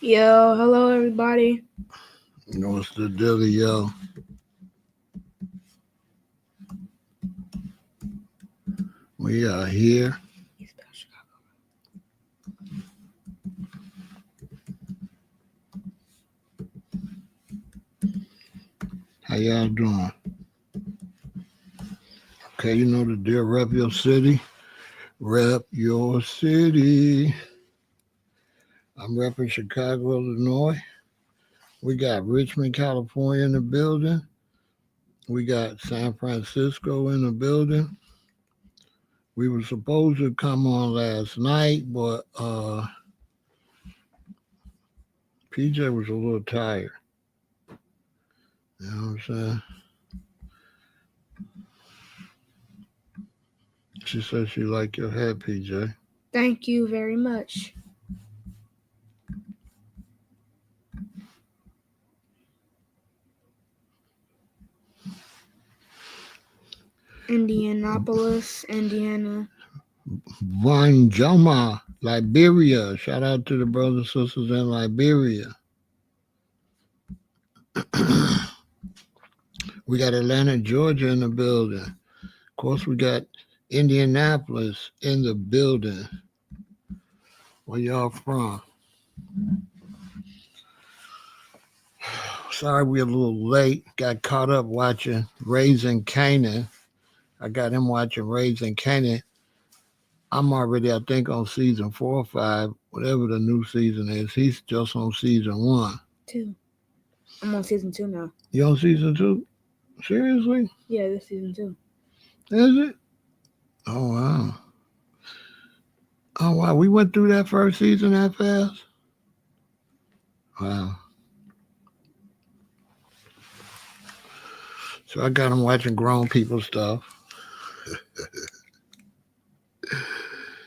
Yo, hello everybody. What's the dealio? We are here. How y'all doing? Okay, you know the deal. Rep your city. Rep your city. I'm repping Chicago, Illinois. We got Richmond, California in the building. We got San Francisco in the building. We were supposed to come on last night, but PJ was a little tired. You know what I'm saying? She said she liked your head, PJ. Thank you very much. Indianapolis, Indiana. Vanjama, Liberia. Shout out to the brothers and sisters in Liberia. We got Atlanta, Georgia in the building. Of course, we got Indianapolis in the building. Where y'all from? Sorry we're a little late. Got caught up watching Raising Canaan. I got him watching Raising Canaan. I'm already, I think, on season 4 or 5, whatever the new season is. He's just on season 1. 2. I'm on season 2 now. You on season 2? Seriously? Yeah, this season 2. Is it? Oh, wow. Oh, wow. We went through that first season that fast? Wow. So I got him watching grown people stuff.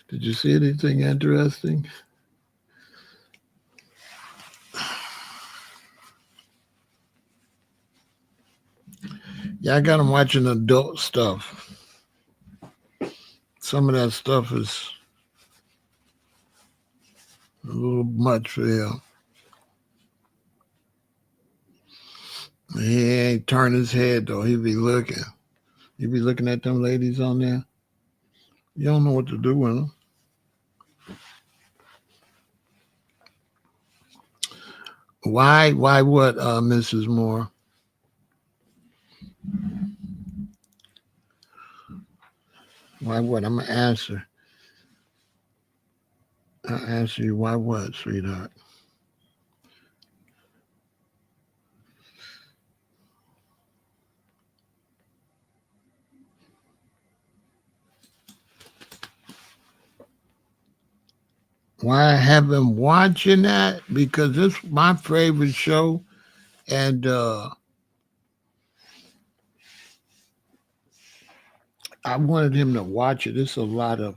Did you see anything interesting? Yeah, I got him watching adult stuff. Some of that stuff is a little much for him. He ain't turn his head though. He be looking. He be looking at them ladies on there. You don't know what to do with them. Why what, Mrs. Moore? Why what? I'm gonna answer. I'll answer you. Why what, sweetheart? Why I have been watching that? Because it's my favorite show, and I wanted him to watch it. It's a lot of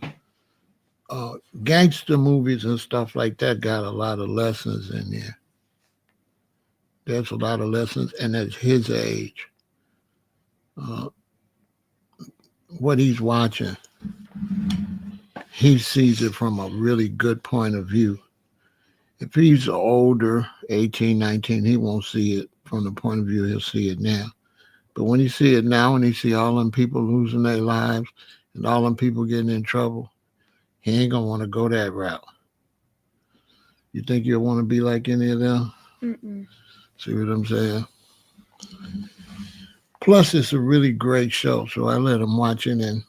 gangster movies and stuff like that. Got a lot of lessons in there. There's a lot of lessons, and at his age, uh, what he's watching, he sees it from a really good point of view. If he's older, 18, 19, he won't see it from the point of view he'll see it now. But when he see it now, and he see all them people losing their lives and all them people getting in trouble, he ain't gonna want to go that route. You think you'll want to be like any of them? Mm-mm. See what I'm saying? Plus, it's a really great show, so I let him watch it. And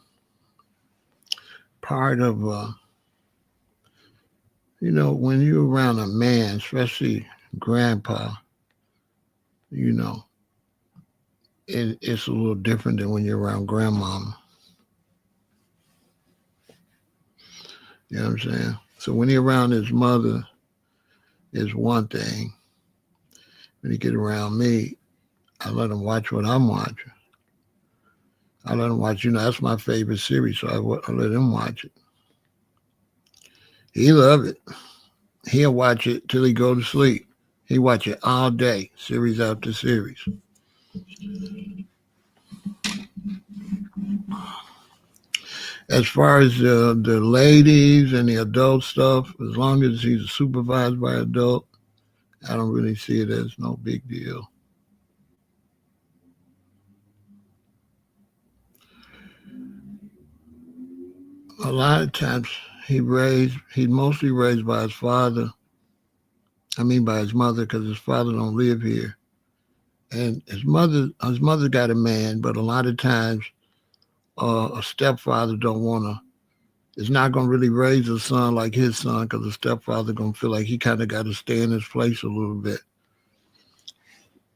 part of, when you're around a man, especially grandpa, you know, it's a little different than when you're around grandmama. You know what I'm saying? So when he's around his mother, is one thing. When he get around me, I let him watch what I'm watching. I let him watch, that's my favorite series, so I let him watch it. He love it. He'll watch it till he go to sleep. He watch it all day, series after series. As far as the ladies and the adult stuff, as long as he's supervised by adult, I don't really see it as no big deal. A lot of times he's mostly raised by his father. I mean by his mother, because his father don't live here. And his mother got a man, but a lot of times a stepfather don't want to is not going to really raise a son like his son, because the stepfather going to feel like he kind of got to stay in his place a little bit.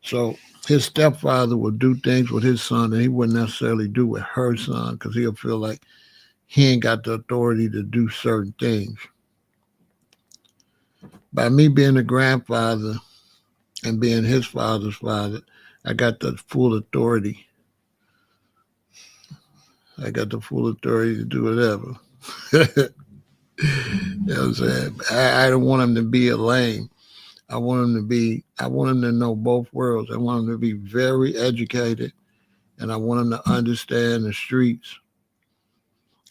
So his stepfather will do things with his son that he wouldn't necessarily do with her son, because he'll feel like he ain't got the authority to do certain things. By me being a grandfather and being his father's father, I got the full authority. I got the full authority to do whatever. You know what I'm saying? I don't want him to be a lame. I want him to know both worlds. I want him to be very educated, and I want him to understand the streets.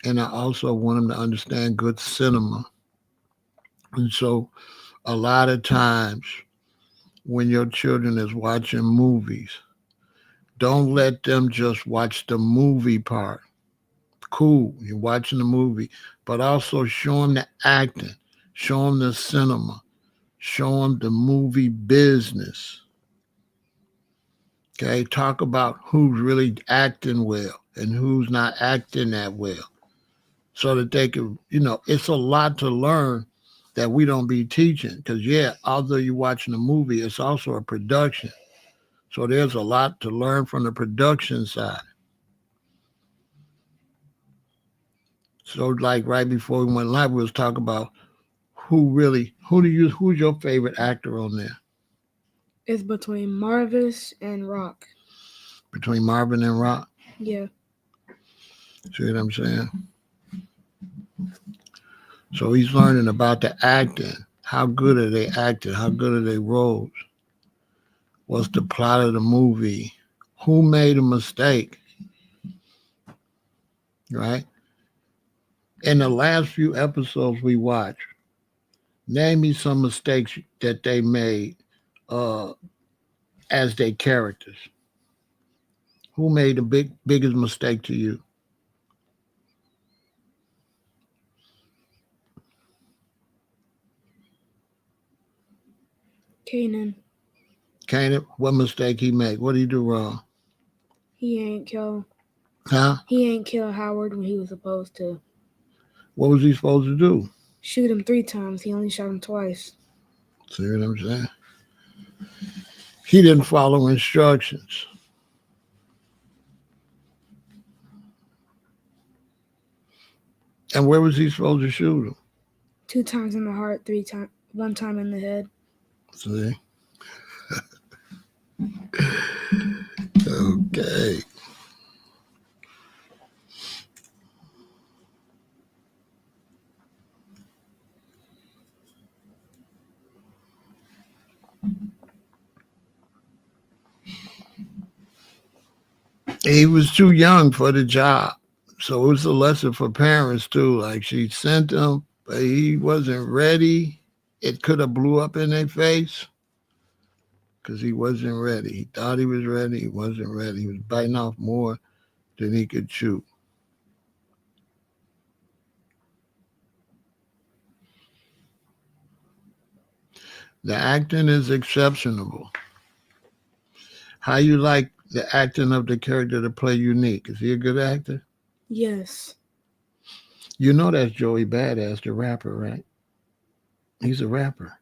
And I also want him to understand good cinema. And so a lot of times when your children is watching movies, don't let them just watch the movie part. Cool, you're watching the movie, but also show them the acting, show them the cinema, show them the movie business. Okay, talk about who's really acting well and who's not acting that well, so that they can, it's a lot to learn that we don't be teaching. Because, yeah, although you're watching a movie, it's also a production. So there's a lot to learn from the production side. So, like right before we went live, we was talking about who's your favorite actor on there? It's between Marvis and Rock. Between Marvin and Rock? Yeah. See what I'm saying? So he's learning about the acting. How good are they acting? How good are their roles? What's the plot of the movie? Who made a mistake? Right? In the last few episodes we watched, name me some mistakes that they made uh, as their characters. Who made the biggest mistake to you? Kanan. Canaan, what mistake he made? What did he do wrong? He ain't kill. Huh? He ain't kill Howard when he was supposed to. What was he supposed to do? Shoot him 3 times. He only shot him twice. See what I'm saying? He didn't follow instructions. And where was he supposed to shoot him? 2 times in the heart, 3 times, 1 time in the head. See? Okay. He was too young for the job. So it was a lesson for parents too. Like, she sent him, but he wasn't ready. It could have blew up in their face because he wasn't ready. He thought he was ready. He wasn't ready. He was biting off more than he could chew. The acting is exceptional. How you like the acting of the character to play Unique? Is he a good actor? Yes. You know that's Joey Badass, the rapper, right? He's a rapper.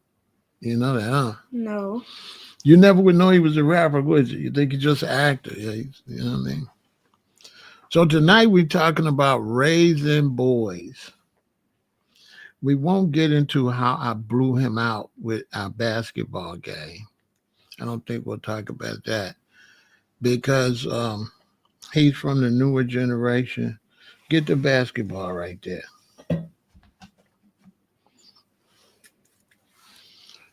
You know that, huh? No. You never would know he was a rapper, would you? You think he's just an actor. Yeah, you know what I mean? So tonight we're talking about raising boys. We won't get into how I blew him out with our basketball game. I don't think we'll talk about that because he's from the newer generation. Get the basketball right there.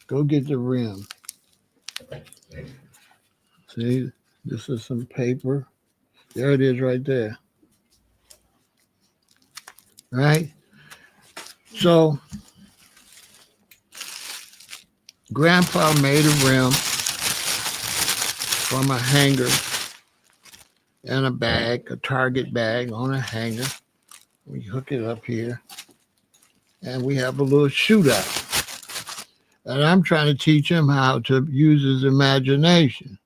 Go get the rim. See, this is some paper. There it is right there. Right? So Grandpa made a rim from a hanger and a bag, a Target bag on a hanger. We hook it up here, and we have a little shootout. And I'm trying to teach him how to use his imagination.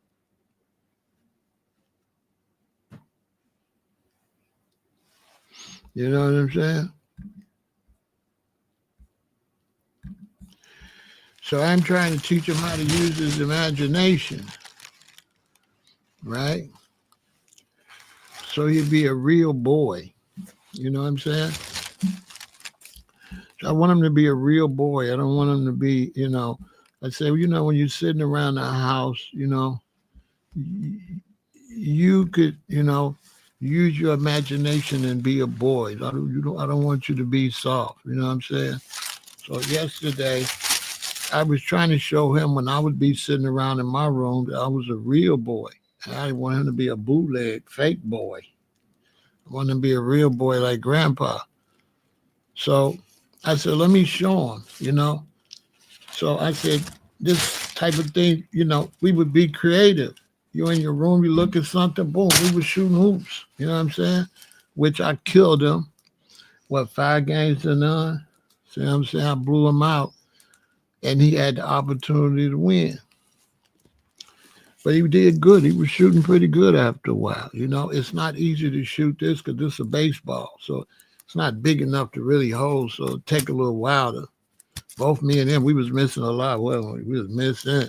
You know what I'm saying? So I'm trying to teach him how to use his imagination, right? So he'd be a real boy. You know what I'm saying? So I want him to be a real boy. I don't want him to be, I say, well, when you're sitting around the house, you could, use your imagination and be a boy. I don't want you to be soft. You know what I'm saying? So yesterday, I was trying to show him when I would be sitting around in my room that I was a real boy. And I didn't want him to be a bootleg, fake boy. I want him to be a real boy like Grandpa. So I said, let me show him. So I said, this type of thing, we would be creative. You're in your room, you look at something, boom, we were shooting hoops. You know what I'm saying? Which I killed him. What, 5 games to none? See what I'm saying? I blew him out. And he had the opportunity to win. But he did good. He was shooting pretty good after a while. It's not easy to shoot this because this is a baseball. So it's not big enough to really hold. So it take a little while to, both me and him, we was missing a lot. Well, we was missing.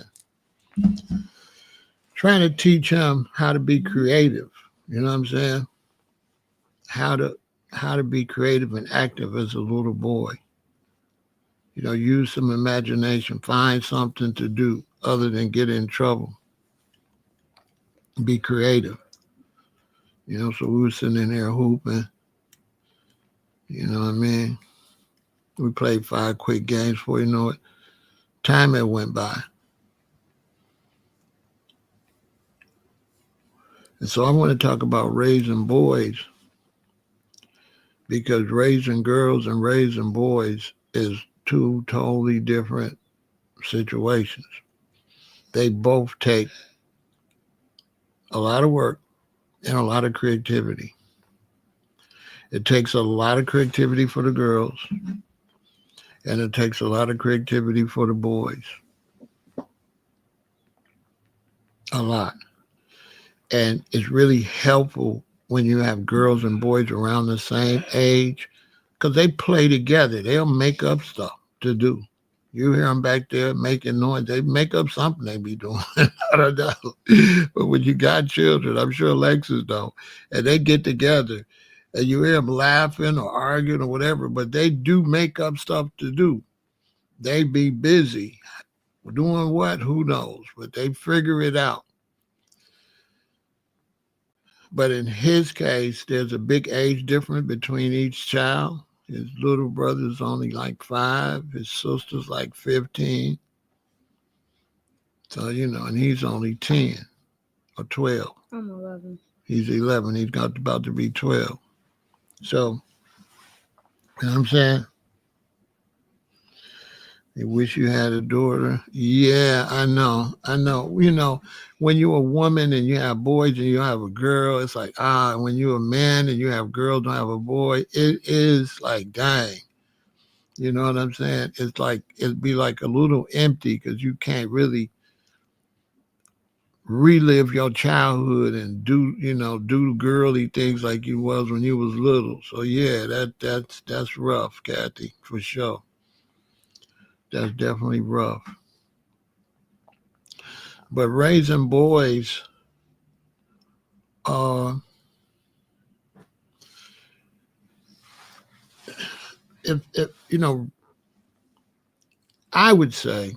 Trying to teach him how to be creative. You know what I'm saying? How to be creative and active as a little boy. Use some imagination. Find something to do other than get in trouble. Be creative. So we were sitting in there hooping. You know what I mean? We played 5 quick games before you know it. Time had went by. And so I want to talk about raising boys because raising girls and raising boys is two totally different situations. They both take a lot of work and a lot of creativity. It takes a lot of creativity for the girls, and it takes a lot of creativity for the boys. A lot. And it's really helpful when you have girls and boys around the same age because they play together. They'll make up stuff to do. You hear them back there making noise. They make up something they be doing. I don't know. But when you got children, I'm sure Alexis don't, and they get together and you hear them laughing or arguing or whatever, but they do make up stuff to do. They be busy. Doing what? Who knows? But they figure it out. But in his case, there's a big age difference between each child. His little brother's only like 5, his sister's like 15. So, and he's only 10 or 12. I'm 11. He's 11. He's got about to be 12. So, you know what I'm saying? You wish you had a daughter. Yeah, I know. I know. When you're a woman and you have boys and you have a girl, it's like, when you're a man and you have girls and have a boy, it is like, dang. You know what I'm saying? It's like, it'd be like a little empty because you can't really relive your childhood and do girly things like you was when you was little. So yeah, that's rough, Kathy, for sure. That's definitely rough. But raising boys, uh, if I would say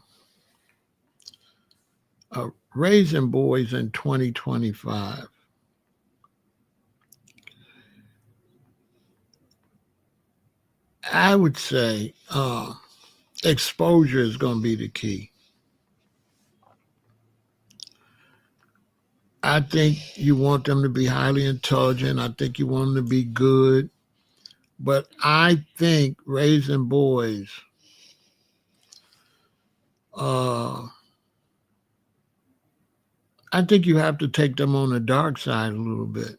raising boys in 2025. I would say exposure is going to be the key. I think you want them to be highly intelligent. I think you want them to be good. But I think raising boys Uh, I think you have to take them on the dark side a little bit.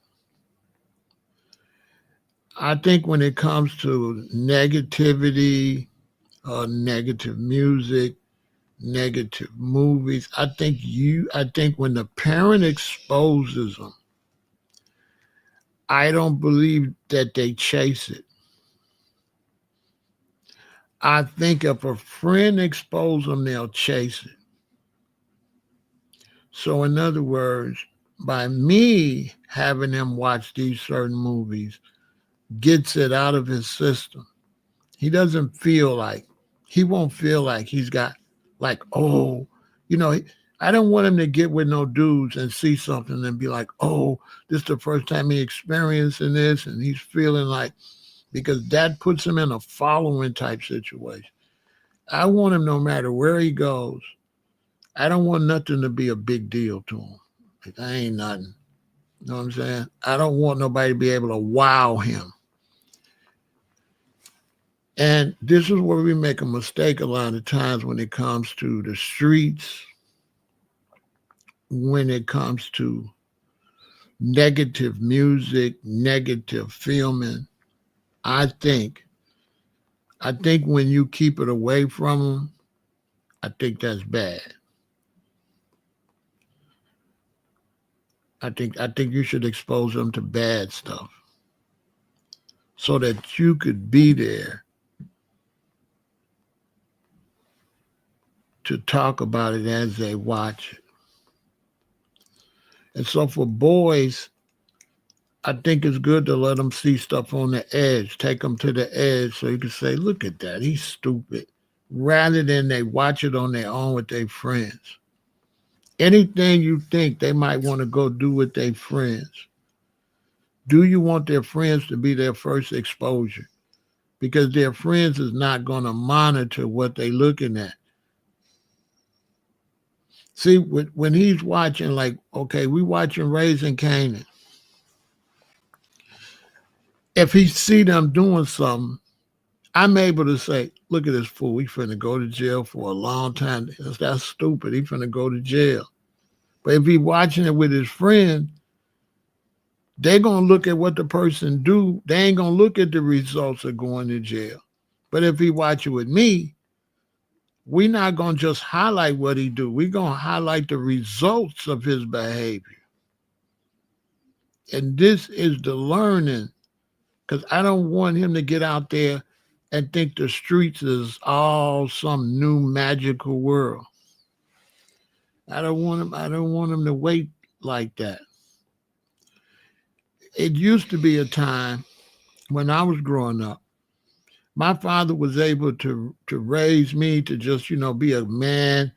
I think when it comes to negativity, negative music, negative movies, I think when the parent exposes them, I don't believe that they chase it. I think if a friend exposes them, they'll chase it. So, in other words, by me having him watch these certain movies, gets it out of his system. He doesn't feel like, he won't feel like he's got, like, oh, you know, I don't want him to get with no dudes and see something and be like, oh, this is the first time he experiencing this. And he's feeling like, because that puts him in a following type situation. I want him, no matter where he goes, I don't want nothing to be a big deal to him. Like, I ain't nothing. You know what I'm saying? I don't want nobody to be able to wow him. And this is where we make a mistake a lot of times when it comes to the streets, when it comes to negative music, negative filming. I think, I think when you keep it away from them, I think that's bad. I think you should expose them to bad stuff so that you could be there to talk about it as they watch it. And so for boys, I think it's good to let them see stuff on the edge, take them to the edge so you can say, look at that, he's stupid, rather than they watch it on their own with their friends. Anything you think they might want to go do with their friends, do you want their friends to be their first exposure? Because their friends is not going to monitor what they're looking at. See, when he's watching, like, okay, we watching Raising Canaan. If he see them doing something, I'm able to say, look at this fool. He finna go to jail for a long time. That's stupid. He finna go to jail. But if he watching it with his friend, they're going to look at what the person do. They ain't going to look at the results of going to jail. But if he watch it with me, we're not going to just highlight what he do. We're going to highlight the results of his behavior. And this is the learning, because I don't want him to get out there and think the streets is all some new magical world. I don't want him to wait like that. It used to be a time when I was growing up, my father was able to raise me to just, be a man,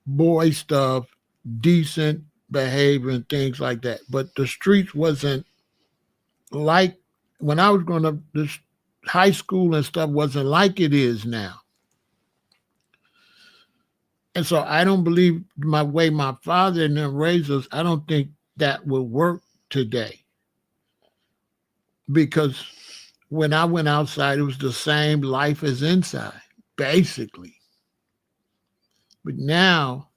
boy stuff, decent behavior and things like that. But the streets wasn't like, when I was growing up, this high school and stuff wasn't like it is now. And so I don't believe my way my father and them raised us, I don't think that will work today. Because when I went outside, it was the same life as inside, basically. But now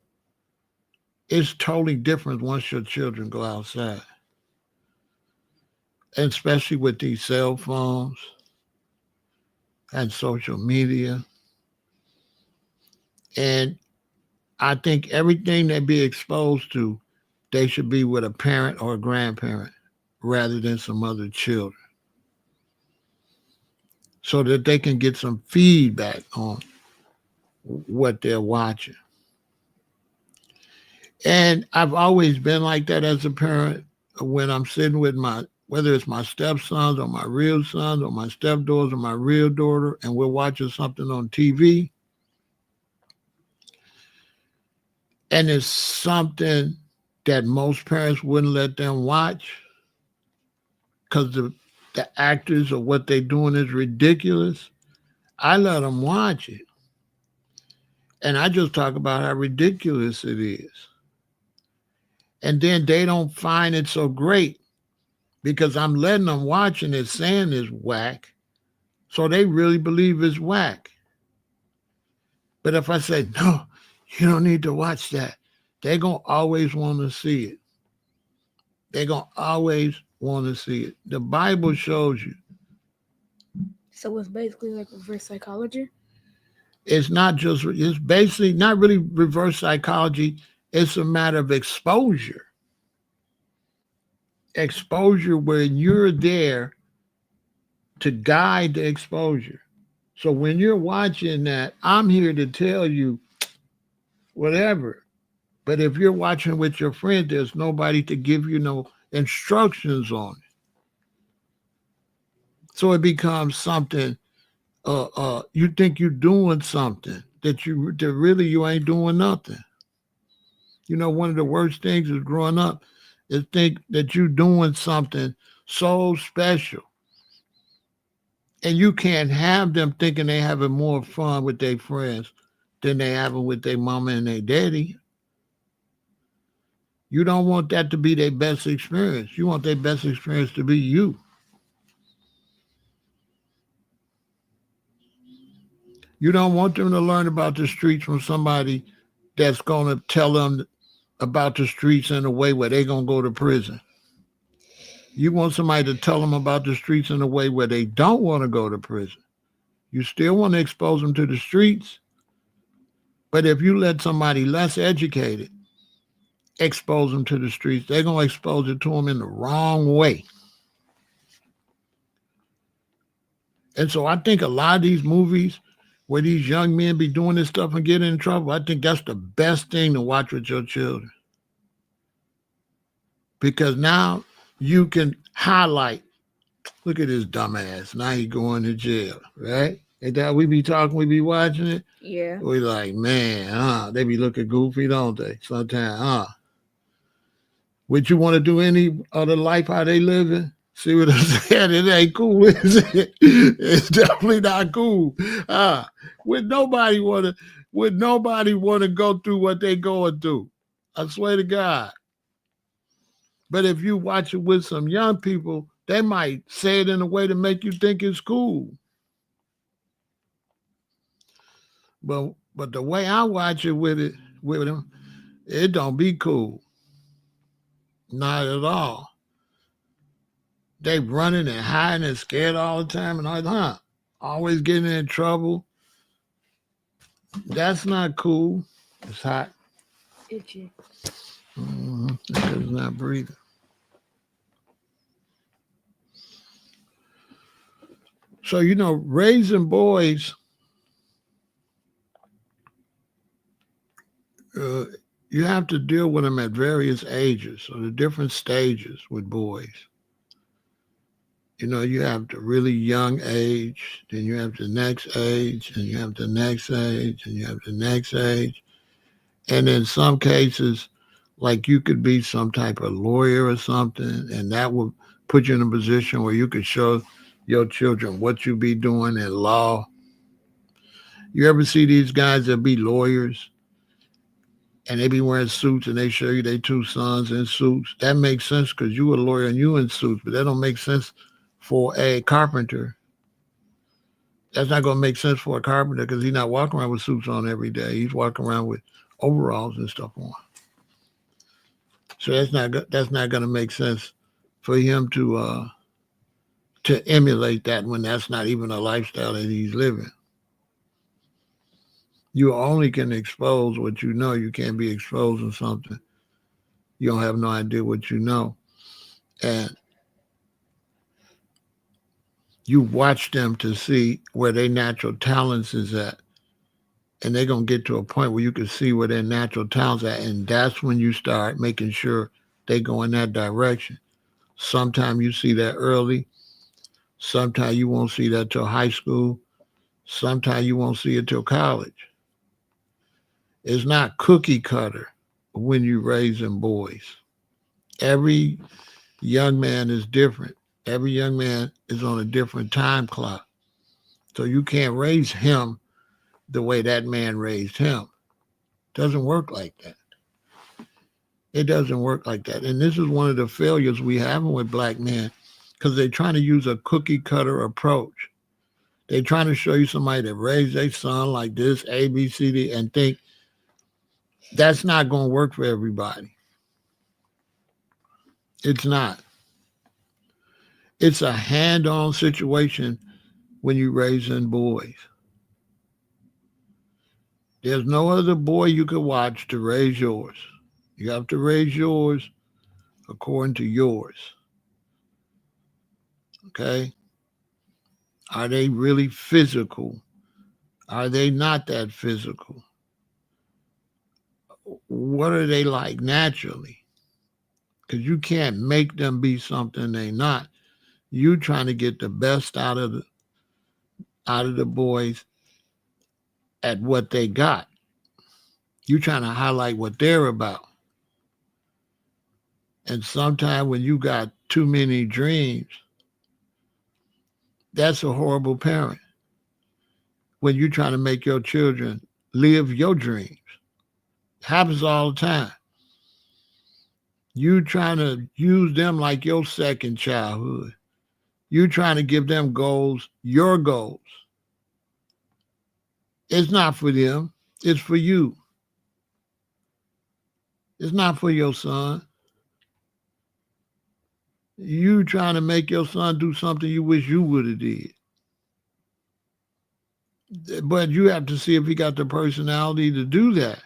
it's totally different once your children go outside. And especially with these cell phones and social media. And I think everything they be exposed to, they should be with a parent or a grandparent rather than some other children, so that they can get some feedback on what they're watching. And I've always been like that as a parent. When I'm sitting with whether it's my stepsons or my real sons or my stepdaughters or my real daughter, and we're watching something on TV, and it's something that most parents wouldn't let them watch because the actors or what they're doing is ridiculous, I let them watch it. And I just talk about how ridiculous it is. And then they don't find it so great because I'm letting them watch and it's saying it's whack. So they really believe it's whack. But if I say, no, You don't need to watch that. They're going to always want to see it. They're going to always want to see it. The Bible shows you. So it's basically like reverse psychology. It's basically not really reverse psychology. It's a matter of exposure. Exposure where you're there to guide the exposure. So when you're watching that, I'm here to tell you whatever. But if you're watching with your friend, there's nobody to give you no instructions on it. So it becomes something. You think you're doing something that really you ain't doing nothing. You know, one of the worst things is growing up is think that you're doing something so special, and you can't have them thinking they having more fun with their friends than they having with their mama and their daddy. You don't want that to be their best experience. You want their best experience to be you. You don't want them to learn about the streets from somebody that's going to tell them about the streets in a way where they're going to go to prison. You want somebody to tell them about the streets in a way where they don't want to go to prison. You still want to expose them to the streets, but if you let somebody less educated expose them to the streets, they're going to expose it to them in the wrong way. And so I think a lot of these movies where these young men be doing this stuff and getting in trouble, I think that's the best thing to watch with your children. Because now you can highlight, look at this dumbass. Now he going to jail, right? And that we be talking, we be watching it. Yeah. We like, man, they be looking goofy, don't they? Sometimes, Would you want to do any other life how they living? See what I'm saying? It ain't cool, is it? It's definitely not cool. Would nobody want to go through what they going through? I swear to God. But if you watch it with some young people, they might say it in a way to make you think it's cool. But the way I watch it with them, it don't be cool. Not at all. They running and hiding and scared all the time and all, always getting in trouble. That's not cool. It's hot. Itchy. Because it's not breathing. So, raising boys, you have to deal with them at various ages, or the different stages with boys. You have the really young age, then you have the next age, and you have the next age, and you have the next age. And in some cases, like you could be some type of lawyer or something, and that would put you in a position where you could show your children what you be doing in law. You ever see these guys that be lawyers and they be wearing suits and they show you their two sons in suits? That makes sense because you a lawyer and you in suits, but that don't make sense for a carpenter. That's not going to make sense for a carpenter because he's not walking around with suits on every day. He's walking around with overalls and stuff on. So that's not going to make sense for him to emulate that when that's not even a lifestyle that he's living. You only can expose what you know. You can't be exposing something you don't have no idea what you know. And you watch them to see where their natural talents is at. And they're going to get to a point where you can see where their natural talents at. And that's when you start making sure they go in that direction. Sometimes you see that early. Sometimes you won't see that till high school. Sometimes you won't see it till college. It's not cookie cutter when you're raising boys. Every young man is different. Every young man is on a different time clock. So you can't raise him the way that man raised him. It doesn't work like that. It doesn't work like that. And this is one of the failures we have with black men because they're trying to use a cookie cutter approach. They're trying to show you somebody that raised their son like this, A, B, C, D, and think That's not going to work for everybody. It's not. It's a hand-on situation when you're raising boys. There's no other boy you could watch to raise yours. You have to raise yours according to yours. Okay? Are they really physical? Are they not that physical? What are they like naturally? Because you can't make them be something they're not. You trying to get the best out of the boys at what they got. You trying to highlight what they're about. And sometimes when you got too many dreams, that's a horrible parent. When you're trying to make your children live your dreams. It happens all the time. You trying to use them like your second childhood. You trying to give them goals, your goals. It's not for them. It's for you. It's not for your son. You trying to make your son do something you wish you would have did. But you have to see if he got the personality to do that.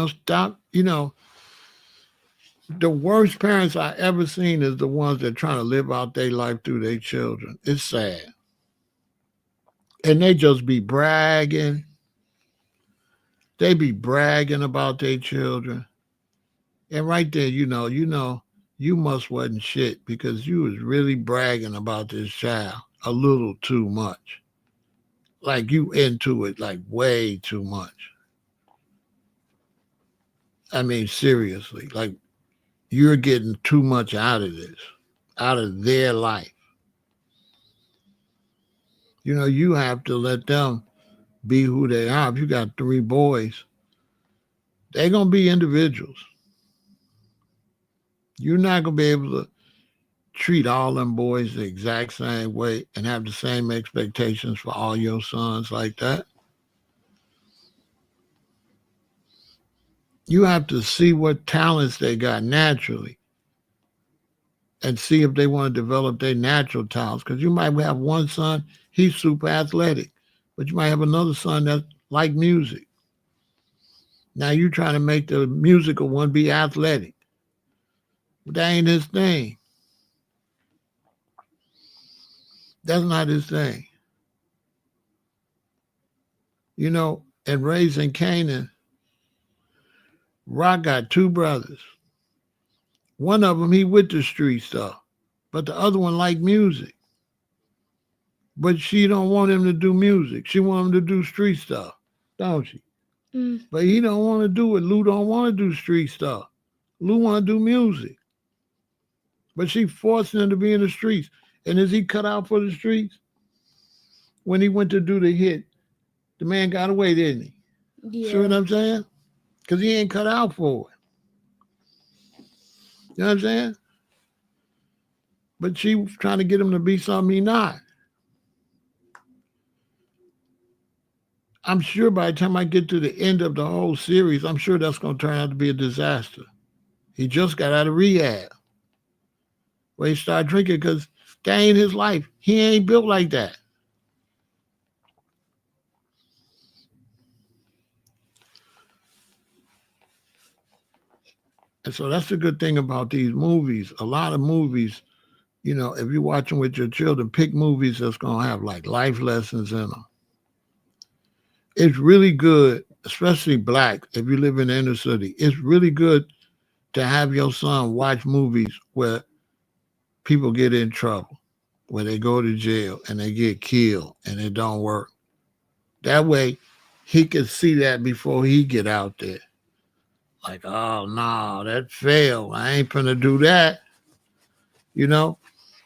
Stop. The worst parents I ever seen is the ones that trying to live out their life through their children. It's sad. And they just be bragging. They be bragging about their children. And right there, you must wasn't shit because you was really bragging about this child a little too much. Like you into it like way too much. I mean, seriously, like you're getting too much out of this, out of their life. You have to let them be who they are. If you got three boys, they're going to be individuals. You're not going to be able to treat all them boys the exact same way and have the same expectations for all your sons like that. You have to see what talents they got naturally and see if they want to develop their natural talents. Because you might have one son, he's super athletic, but you might have another son that like music. Now you're trying to make the musical one be athletic. But that ain't his thing. That's not his thing. In raising Canaan, Rock got two brothers. One of them, he with the street stuff, but the other one like music. But she don't want him to do music. She want him to do street stuff, don't she? Mm. But he don't want to do it. Lou don't want to do street stuff. Lou want to do music. But she forcing him to be in the streets. And is he cut out for the streets? When he went to do the hit, the man got away, didn't he? Yeah. See what I'm saying? Because he ain't cut out for it. You know what I'm saying? But she was trying to get him to be something he not. I'm sure by the time I get to the end of the whole series, I'm sure that's going to turn out to be a disaster. He just got out of rehab where he started drinking because that ain't his life. He ain't built like that. And so that's the good thing about these movies. A lot of movies, if you're watching with your children, pick movies that's going to have like life lessons in them. It's really good, especially black, if you live in the inner city. It's really good to have your son watch movies where people get in trouble, where they go to jail and they get killed and it don't work. That way, he can see that before he get out there. Like, oh no, that failed. I ain't gonna do that.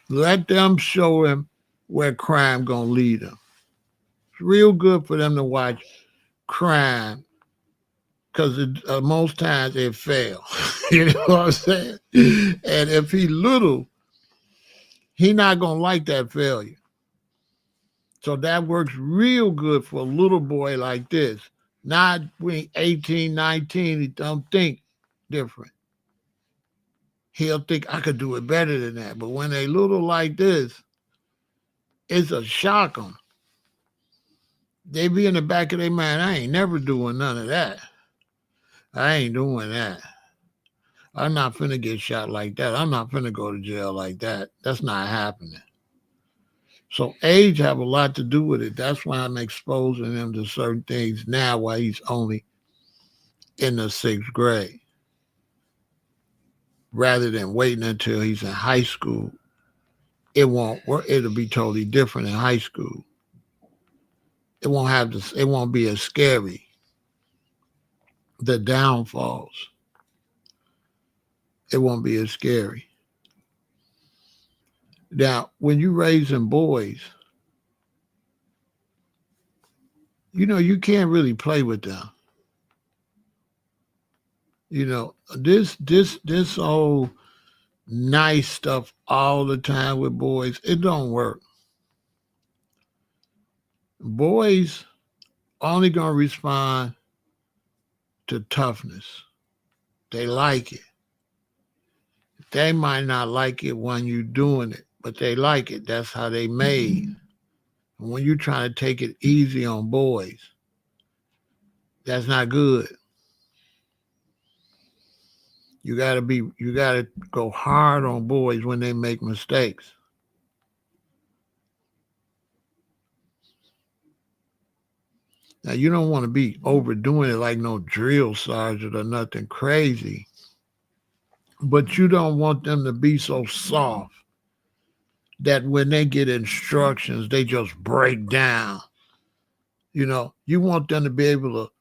Let them show him where crime gonna lead him. It's real good for them to watch crime because most times it fails. You know what I'm saying? And if he little, he not gonna like that failure. So that works real good for a little boy like this. Not when 18, 19, he don't think different. He'll think I could do it better than that. But when they little like this, it's a shock 'em. They be in the back of their mind, I ain't never doing none of that. I ain't doing that. I'm not finna get shot like that. I'm not finna go to jail like that. That's not happening. So age have a lot to do with it. That's why I'm exposing him to certain things now while he's only in the sixth grade, rather than waiting until he's in high school. It won't work. It'll be totally different in high school. It won't have this. It won't be as scary. The downfalls. It won't be as scary. Now, when you raising boys, you can't really play with them. This whole nice stuff all the time with boys, it don't work. Boys only gonna respond to toughness. They like it. They might not like it when you doing it, but they like it. That's how they made. And when you trying to take it easy on boys, that's not good. You gotta go hard on boys when they make mistakes. Now you don't want to be overdoing it like no drill sergeant or nothing crazy, but you don't want them to be so soft that when they get instructions, they just break down. You want them to be able to,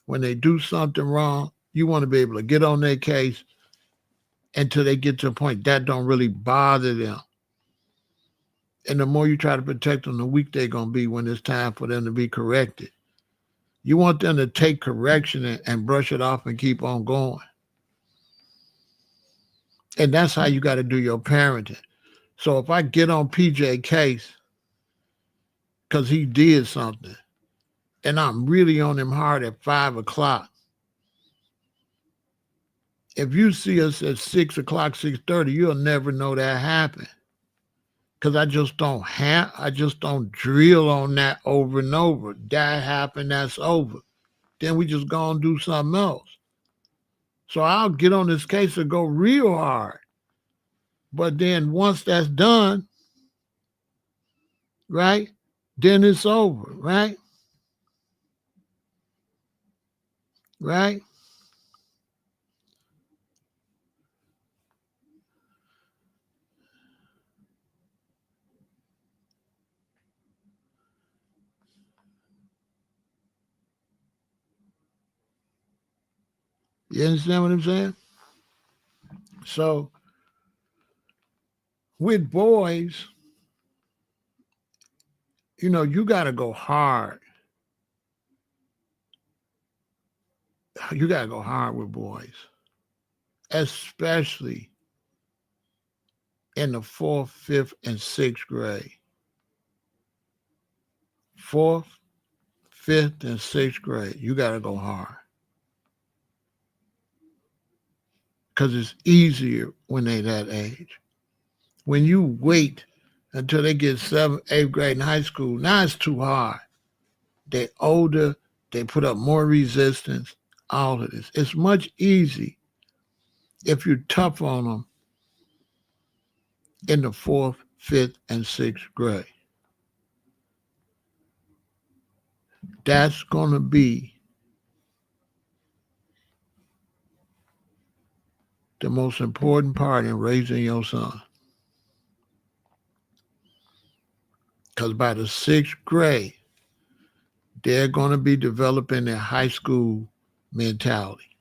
when they do something wrong, you want to be able to get on their case until they get to a point that don't really bother them. And the more you try to protect them, the weak they're going to be when it's time for them to be corrected. You want them to take correction and brush it off and keep on going. And that's how you got to do your parenting. So if I get on PJ case because he did something and I'm really on him hard at 5 o'clock, if you see us at 6 o'clock, 6:30, you'll never know that happened. Because I just don't drill on that over and over. That happened, that's over. Then we just go and do something else. So I'll get on this case and go real hard. But then once that's done, right, then it's over, right? Right? You understand what I'm saying? So with boys, you got to go hard. You got to go hard with boys, especially in the fourth, fifth, and sixth grade. Fourth, fifth, and sixth grade, you got to go hard because it's easier when they that age. When you wait until they get seventh, eighth grade in high school, now it's too hard. They're older, they put up more resistance, all of this. It's much easier if you're tough on them in the fourth, fifth, and sixth grade. That's going to be the most important part in raising your son. Because by the sixth grade, they're going to be developing their high school mentality.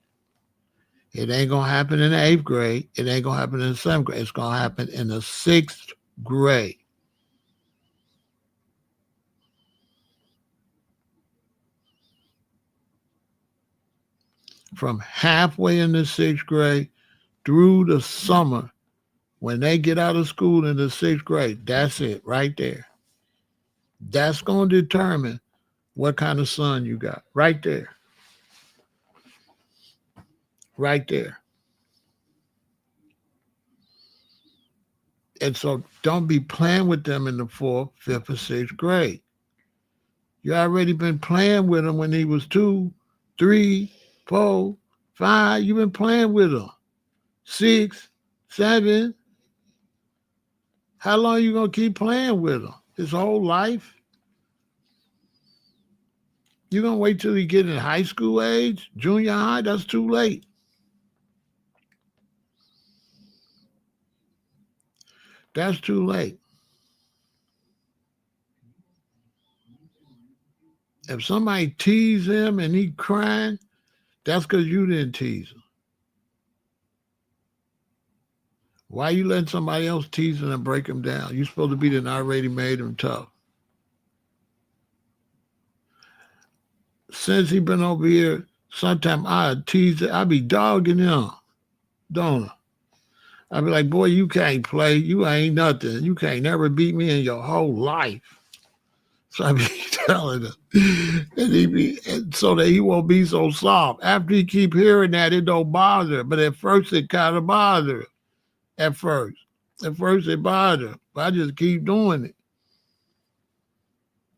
It ain't going to happen in the eighth grade. It ain't going to happen in the seventh grade. It's going to happen in the sixth grade. From halfway in the sixth grade through the summer, when they get out of school in the sixth grade, that's it right there. That's going to determine what kind of son you got. Right there. Right there. And so don't be playing with them in the fourth, fifth, or sixth grade. You already been playing with him when he was 2, 3, 4, 5. You've been playing with him. 6, 7. How long you gonna keep playing with him? His whole life? You gonna wait till he get in high school age, junior high? That's too late. That's too late. If somebody tease him and he crying, that's because you didn't tease him. Why you letting somebody else tease him and break him down? You supposed to be the already made him tough. Since he been over here, sometime I tease it. I be dogging him, don't I? I be like, boy, you can't play. You ain't nothing. You can't never beat me in your whole life. So I be telling him, and he be and so that he won't be so soft. After he keep hearing that, it don't bother him. But at first, it kind of bother him. At first it bothered him. But I just keep doing it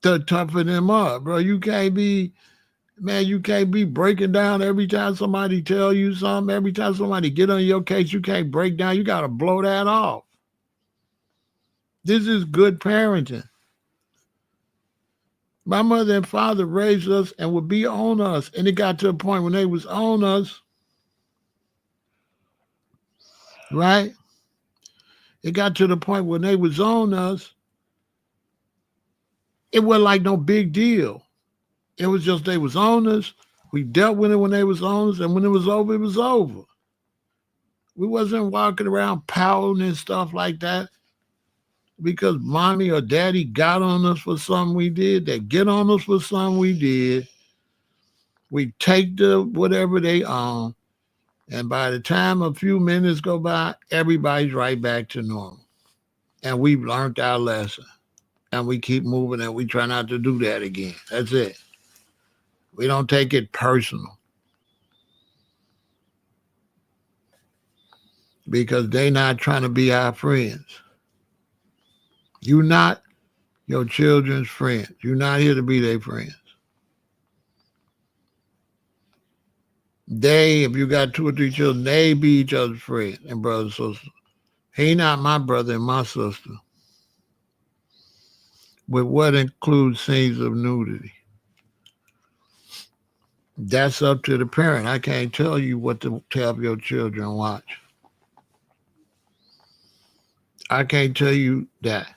to toughen him up, bro. You can't be Man, you can't be breaking down every time somebody tell you something. Every time somebody get on your case, you can't break down. You got to blow that off. This is good parenting. My mother and father raised us and would be on us. And it got to a point when they was on us, right? It got to the point when they was on us, it wasn't like no big deal. It was just they was on us. We dealt with it when they was on us, and when it was over, it was over. We wasn't walking around pouting and stuff like that because mommy or daddy got on us for something we did. They get on us for something we did. We take the whatever they own, and by the time a few minutes go by, everybody's right back to normal. And we've learned our lesson. And we keep moving and we try not to do that again. That's it. We don't take it personal because they not trying to be our friends. You're not your children's friends. You're not here to be their friends. They, if you got 2 or 3 children, they be each other's friend and brother and sister. He not my brother and my sister. With what includes scenes of nudity. That's up to the parent. I can't tell you what to tell your children watch. I can't tell you that.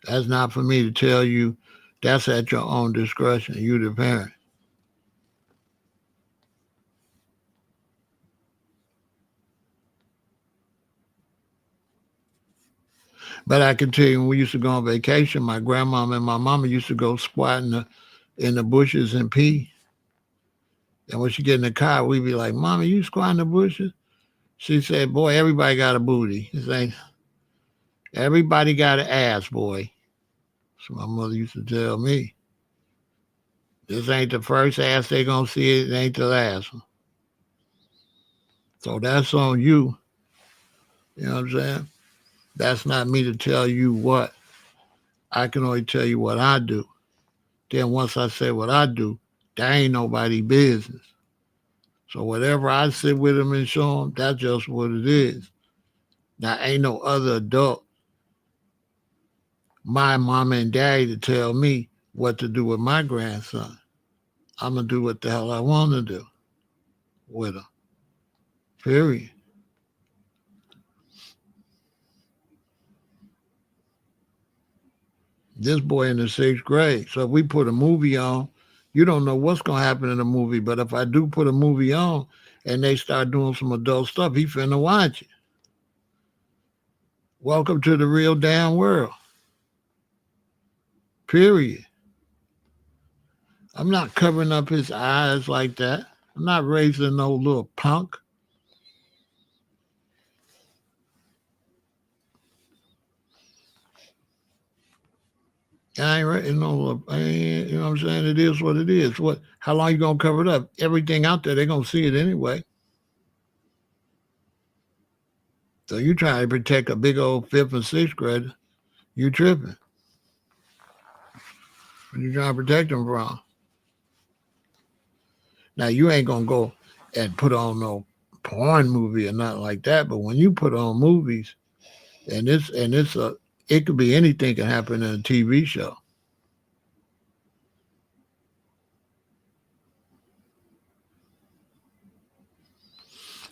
That's not for me to tell you. That's at your own discretion. You the parent. But I can tell you when we used to go on vacation, my grandmama and my mama used to go squat in the bushes and pee. And when she get in the car, we'd be like, Mama, you squat in the bushes? She said, boy, everybody got a booty. It's like, everybody got an ass, boy. So my mother used to tell me, this ain't the first ass they gonna see, it ain't the last one. So that's on you. You know what I'm saying? That's not me to tell you what. I can only tell you what I do. Then once I say what I do, that ain't nobody business. So whatever I sit with them and show them, that's just what it is. Now ain't no other adult, my mama and daddy, to tell me what to do with my grandson. I'm gonna do what the hell I want to do with him. Period. This boy in the 6th grade. So if we put a movie on, you don't know what's gonna happen in the movie. But if I do put a movie on and they start doing some adult stuff, he finna watch it. Welcome to the real damn world. Period. I'm not covering up his eyes like that. I'm not raising no little punk. You know what I'm saying? It is what it is. How long you gonna cover it up? Everything out there, they're gonna see it anyway. So you trying to protect a big old fifth and sixth grader, you tripping. What you trying to protect them from? Now you ain't gonna go and put on no porn movie or nothing like that. But when you put on movies, it could be anything can happen in a TV show.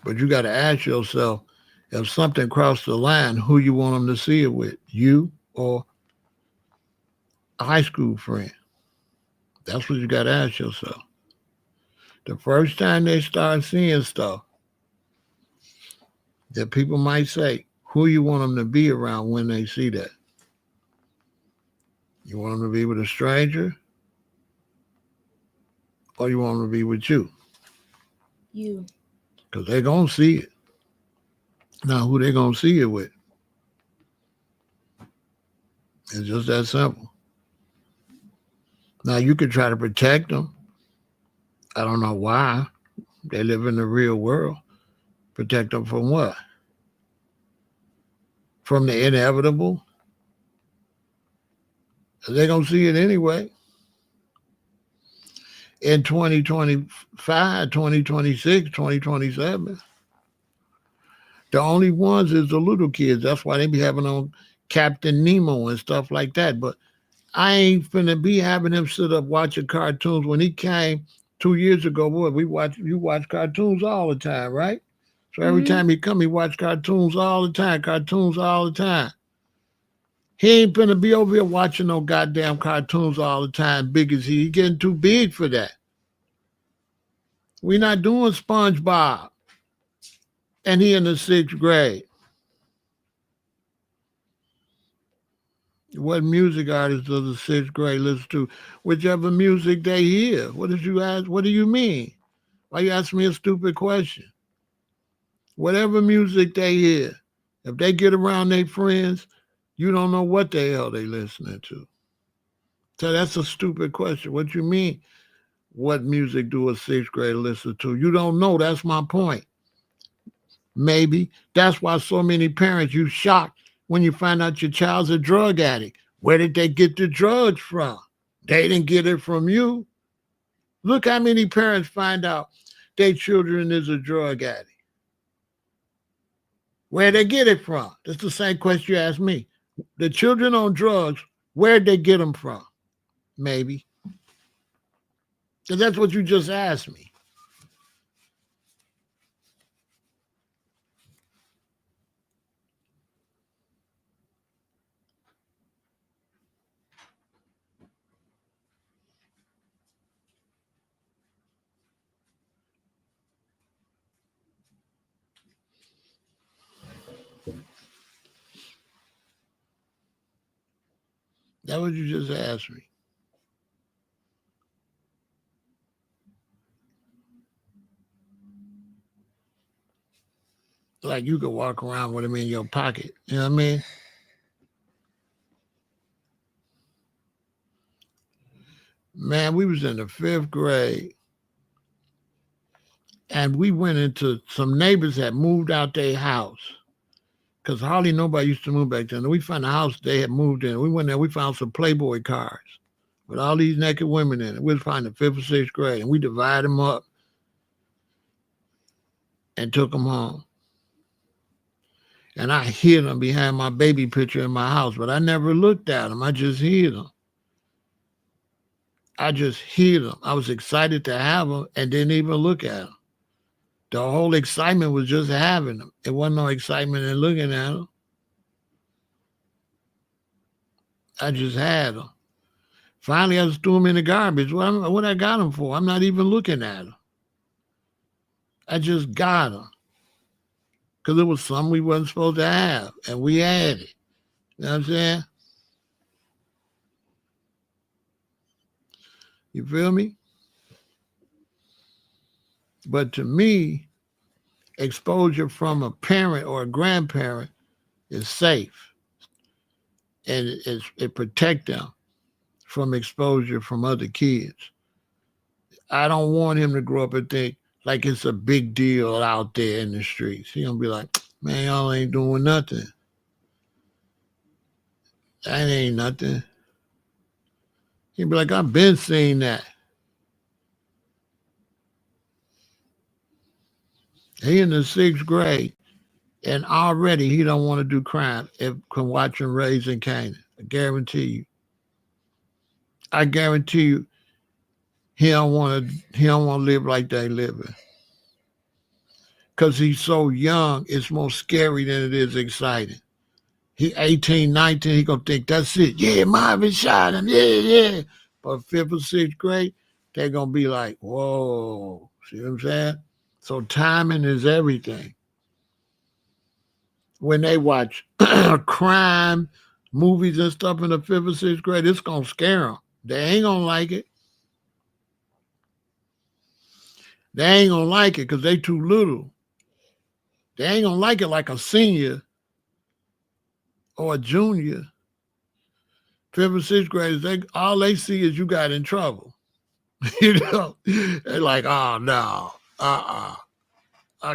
But you got to ask yourself, if something crossed the line, who you want them to see it with, you or a high school friend? That's what you got to ask yourself. The first time they start seeing stuff that people might say, who you want them to be around when they see that? You want them to be with a stranger, or you want them to be with you? You. Because they're going to see it. Now, who they going to see it with? It's just that simple. Now, you could try to protect them. I don't know why. They live in the real world. Protect them from what? From the inevitable? They're going to see it anyway. In 2025, 2026, 2027. The only ones is the little kids. That's why they be having on Captain Nemo and stuff like that. But I ain't finna be having him sit up watching cartoons. When he came 2 years ago, boy, you watch cartoons all the time, right? So every Mm-hmm. time he come, he watch cartoons all the time, cartoons all the time. He ain't finna be over here watching no goddamn cartoons all the time, big as he getting too big for that. We not doing SpongeBob. And he in the sixth grade. What music artist does the sixth grade listen to? Whichever music they hear. What did you ask? What do you mean? Why you ask me a stupid question? Whatever music they hear, if they get around their friends, you don't know what the hell they listening to. So that's a stupid question. What you mean? What music do a sixth grader listen to? You don't know. That's my point. Maybe that's why so many parents you shocked when you find out your child's a drug addict. Where did they get the drugs from? They didn't get it from you. Look how many parents find out their children is a drug addict. Where they get it from? That's the same question you asked me. The children on drugs, where'd they get them from? Maybe. Because that's what you just asked me. That's what you just asked me. Like you could walk around with them in your pocket. You know what I mean? Man, we was in the fifth grade and we went into some neighbors that moved out their house because hardly nobody used to move back then. We found a house they had moved in. We went there, we found some Playboy cars with all these naked women in it. We was finding fifth or sixth grade and we divided them up and took them home. And I hid them behind my baby picture in my house, but I never looked at them. I just hid them. I just hid them. I was excited to have them and didn't even look at them. The whole excitement was just having them. It wasn't no excitement in looking at them. I just had them. Finally, I just threw them in the garbage. What I got them for? I'm not even looking at them. I just got them because it was something we wasn't supposed to have, and we had it. You know what I'm saying? You feel me? But to me, exposure from a parent or a grandparent is safe, and it protect them. from exposure from other kids. I don't want him to grow up and think like it's a big deal out there in the streets. He gonna be like, man, y'all ain't doing nothing. That ain't nothing. He'd be like, I've been seeing that. He in the sixth grade, and already he don't want to do crime if from watching Raising Canaan. I guarantee you. I guarantee you, he don't want to. He don't want to live like they living. Cause he's so young, it's more scary than it is exciting. He 18, 19, he gonna think that's it. Yeah, Marvin shot him. Yeah, yeah. But fifth or sixth grade, they're gonna be like, whoa. See what I'm saying? So timing is everything. When they watch crime movies and stuff in the fifth or sixth grade, it's gonna scare them. They ain't gonna like it. They ain't gonna like it because they too little. They ain't gonna like it like a senior or a junior. Fifth or sixth graders, they all they see is you got in trouble. You know, they're like, oh no, I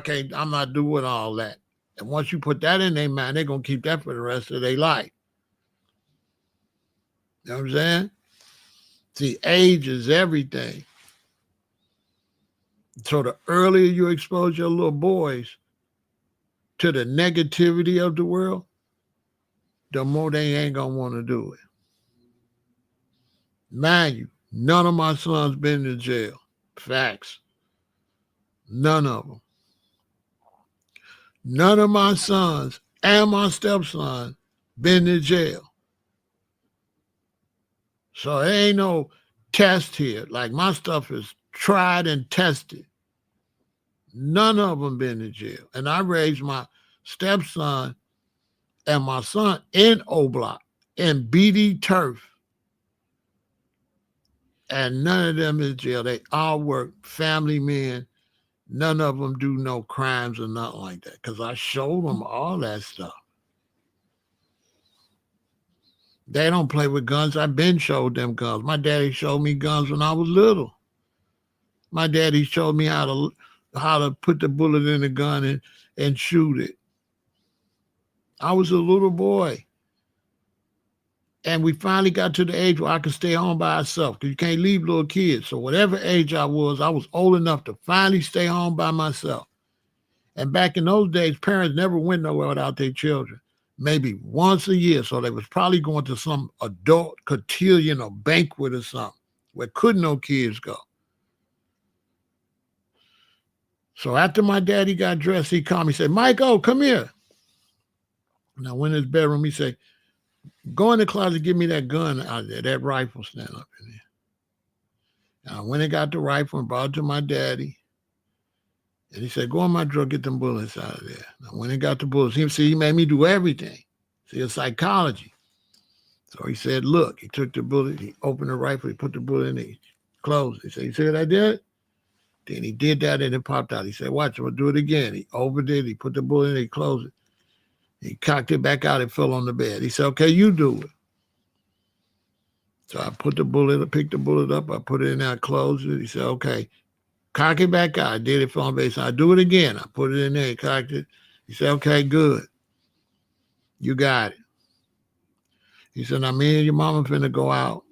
can't. I'm not doing all that. And once you put that in their mind, they're gonna keep that for the rest of their life. You know what I'm saying? See, age is everything. So the earlier you expose your little boys to the negativity of the world, the more they ain't gonna want to do it. Mind you, none of my sons been to jail. Facts. None of them. None of my sons and my stepson been to jail. So there ain't no test here. Like my stuff is tried and tested. None of them been to jail. And I raised my stepson and my son in O Block, in BD Turf. And none of them in jail. They all work, family men. None of them do no crimes or nothing like that. Because I showed them all that stuff. They don't play with guns. I've been showed them guns. My daddy showed me guns when I was little. My daddy showed me how to put the bullet in the gun and shoot it. I was a little boy. And we finally got to the age where I could stay home by myself because you can't leave little kids. So whatever age I was old enough to finally stay home by myself. And back in those days, parents never went nowhere without their children. Maybe once a year. So they was probably going to some adult cotillion or banquet or something where couldn't no kids go. So after my daddy got dressed, he called me and said, Michael, come here. And I went in his bedroom. He said, go in the closet, give me that gun out there, that rifle stand up in there. And I went and got the rifle and brought it to my daddy. And he said, go in my drawer, get them bullets out of there. And I went and got the bullets. He made me do everything. See, it's psychology. So he said, look, he took the bullet, he opened the rifle, he put the bullet in it, he closed it. He said, you see what I did? Then he did that and it popped out. He said, watch, I'm going to do it again. He opened it, he put the bullet in it, he closed it. He cocked it back out, it fell on the bed. He said, okay, you do it. So I put the bullet, I picked the bullet up, I put it in there, I closed it. He said, okay, cock it back out. I did it, fell on the bed. So I do it again. I put it in there, he cocked it. He said, okay, good. You got it. He said, now me and your mama finna go out.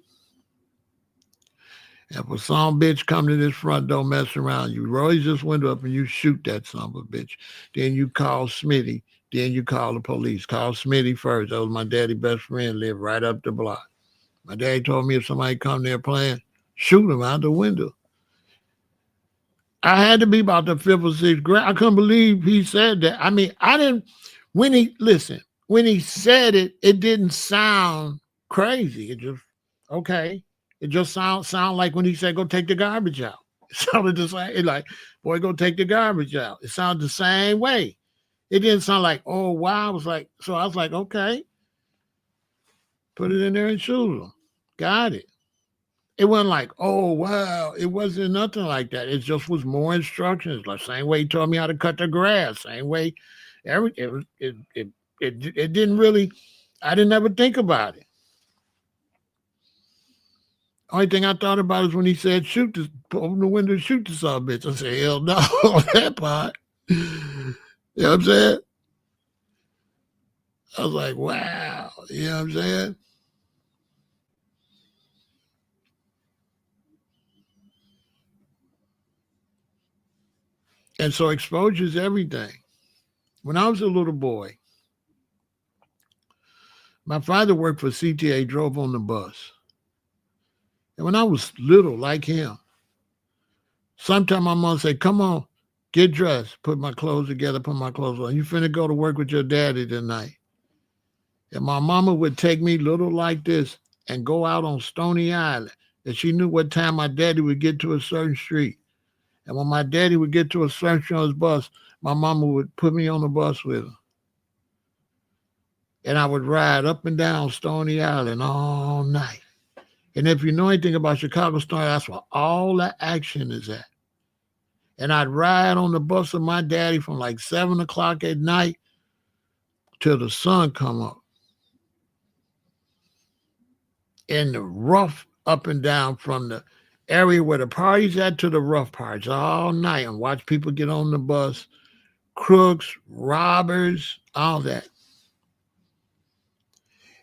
And for some bitch come to this front door messing around, you raise this window up and you shoot that son of a bitch. Then you call Smitty. Then you call the police. Call Smitty first. That was my daddy's best friend, lived right up the block. My daddy told me if somebody come there playing, shoot him out the window. I had to be about the fifth or sixth grade. I couldn't believe he said that. I mean, I didn't, when he said it, it didn't sound crazy. It just, okay. It just sound like when he said, go take the garbage out. It sounded the same, like, boy, go take the garbage out. It sounded the same way. It didn't sound like, oh, wow. I was like, okay. Put it in there and shoot them. Got it. It wasn't like, oh, wow. It wasn't nothing like that. It just was more instructions. Like same way he told me how to cut the grass. Same way. It didn't really, I didn't ever think about it. Only thing I thought about is when he said, shoot this, open the window and shoot the son of a bitch. I said, hell no, that part. You know what I'm saying? I was like, wow. You know what I'm saying? And so exposure is everything. When I was a little boy, my father worked for CTA, drove on the bus. And when I was little, like him, sometime my mom said, come on, get dressed, put my clothes together, put my clothes on. You finna go to work with your daddy tonight. And my mama would take me little like this and go out on Stony Island. And she knew what time my daddy would get to a certain street. And when my daddy would get to a certain street on his bus, my mama would put me on the bus with her. And I would ride up and down Stony Island all night. And if you know anything about Chicago Stony, that's where all the action is at. And I'd ride on the bus with my daddy from like 7 o'clock at night till the sun come up. In the rough up and down from the area where the party's at to the rough parts all night and watch people get on the bus, crooks, robbers, all that.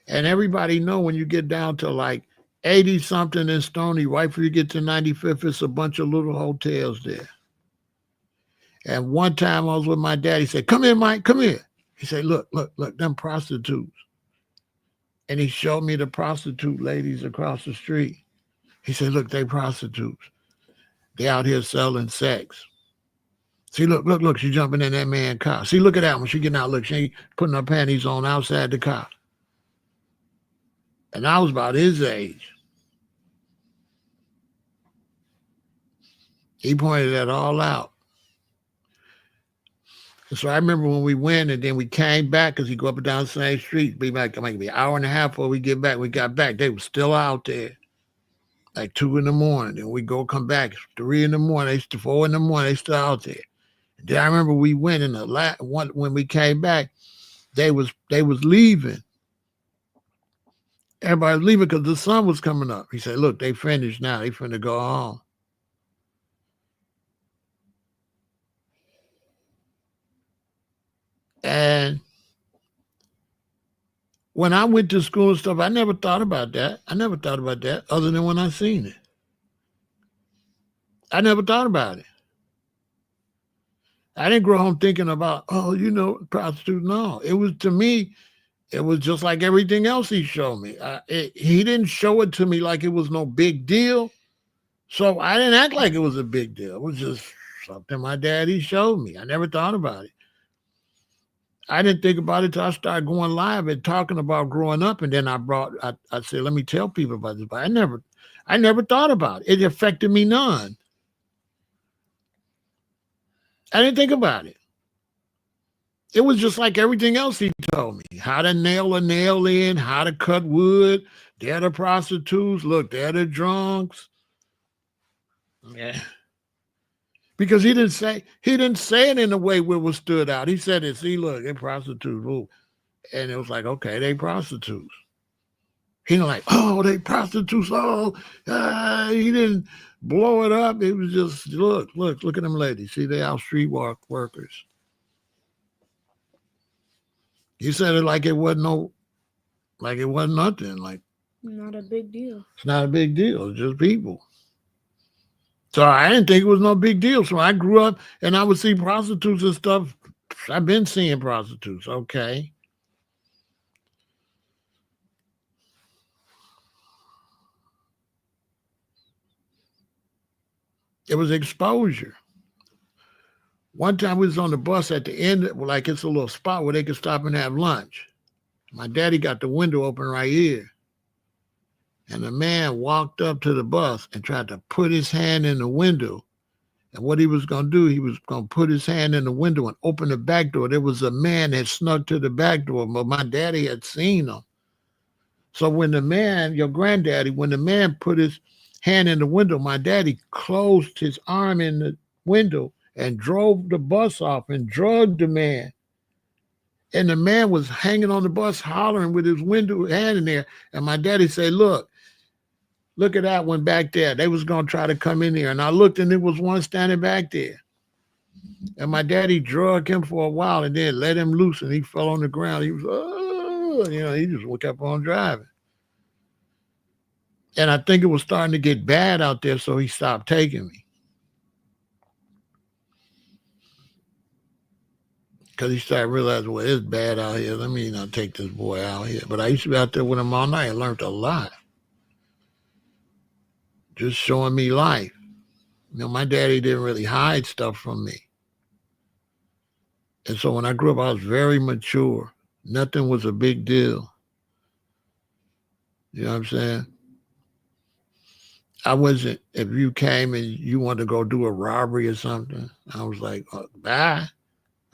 And everybody know when you get down to like 80 something in Stony, right before you get to 95th, it's a bunch of little hotels there. And one time I was with my dad, he said, come here, Mike, come here. He said, look, them prostitutes. And he showed me the prostitute ladies across the street. He said, look, they prostitutes. They out here selling sex. See, look, she jumping in that man's car. See, look at that one. She getting out. Look, she ain't putting her panties on outside the car. And I was about his age. He pointed that all out. And so I remember when we went and then we came back because he go up and down the same street. Be like, it might be an hour and a half before we get back. We got back. They were still out there. Like 2 in the morning. Then we go come back 3 in the morning. 4 in the morning. They still out there. And then I remember we went in the last one when we came back. They was leaving. Everybody was leaving because the sun was coming up. He said, "Look, they finished now. They finna go home." And when I went to school and stuff, I never thought about that. I never thought about that other than when I seen it. I never thought about it. I didn't grow home thinking about, oh, prostitute. No, it was to me, it was just like everything else he showed me. He didn't show it to me like it was no big deal. So I didn't act like it was a big deal. It was just something my daddy showed me. I never thought about it. I didn't think about it till I started going live and talking about growing up. And then I said, let me tell people about this. But I never thought about it. It affected me none. I didn't think about it. It was just like everything else he told me. How to nail a nail in, how to cut wood. They're the prostitutes. Look, they're the drunks. Yeah. Because he didn't say it in a way where it was stood out. He said it, see, look, they're prostitutes. Ooh. And it was like, okay, they prostitutes. He didn't like, oh, they prostitutes. Oh, he didn't blow it up. It was just, look at them ladies. See, they out street workers. He said it like it wasn't nothing. Like, Not a big deal. it's not a big deal. It's just people. So I didn't think it was no big deal. So I grew up and I would see prostitutes and stuff. I've been seeing prostitutes. Okay. It was exposure. One time we was on the bus at the end, like it's a little spot where they could stop and have lunch. My daddy got the window open right here. And the man walked up to the bus and tried to put his hand in the window. And what he was going to do, he was going to put his hand in the window and open the back door. There was a man that snuck to the back door, but my daddy had seen him. So when the man, your granddaddy, when the man put his hand in the window, my daddy closed his arm in the window and drove the bus off and drugged the man. And the man was hanging on the bus hollering with his window hand in there. And my daddy said, look, Look at that one back there. They was gonna try to come in here, and I looked, and there was one standing back there. And my daddy drug him for a while, and then let him loose, and he fell on the ground. He was, oh, he just kept on driving. And I think it was starting to get bad out there, so he stopped taking me because he started realizing, well, it's bad out here. Let me not take this boy out here. But I used to be out there with him all night. I learned a lot, just showing me life. My daddy didn't really hide stuff from me. And so when I grew up, I was very mature. Nothing was a big deal. You know what I'm saying? I wasn't, if you came and you wanted to go do a robbery or something, I was like, bye.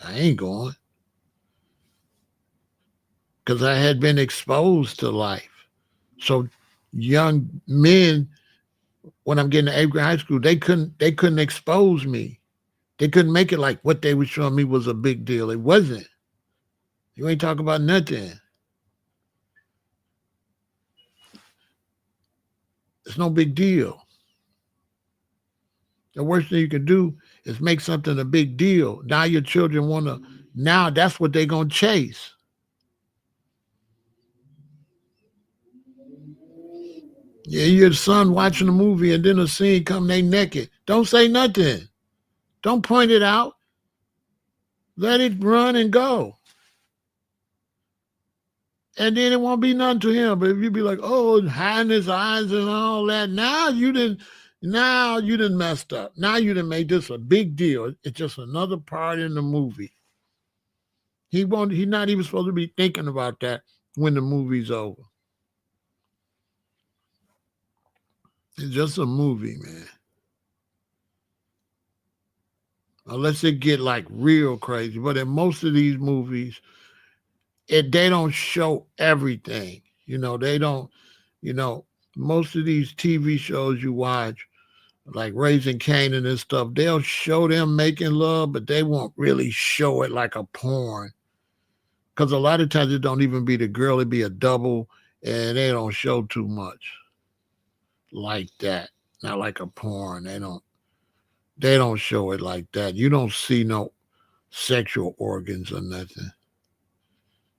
I ain't going. Because I had been exposed to life. So young men, when I'm getting to eighth grade high school, they couldn't expose me. They couldn't make it like what they were showing me was a big deal. It wasn't. You ain't talking about nothing. It's no big deal. The worst thing you can do is make something a big deal. Now your children want to, now that's what they're going to chase. Yeah, your son watching a movie and then a scene come they naked. Don't say nothing. Don't point it out. Let it run and go. And then it won't be nothing to him. But if you be like, oh, hiding his eyes and all that, now you didn't messed up. Now you didn't make this a big deal. It's just another part in the movie. He's not even supposed to be thinking about that when the movie's over. It's just a movie, man. Unless it get like real crazy. But in most of these movies, they don't show everything. They don't, you know, most of these TV shows you watch, like Raising Canaan and stuff, they'll show them making love, but they won't really show it like a porn. Because a lot of times it don't even be the girl, it be a double, and they don't show too much like that. Not like a porn. They don't show it like that. You don't see no sexual organs or nothing.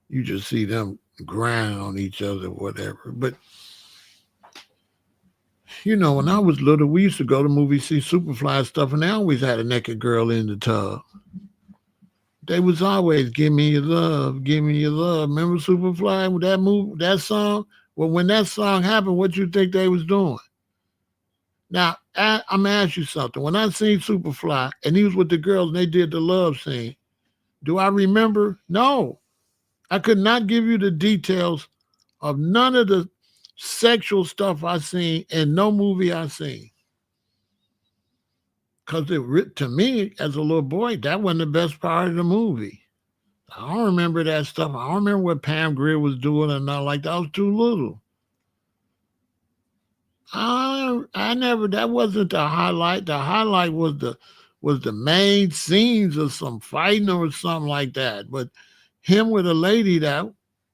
You just see them grinding on each other, whatever. But when I was little, we used to go to movies, see Superfly stuff, and they always had a naked girl in the tub. They was always give me your love, give me your love. Remember Superfly with that song? Well, when that song happened, what you think they was doing? Now, I'm gonna ask you something. When I seen Superfly and he was with the girls and they did the love scene, do I remember? No. I could not give you the details of none of the sexual stuff I seen in no movie I seen. Because to me, as a little boy, that wasn't the best part of the movie. I don't remember that stuff. I don't remember what Pam Grier was doing or nothing like that. I was too little. I never. That wasn't the highlight. The highlight was the main scenes of some fighting or something like that. But him with a lady, that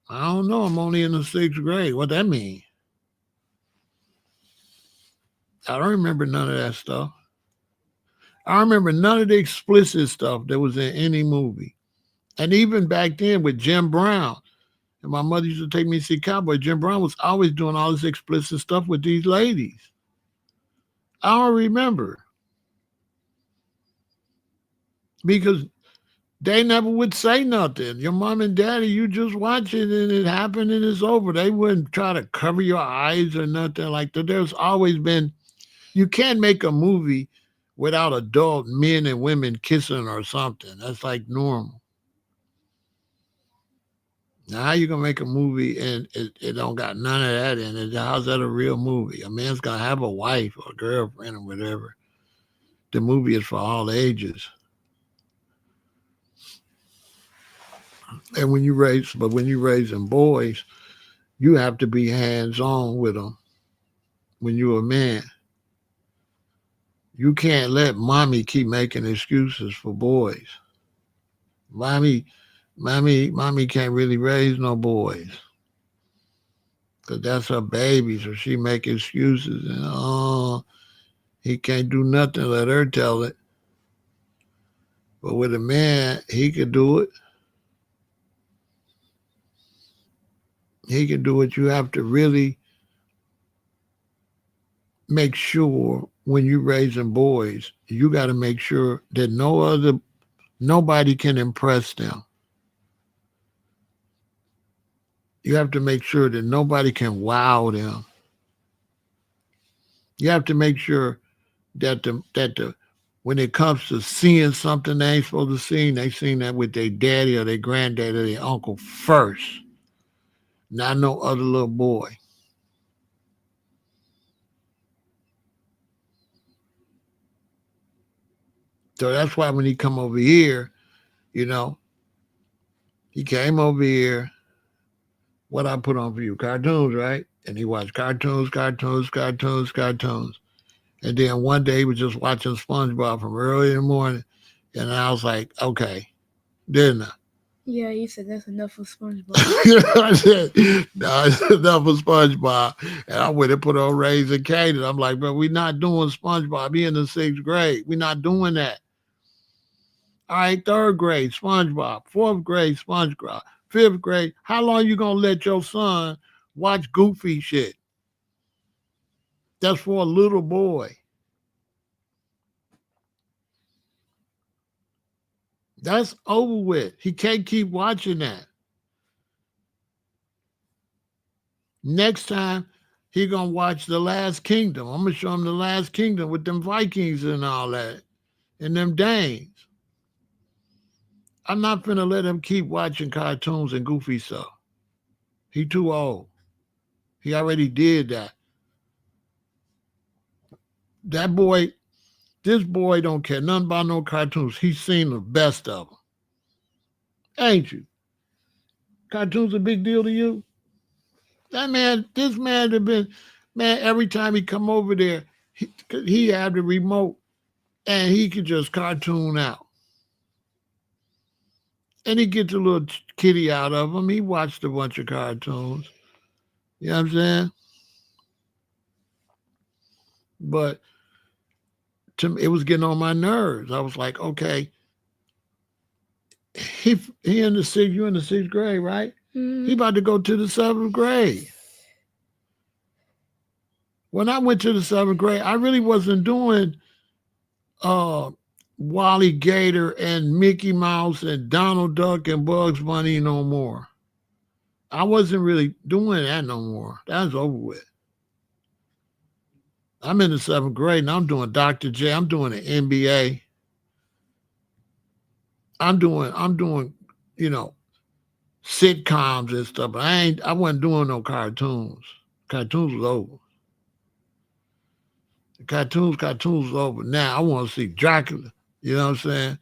I don't know. I'm only in the sixth grade. What that mean? I don't remember none of that stuff. I remember none of the explicit stuff that was in any movie. And even back then with Jim Brown, and my mother used to take me to see Cowboy, Jim Brown was always doing all this explicit stuff with these ladies. I don't remember because they never would say nothing. Your mom and daddy, you just watch it and it happened and it's over. They wouldn't try to cover your eyes or nothing like that. There's always been, you can't make a movie without adult men and women kissing or something. That's like normal. Now, how you gonna make a movie and it don't got none of that in it? How's that a real movie? A man's gonna have a wife or a girlfriend or whatever. The movie is for all ages. And when you raising boys, you have to be hands on with them. When you're a man, you can't let mommy keep making excuses for boys. Mommy can't really raise no boys. because that's her baby. So she make excuses and he can't do nothing. Let her tell it. But with a man, he could do it. He can do it. You have to really make sure when you're raising boys, you got to make sure that nobody can impress them. You have to make sure that nobody can wow them. You have to make sure that the when it comes to seeing something they ain't supposed to see, they seen that with their daddy or their granddaddy or their uncle first, not no other little boy. So that's why when he come over here, you know, he came over here. What I put on for you? Cartoons, right? And he watched cartoons, cartoons, cartoons, cartoons. And then one day he was just watching SpongeBob from early in the morning. And I was like, okay, didn't I? Yeah, you said that's enough of SpongeBob. I said, no, it's enough of SpongeBob. And I went and put on Raising Kanan. I'm like, bro, we're not doing SpongeBob. He in the sixth grade. We're not doing that. All right, third grade, SpongeBob. Fourth grade, SpongeBob. Fifth grade, how long you gonna let your son watch goofy shit? That's for a little boy. That's over with. He can't keep watching that. Next time, he gonna watch The Last Kingdom. I'm gonna show him The Last Kingdom with them Vikings and all that, and them Danes. I'm not finna let him keep watching cartoons and goofy stuff. He too old. He already did that. That boy, this boy don't care nothing about no cartoons. He's seen the best of them. Ain't you? Cartoons a big deal to you? That man, this man have been, man, every time he come over there, he had the remote and he could just cartoon out. And he gets a little kitty out of him. He watched a bunch of cartoons. You know what I'm saying? But it was getting on my nerves. I was like, okay, he in the sixth, you in the sixth grade, right? Mm-hmm. He about to go to the seventh grade. When I went to the seventh grade, I really wasn't doing uh Wally Gator and Mickey Mouse and Donald Duck and Bugs Bunny no more. I wasn't really doing that no more. That's over with. I'm in the seventh grade and I'm doing Dr. J. I'm doing the NBA. I'm doing, you know, sitcoms and stuff. But I wasn't doing no cartoons. Cartoons was over. Cartoons was over. Now I want to see Dracula. You know what I'm saying?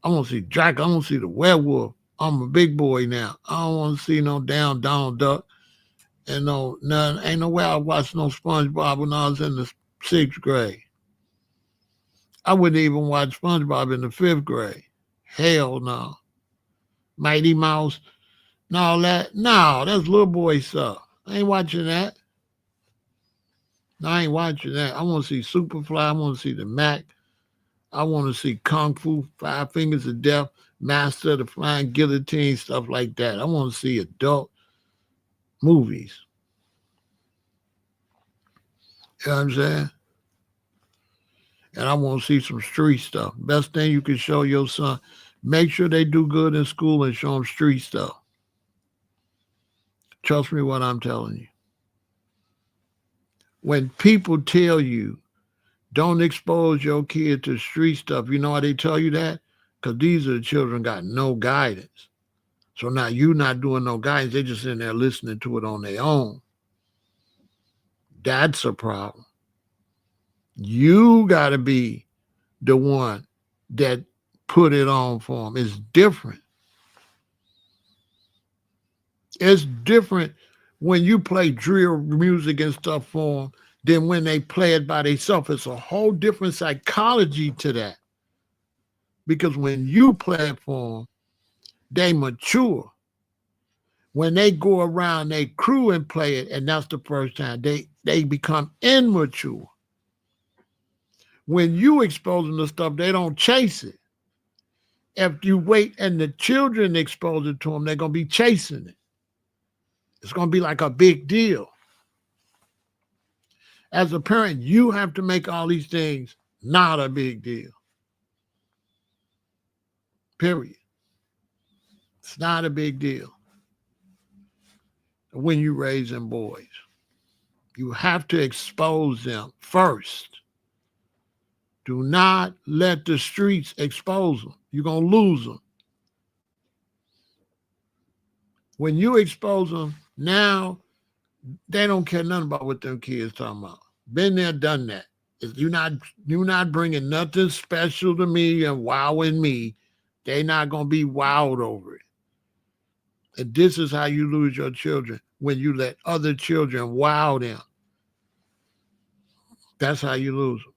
I want to see Dracula. I want to see the werewolf. I'm a big boy now. I don't want to see no damn Donald Duck and no none. Ain't no way I watched no SpongeBob when I was in the sixth grade. I wouldn't even watch SpongeBob in the fifth grade. Hell no. Mighty Mouse, and all that. No, that's little boy stuff. I ain't watching that. No, I ain't watching that. I want to see Superfly. I want to see the Mac. I want to see Kung Fu, Five Fingers of Death, Master of the Flying Guillotine, stuff like that. I want to see adult movies. You know what I'm saying? And I want to see some street stuff. Best thing you can show your son. Make sure they do good in school and show them street stuff. Trust me what I'm telling you. When people tell you don't expose your kid to street stuff, you know why they tell you that? Because these are the children got no guidance. So now you not doing no guidance. They just in there listening to it on their own. That's a problem. You got to be the one that put it on for them. It's different. It's different when you play drill music and stuff for them than when they play it by themselves. It's a whole different psychology to that. Because when you play it for them, they mature. When they go around, they crew and play it, and that's the first time they become immature. When you expose them to stuff, they don't chase it. If you wait and the children expose it to them, they're gonna be chasing it. It's gonna be like a big deal. As a parent, you have to make all these things not a big deal. Period. It's not a big deal when you raising boys. You have to expose them first. Do not let the streets expose them. You're going to lose them. When you expose them, now they don't care nothing about what them kids talking about. Been there, done that. If you're not bringing nothing special to me and wowing me, they not going to be wowed over it. And this is how you lose your children, when you let other children wow them. That's how you lose them.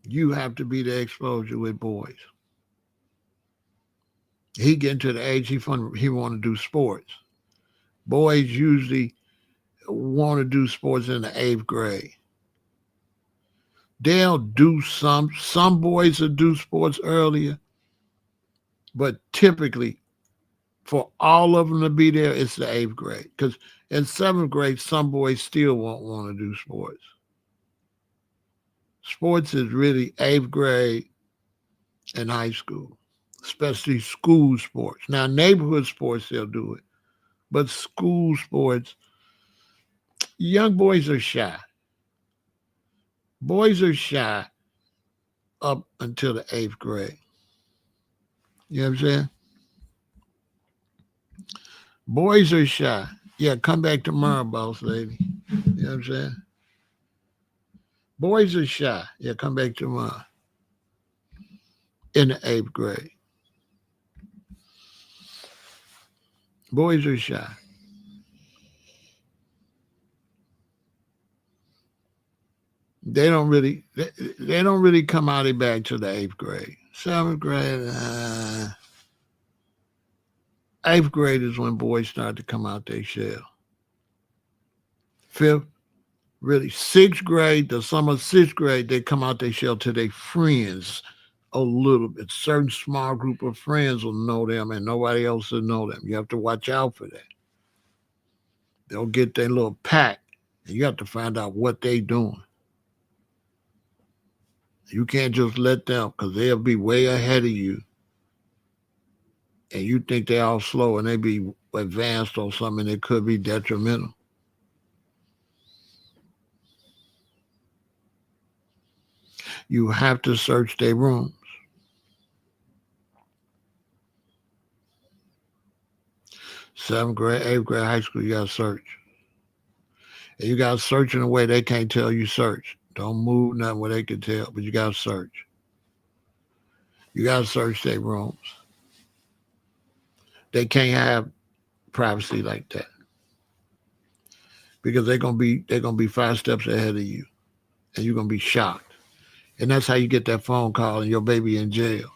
You have to be the exposure with boys. He getting to the age he want to do sports. Boys usually want to do sports in the 8th grade. They'll do some boys will do sports earlier, but typically for all of them to be there, it's the 8th grade. Because in 7th grade, some boys still won't want to do sports. Sports is really 8th grade and high school, especially school sports. Now, neighborhood sports, they'll do it. But school sports, young boys are shy. Boys are shy up until the 8th grade. You know what I'm saying? Boys are shy. Yeah, come back tomorrow, boss lady. You know what I'm saying? Boys are shy. Yeah, come back tomorrow. In the 8th grade. Boys are shy. They don't really come out of bag to the 8th grade. 7th grade, 8th grade is when boys start to come out their shell. 5th, really 6th grade, the summer 6th grade, they come out their shell to their friends a little bit. Certain small group of friends will know them and nobody else will know them. You have to watch out for that. They'll get their little pack and you have to find out what they doing. You can't just let them, because they'll be way ahead of you and you think they're all slow and they be advanced or something that could be detrimental. You have to search their rooms. 7th grade, 8th grade, high school, you got to search. And you got to search in a way they can't tell you search. Don't move nothing where they can tell, but you got to search. You got to search their rooms. They can't have privacy like that because they're gonna be 5 steps ahead of you, and you're gonna be shocked. And that's how you get that phone call and your baby in jail.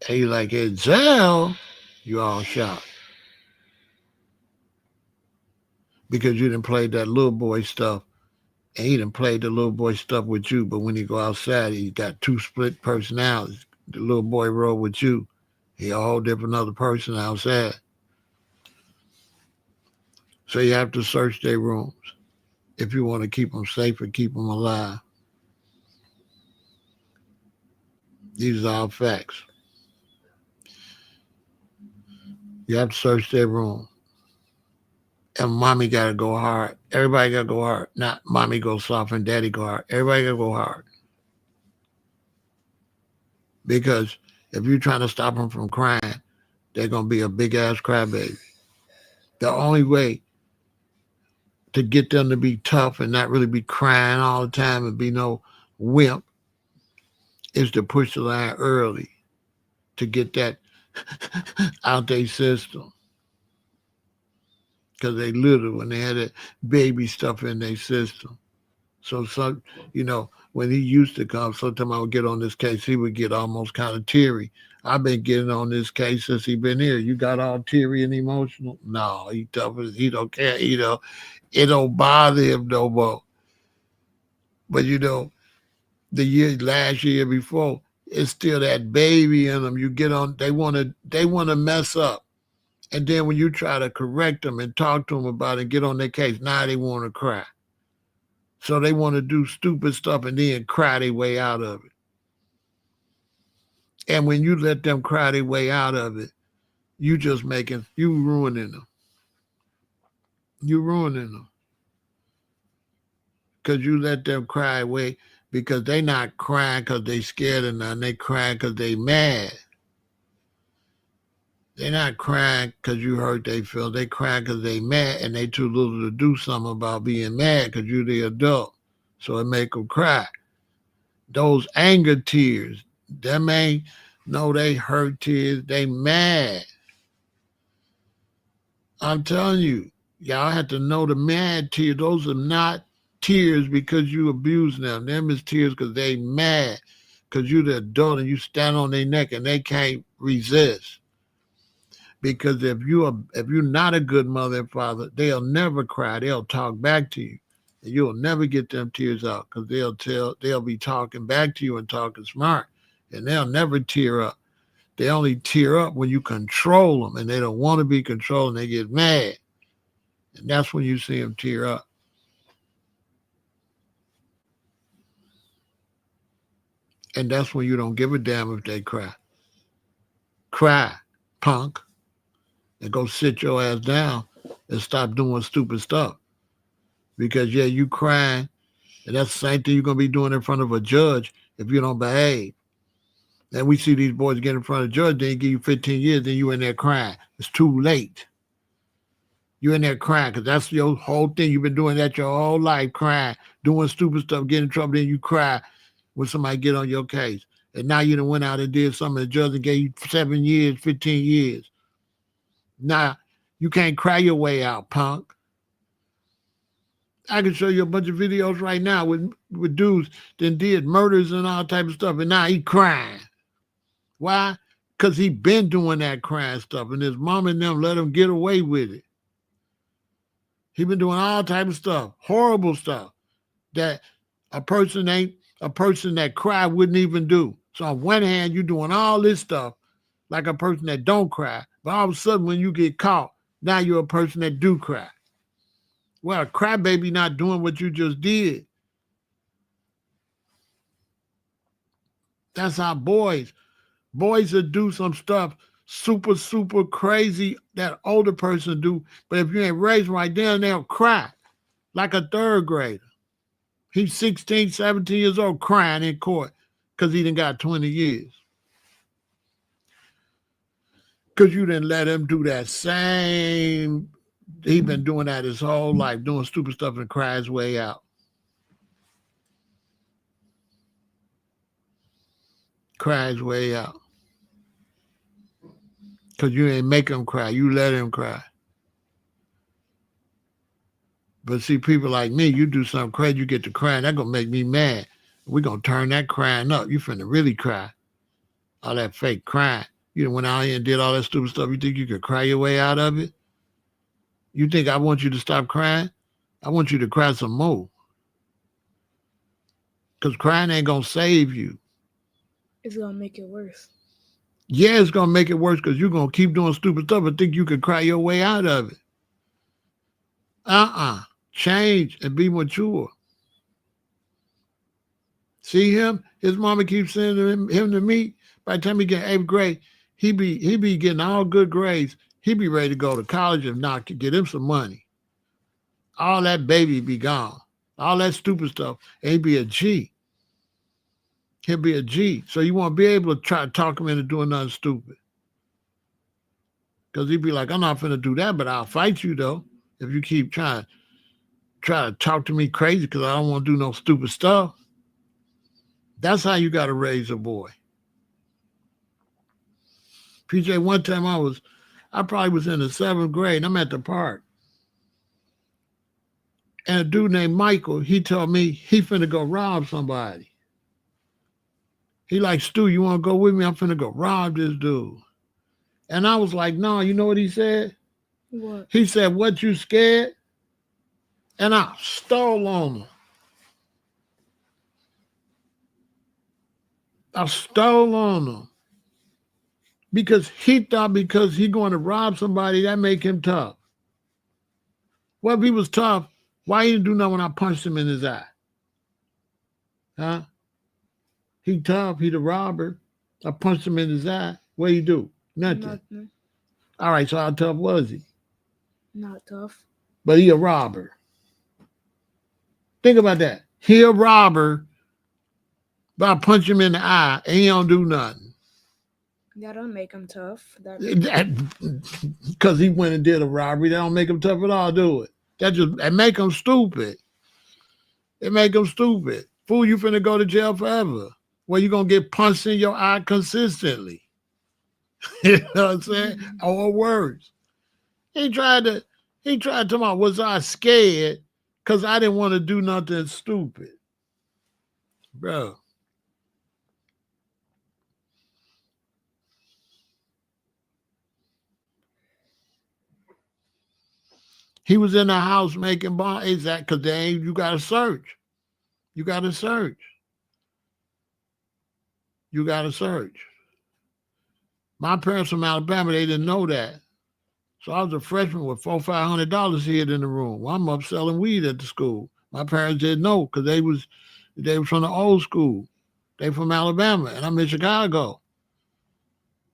And you're like, in jail? You all shocked because you didn't play that little boy stuff, and he didn't play the little boy stuff with you. But when he go outside, he got two split personalities. The little boy roll with you. He a whole different other person outside. So you have to search their rooms if you want to keep them safe and keep them alive. These are all facts. You have to search their room. And mommy got to go hard. Everybody got to go hard. Not mommy go soft and daddy go hard. Everybody got to go hard. Because if you're trying to stop them from crying, they're going to be a big ass crybaby. The only way to get them to be tough and not really be crying all the time and be no wimp is to push the line early to get that out their system. Because they little when they had that baby stuff in their system. So some, when he used to come, sometimes I would get on this case, he would get almost kind of teary. I've been getting on this case since he been here. You got all teary and emotional? No, he tough as he don't care. It don't bother him no more. But the last year before, it's still that baby in them. You get on, they wanna mess up. And then when you try to correct them and talk to them about it and get on their case, now they want to cry. So they want to do stupid stuff and then cry their way out of it. And when you let them cry their way out of it, you ruining them. You ruining them because you let them cry away because they not crying because they scared or nothing. They crying because they mad. They not crying because you hurt they feel. They crying because they mad and they too little to do something about being mad because you the adult. So it make them cry. Those anger tears, them ain't no they hurt tears. They mad. I'm telling you, y'all have to know the mad tears. Those are not tears because you abuse them. Them is tears because they mad. Because you the adult and you stand on their neck and they can't resist. Because if you're not a good mother and father, they'll never cry. They'll talk back to you. And you'll never get them tears out because they'll be talking back to you and talking smart. And they'll never tear up. They only tear up when you control them and they don't want to be controlled and they get mad. And that's when you see them tear up. And that's when you don't give a damn if they cry. Cry, punk, and go sit your ass down and stop doing stupid stuff. Because yeah, you crying, and that's the same thing you're gonna be doing in front of a judge if you don't behave. And we see these boys get in front of a judge, they give you 15 years, then you in there crying. It's too late. You in there crying because that's your whole thing. You've been doing that your whole life, crying, doing stupid stuff, getting in trouble, then you cry when somebody get on your case. And now you done went out and did something, the judge gave you 7 years, 15 years. Now, you can't cry your way out, punk. I can show you a bunch of videos right now with dudes that did murders and all type of stuff, and now he crying. Why? Because he been doing that crying stuff, and his mom and them let him get away with it. He been doing all type of stuff, horrible stuff that a person that cry wouldn't even do. So on one hand, you're doing all this stuff like a person that don't cry, but all of a sudden when you get caught, now you're a person that do cry. Well, a crybaby not doing what you just did. That's how boys will do some stuff super, super crazy that older person do. But if you ain't raised right, then they'll cry like a third grader. He's 16, 17 years old crying in court because he done got 20 years. Because you didn't let him do that same. He been doing that his whole life, doing stupid stuff and cry his way out. Cry his way out. Because you ain't make him cry. You let him cry. But see, people like me, you do something crazy, you get to crying, that gonna make me mad. We gonna turn that crying up. You finna really cry. All that fake crying. You went out here and did all that stupid stuff. You think you could cry your way out of it? You think I want you to stop crying? I want you to cry some more. Because crying ain't gonna save you. It's gonna make it worse. Yeah, it's gonna make it worse because you're gonna keep doing stupid stuff and think you can cry your way out of it. Change and be mature. See him? His mama keeps sending him to me. By the time he get eighth grade, he be getting all good grades. He be ready to go to college and not get him some money. All that baby be gone. All that stupid stuff. And he be a G. He'll be a G. So you won't be able to try to talk him into doing nothing stupid. Because he'd be like, I'm not finna do that, but I'll fight you though. If you keep try to talk to me crazy because I don't want to do no stupid stuff. That's how you gotta raise a boy. PJ, one time I probably was in the seventh grade and I'm at the park. And a dude named Michael, he told me he finna go rob somebody. He like, Stu, you wanna go with me? I'm finna go rob this dude. And I was like, no, you know what he said? What? He said, what, you scared? And I stole on him. I stole on him. Because he thought because he going to rob somebody, that make him tough. Well, if he was tough, why he didn't do nothing when I punched him in his eye? Huh? He tough. He the robber. I punched him in his eye. What he do? Nothing. Nothing. All right, so how tough was he? Not tough. But he a robber. Think about that. He a robber, but I punch him in the eye and he don't do nothing. That don't make him tough. Because he went and did a robbery, that don't make him tough at all, do it? That make him stupid. It make him stupid. Fool, you finna go to jail forever. Well, you gonna get punched in your eye consistently. You know what I'm saying? Or worse. He tried to tell me, was I scared? Because I didn't want to do nothing stupid. Bro. He was in the house making bomb. Exactly, because they ain't, you gotta search. You gotta search. You gotta search. My parents from Alabama, they didn't know that. So I was a freshman with $400-500 hid in the room. Well, I'm up selling weed at the school. My parents didn't know because they was from the old school. They from Alabama, and I'm in Chicago.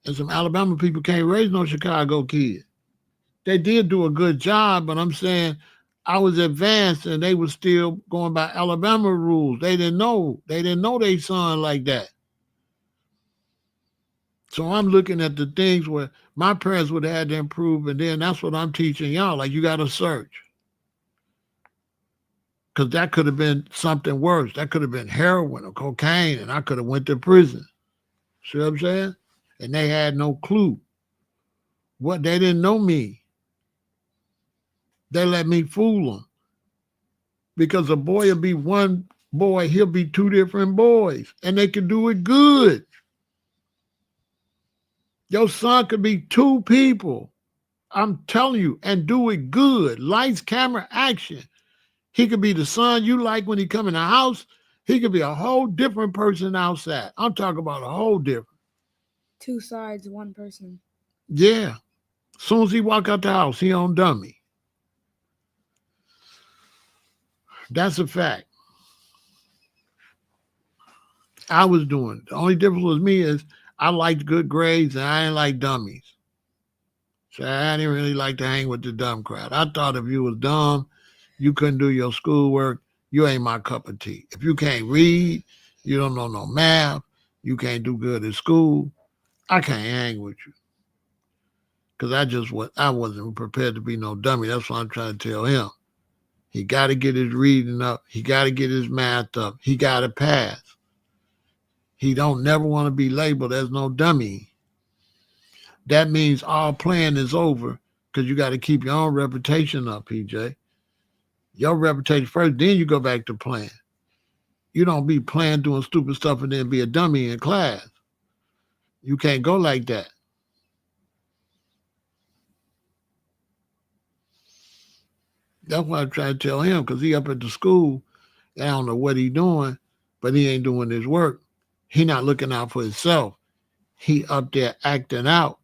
And some Alabama people can't raise no Chicago kid. They did do a good job, but I'm saying I was advanced and they were still going by Alabama rules. They didn't know. They didn't know they son like that. So I'm looking at the things where my parents would have had to improve, and then that's what I'm teaching y'all. Like, you got to search. Because that could have been something worse. That could have been heroin or cocaine, and I could have went to prison. See what I'm saying? And they had no clue. What, they didn't know me. They let me fool them. Because a boy will be one boy, he'll be two different boys. And they can do it good. Your son could be two people. I'm telling you, and do it good. Lights, camera, action. He could be the son you like when he come in the house. He could be a whole different person outside. I'm talking about a whole different. Two sides, one person. Yeah. As soon as he walk out the house, he on dummy. That's a fact. I was doing it. The only difference with me is I liked good grades and I didn't like dummies. So I didn't really like to hang with the dumb crowd. I thought if you was dumb, you couldn't do your schoolwork, you ain't my cup of tea. If you can't read, you don't know no math, you can't do good at school, I can't hang with you. Because I wasn't prepared to be no dummy. That's what I'm trying to tell him. He got to get his reading up. He got to get his math up. He got to pass. He don't never want to be labeled as no dummy. That means all playing is over because you got to keep your own reputation up, PJ. Your reputation first, then you go back to playing. You don't be playing, doing stupid stuff, and then be a dummy in class. You can't go like that. That's what I'm trying to tell him, because he up at the school, I don't know what he doing, but he ain't doing his work. He not looking out for himself. He up there acting out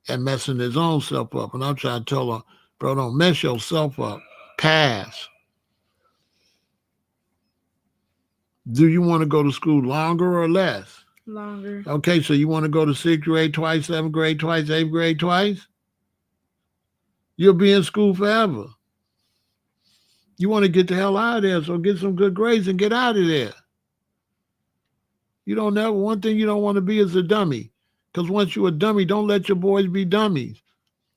and messing his own self up. And I'm trying to tell him, bro, don't mess yourself up. Pass. Do you want to go to school longer or less? Longer. Okay, so you want to go to sixth grade twice, seventh grade twice, eighth grade twice? You'll be in school forever. You want to get the hell out of there, so get some good grades and get out of there. You don't know, one thing you don't want to be is a dummy. Because once you're a dummy, don't let your boys be dummies.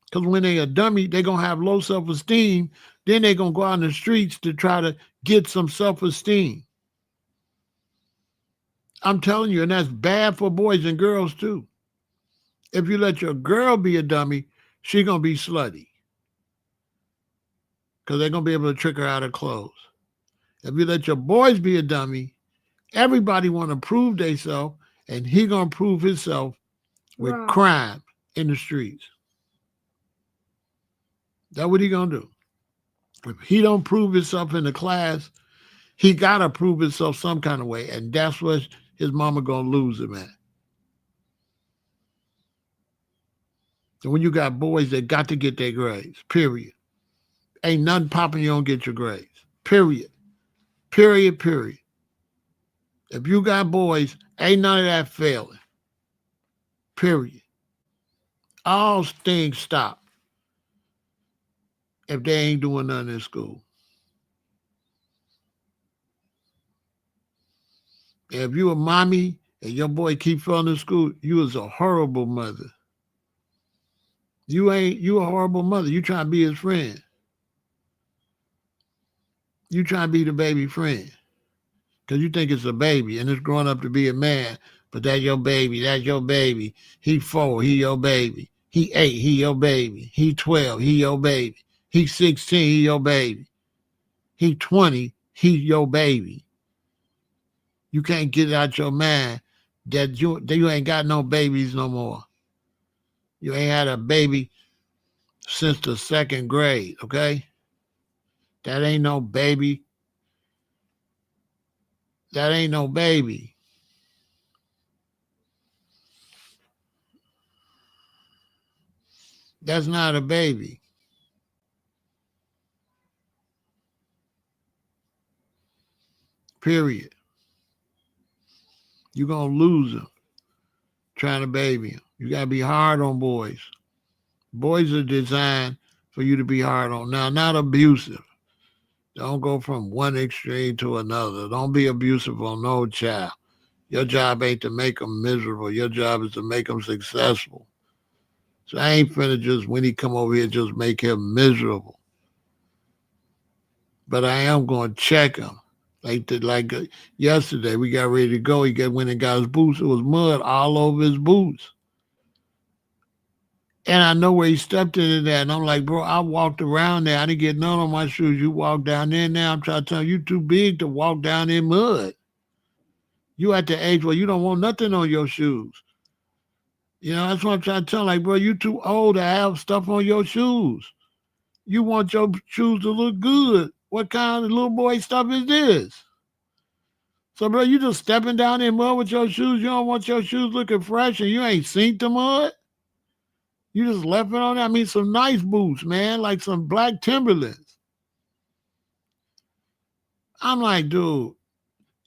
Because when they a dummy, they're going to have low self-esteem. Then they're going to go out in the streets to try to get some self-esteem. I'm telling you, and that's bad for boys and girls too. If you let your girl be a dummy, she's going to be slutty. because they're gonna be able to trick her out of clothes. If you let your boys be a dummy, everybody want to prove themselves, and he gonna prove himself with Right. crime in the streets. That's what he gonna do. If he don't prove himself in the class, he gotta prove himself some kind of way, and that's what his mama gonna lose him at. And when you got boys that got to get their grades, period. Ain't nothing popping you don't get your grades. Period. Period. Period. If you got boys, ain't none of that failing. Period. All things stop if they ain't doing nothing in school. If you a mommy and your boy keep failing in school, you is a horrible mother. You a horrible mother. You trying to be his friend. You trying to be the baby friend. Because you think it's a baby and it's growing up to be a man. But that's your baby. That's your baby. He 4, he your baby. He 8, he your baby. He 12, he your baby. He 16, he your baby. He 20, he your baby. You can't get it out your mind that you ain't got no babies no more. You ain't had a baby since the 2nd grade, okay? That ain't no baby. That ain't no baby. That's not a baby. Period. You're going to lose them trying to baby them. You got to be hard on boys. Boys are designed for you to be hard on. Now, not abusive. Don't go from one extreme to another. Don't be abusive on no child. Your job ain't to make them miserable. Your job is to make them successful. So I ain't finna just, when he come over here, just make him miserable. But I am going to check him. Like yesterday, we got ready to go. Went and got his boots. It was mud all over his boots. And I know where he stepped into that. And I'm like, bro, I walked around there. I didn't get none on my shoes. You walk down there now. I'm trying to tell you, too big to walk down in mud. You at the age where you don't want nothing on your shoes. That's what I'm trying to tell. Like, bro, you too old to have stuff on your shoes. You want your shoes to look good. What kind of little boy stuff is this? So, bro, you just stepping down in mud with your shoes. You don't want your shoes looking fresh and you ain't seen the mud. You just left it on there. I mean, some nice boots, man, like some black Timberlands. I'm like, dude,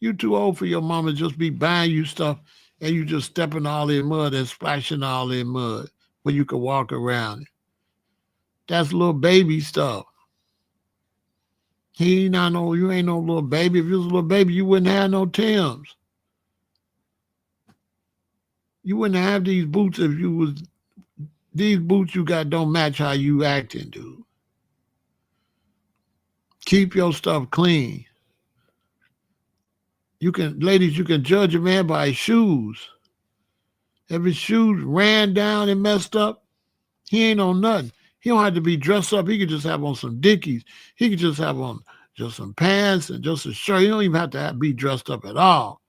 you too old for your mama to just be buying you stuff and you just stepping all in mud and splashing all in mud where you can walk around it. That's little baby stuff. You ain't no little baby. If you was a little baby, you wouldn't have no Timbs. You wouldn't have these boots if you was, these boots you got don't match how you acting, dude. Keep your stuff clean. Ladies, you can judge a man by his shoes. If his shoes ran down and messed up, he ain't on nothing. He don't have to be dressed up. He could just have on some Dickies. He could just have on just some pants and just a shirt. He don't even have to be dressed up at all.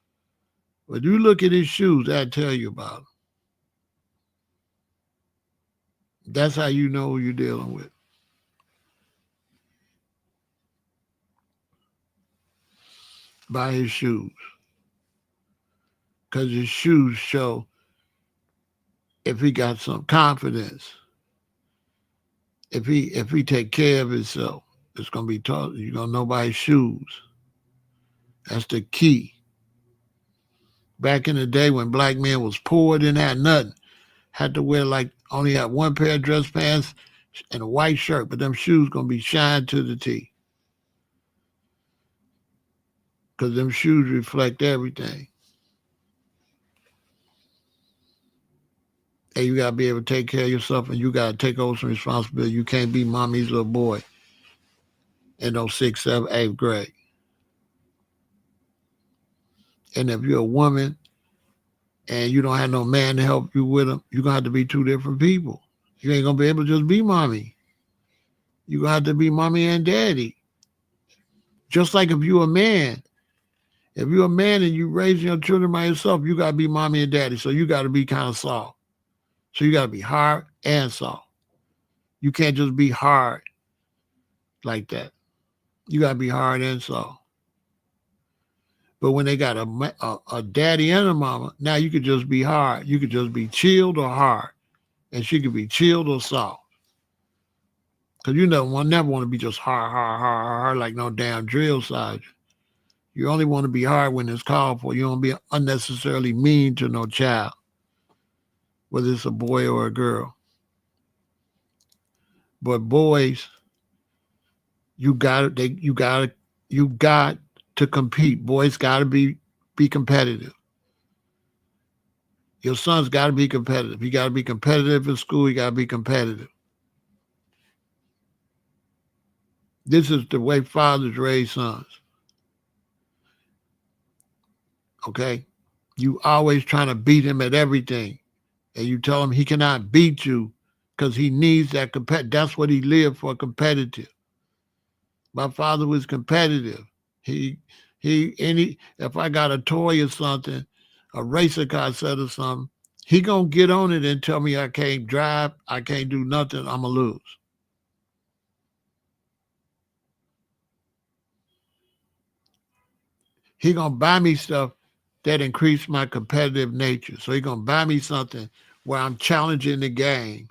But you look at his shoes, that'll tell you about him. That's how you know who you're dealing with. By his shoes. Because his shoes show if he got some confidence. If he take care of himself, it's gonna be taught. You're gonna know by his shoes. That's the key. Back in the day when black men was poor, didn't have nothing, had to wear like only had one pair of dress pants and a white shirt, but them shoes gonna be shined to the T. Cause them shoes reflect everything. And you gotta be able to take care of yourself and you gotta take over some responsibility. You can't be mommy's little boy in no 6th, 7th, 8th grade. And if you're a woman and you don't have no man to help you with them, you're gonna have to be two different people. You ain't gonna be able to just be mommy. You're going to have to be mommy and daddy. Just like if you're a man. If you're a man and you raising your children by yourself, you got to be mommy and daddy. So you got to be kind of soft. So you got to be hard and soft. You can't just be hard like that. You got to be hard and soft. But when they got a daddy and a mama, now you could just be hard. You could just be chilled or hard. And she could be chilled or soft. Because you never want to be just hard like no damn drill sergeant. You only want to be hard when it's called for. You don't be unnecessarily mean to no child, whether it's a boy or a girl. But boys, you got to compete. Boys got to be competitive. Your son's got to be competitive. He got to be competitive in school. He got to be competitive. This is the way fathers raise sons. Okay? You always trying to beat him at everything. And you tell him he cannot beat you because he needs that that's what he lived for, competitive. My father was competitive. If I got a toy or something, a racer car set or something, he gonna get on it and tell me I can't drive, I can't do nothing, I'ma lose. He gonna buy me stuff that increase my competitive nature. So he gonna buy me something where I'm challenging the game.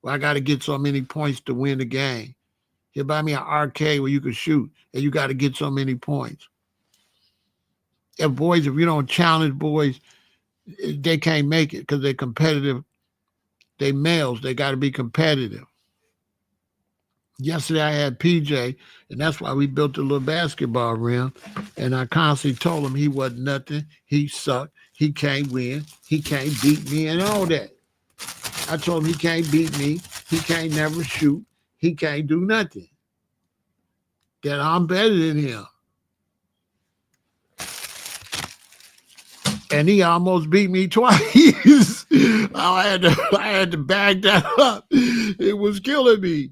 Where I gotta get so many points to win the game. He'll buy me an arcade where you can shoot and you gotta get so many points. If you don't challenge boys, they can't make it because they're competitive. They males, they got to be competitive. Yesterday I had PJ, and that's why we built a little basketball rim. And I constantly told him he wasn't nothing. He sucked. He can't win. He can't beat me and all that. I told him he can't beat me. He can't never shoot. He can't do nothing. That I'm better than him. And he almost beat me twice. I had to back that up. It was killing me.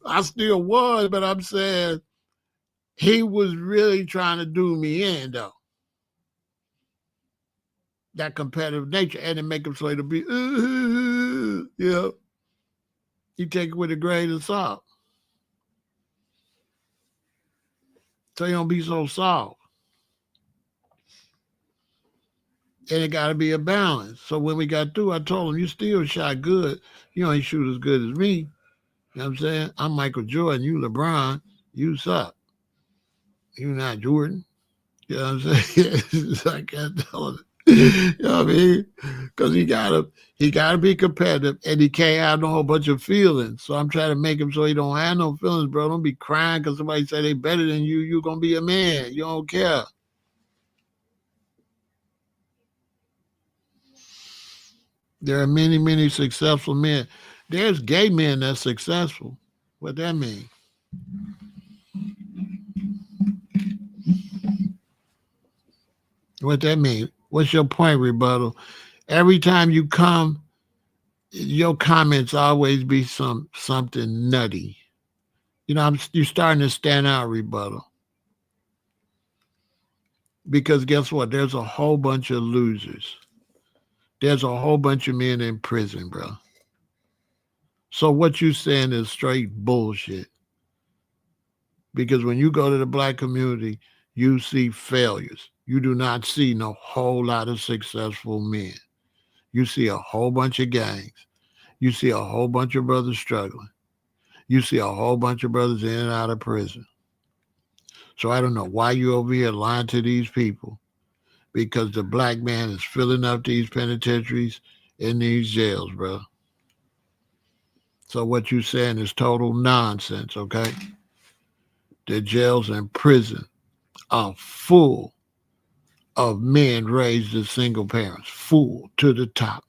I still was, but I'm saying he was really trying to do me in, though. That competitive nature, and to make him so to be, yeah. You take it with a grain of salt. So you don't be so soft. And it got to be a balance. So when we got through, I told him, you still shot good. You ain't shoot as good as me. You know what I'm saying? I'm Michael Jordan. You LeBron. You suck. You not Jordan. You know what I'm saying? I can't tell him. You know what I mean? Because he gotta be competitive, and he can't have no whole bunch of feelings. So I'm trying to make him so he don't have no feelings, bro. Don't be crying because somebody say they better than you. You gonna be a man. You don't care. There are many, many successful men. There's gay men that's successful. What that mean? What that mean? What's your point, rebuttal? Every time you come, your comments always be something nutty. You know, you're starting to stand out, rebuttal. Because guess what? There's a whole bunch of losers. There's a whole bunch of men in prison, bro. So what you saying is straight bullshit. Because when you go to the black community, you see failures. You do not see no whole lot of successful men. You see a whole bunch of gangs. You see a whole bunch of brothers struggling. You see a whole bunch of brothers in and out of prison. So I don't know why you over here lying to these people, because the black man is filling up these penitentiaries in these jails, bro. So what you saying is total nonsense, okay? The jails and prison are full of men raised as single parents, full to the top.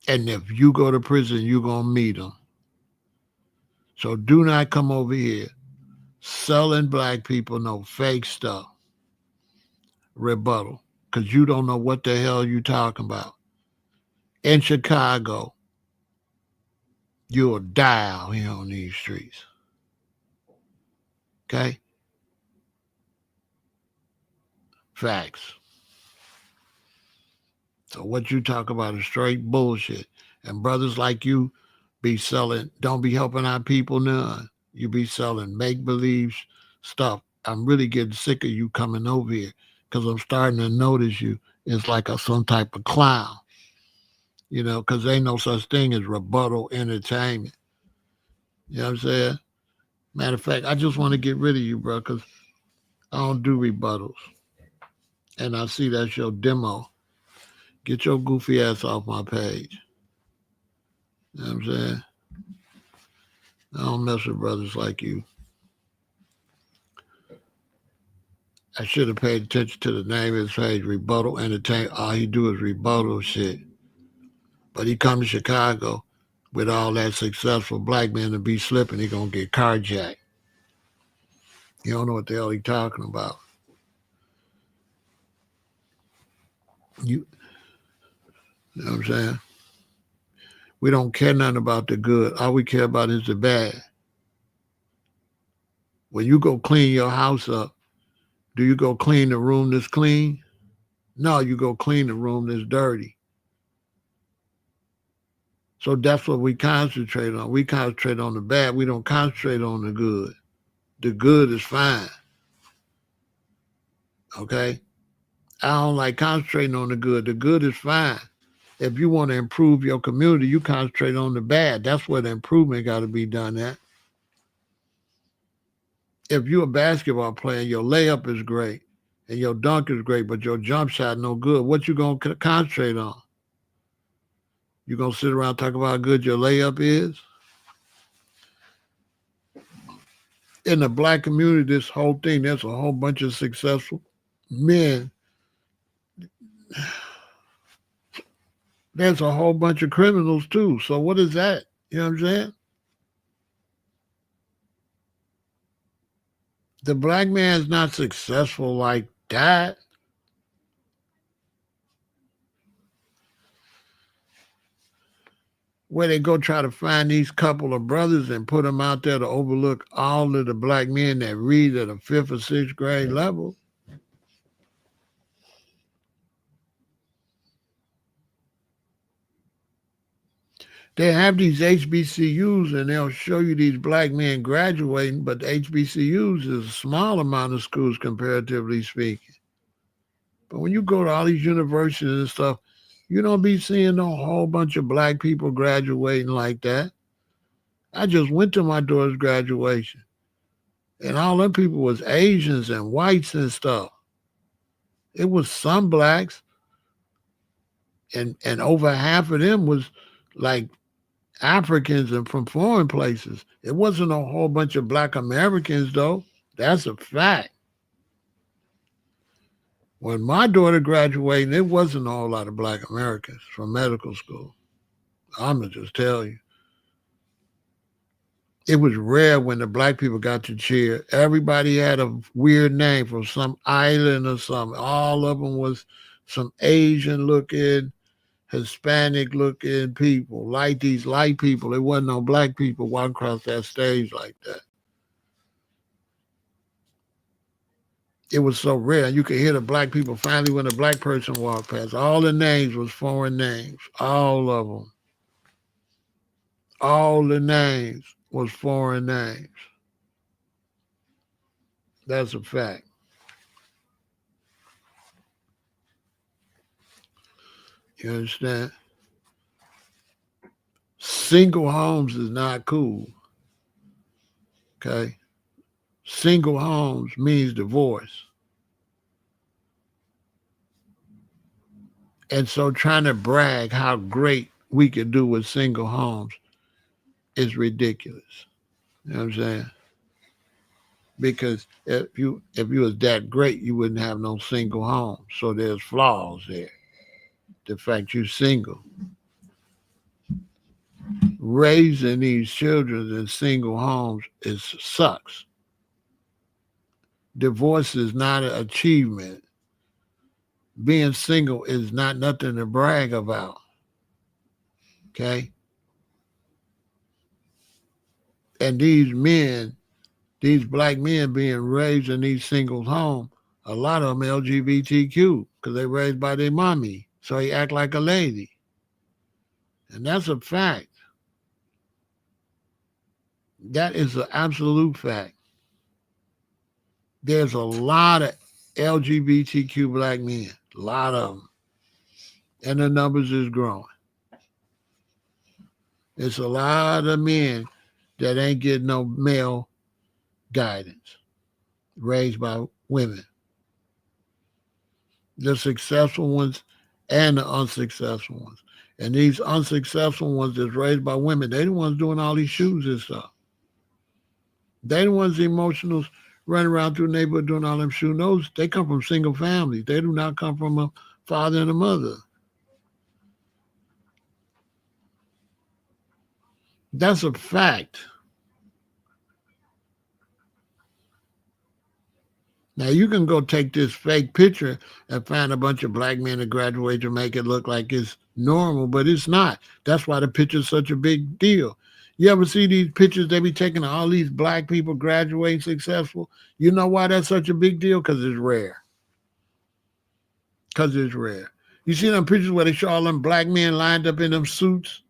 And if you go to prison, you're going to meet them. So do not come over here selling black people no fake stuff. Rebuttal. Because you don't know what the hell you talking about. In Chicago, you'll die out here on these streets. Okay? Facts. So what you talk about is straight bullshit. And brothers like you be selling, don't be helping our people none. You be selling make believe stuff. I'm really getting sick of you coming over here because I'm starting to notice you as like some type of clown, because ain't no such thing as rebuttal entertainment. You know what I'm saying? Matter of fact, I just want to get rid of you, bro, because I don't do rebuttals. And I see that's your demo. Get your goofy ass off my page. You know what I'm saying? I don't mess with brothers like you. I should have paid attention to the name of his page, Rebuttal Entertainment. All he do is rebuttal shit. But he come to Chicago with all that successful black men to be slipping, he gonna get carjacked. You don't know what the hell he talking about. You, you know what I'm saying? We don't care nothing about the good. All we care about is the bad. When you go clean your house up, do you go clean the room that's clean? No, you go clean the room that's dirty. So that's what we concentrate on. We concentrate on the bad. We don't concentrate on the good. The good is fine. Okay? I don't like concentrating on the good. The good is fine. If you want to improve your community, you concentrate on the bad. That's where the improvement got to be done at. If you're a basketball player, your layup is great and your dunk is great, but your jump shot no good, what you going to concentrate on? You going to sit around talk about how good your layup is? In the black community, this whole thing, there's a whole bunch of successful men. There's a whole bunch of criminals too. So what is that? You know what I'm saying? The black man's not successful like that. Where they go try to find these couple of brothers and put them out there to overlook all of the black men that read at a fifth or sixth grade level. They have these HBCUs and they'll show you these black men graduating, but the HBCUs is a small amount of schools comparatively speaking. But when you go to all these universities and stuff, you don't be seeing no whole bunch of black people graduating like that. I just went to my daughter's graduation, and all them people was Asians and whites and stuff. It was some blacks, and over half of them was like Africans and from foreign places. It wasn't a whole bunch of black Americans though. That's a fact. When my daughter graduated, it wasn't a whole lot of black Americans from medical school. I'ma just tell you. It was rare when the black people got to cheer. Everybody had a weird name from some island or something. All of them was some Asian looking, Hispanic looking people, like these light people. It wasn't no black people walking across that stage like that. It was so rare. You could hear the black people finally when a black person walked past. All the names was foreign names. All of them. All the names was foreign names. That's a fact. You understand? Single homes is not cool. Okay? Single homes means divorce. And so trying to brag how great we can do with single homes is ridiculous. You know what I'm saying? Because if you was that great, you wouldn't have no single home. So there's flaws there. The fact you're single. Raising these children in single homes is sucks. Divorce is not an achievement. Being single is not nothing to brag about. Okay? And these men, these black men being raised in these singles homes, a lot of them LGBTQ because they raised by their mommy. So he act like a lady. And that's a fact. That is an absolute fact. There's a lot of LGBTQ black men, a lot of them, and the numbers is growing. It's a lot of men that ain't getting no male guidance, raised by women. The successful ones and the unsuccessful ones. And these unsuccessful ones that's raised by women, they the ones doing all these shoes and stuff. They the ones the emotionals running around through the neighborhood doing all them shoes. Those they come from single families. They do not come from a father and a mother. That's a fact. Now you can go take this fake picture and find a bunch of black men that graduate to make it look like it's normal, but it's not. That's why the picture's such a big deal. You ever see these pictures they be taking of all these black people graduating successful? You know why that's such a big deal? Because it's rare. Because it's rare. You see them pictures where they show all them black men lined up in them suits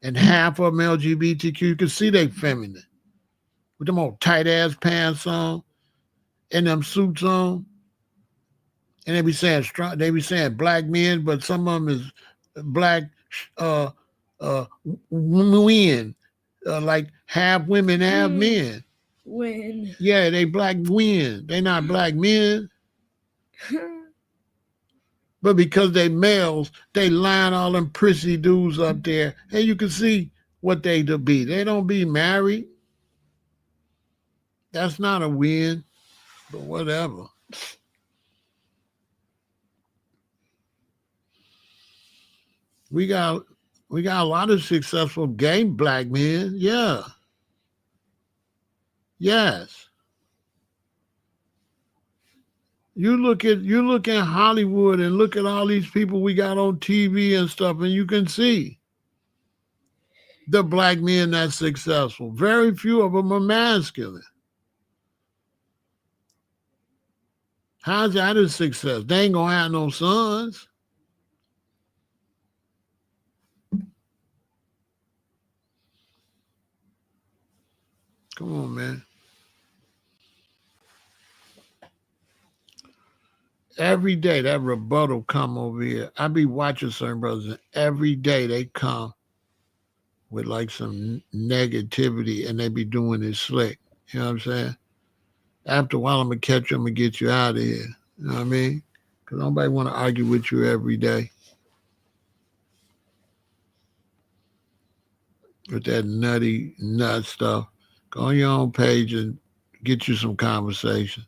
and half of them LGBTQ. You can see they feminine with them old tight ass pants on and them suits on. And they be saying strong, they be saying black men, but some of them is black uh uh men, like half women, half men. When Yeah, they black men. They not black men, but because they males, they line all them prissy dudes up there, and you can see what they to be. They don't be married. That's not a win, but whatever. We got we got a lot of successful gay black men. Yeah. Yes. You look at Hollywood and look at all these people we got on TV and stuff, and you can see the black men that's successful. Very few of them are masculine. How's that a success? They ain't gonna have no sons. Come on, man. Every day that rebuttal come over here. I be watching certain brothers, and every day they come with like some negativity, and they be doing it slick. You know what I'm saying? After a while, I'm gonna catch you. I'm gonna get you out of here. You know what I mean? Because nobody want to argue with you every day with that nutty nut stuff. Go on your own page and get you some conversation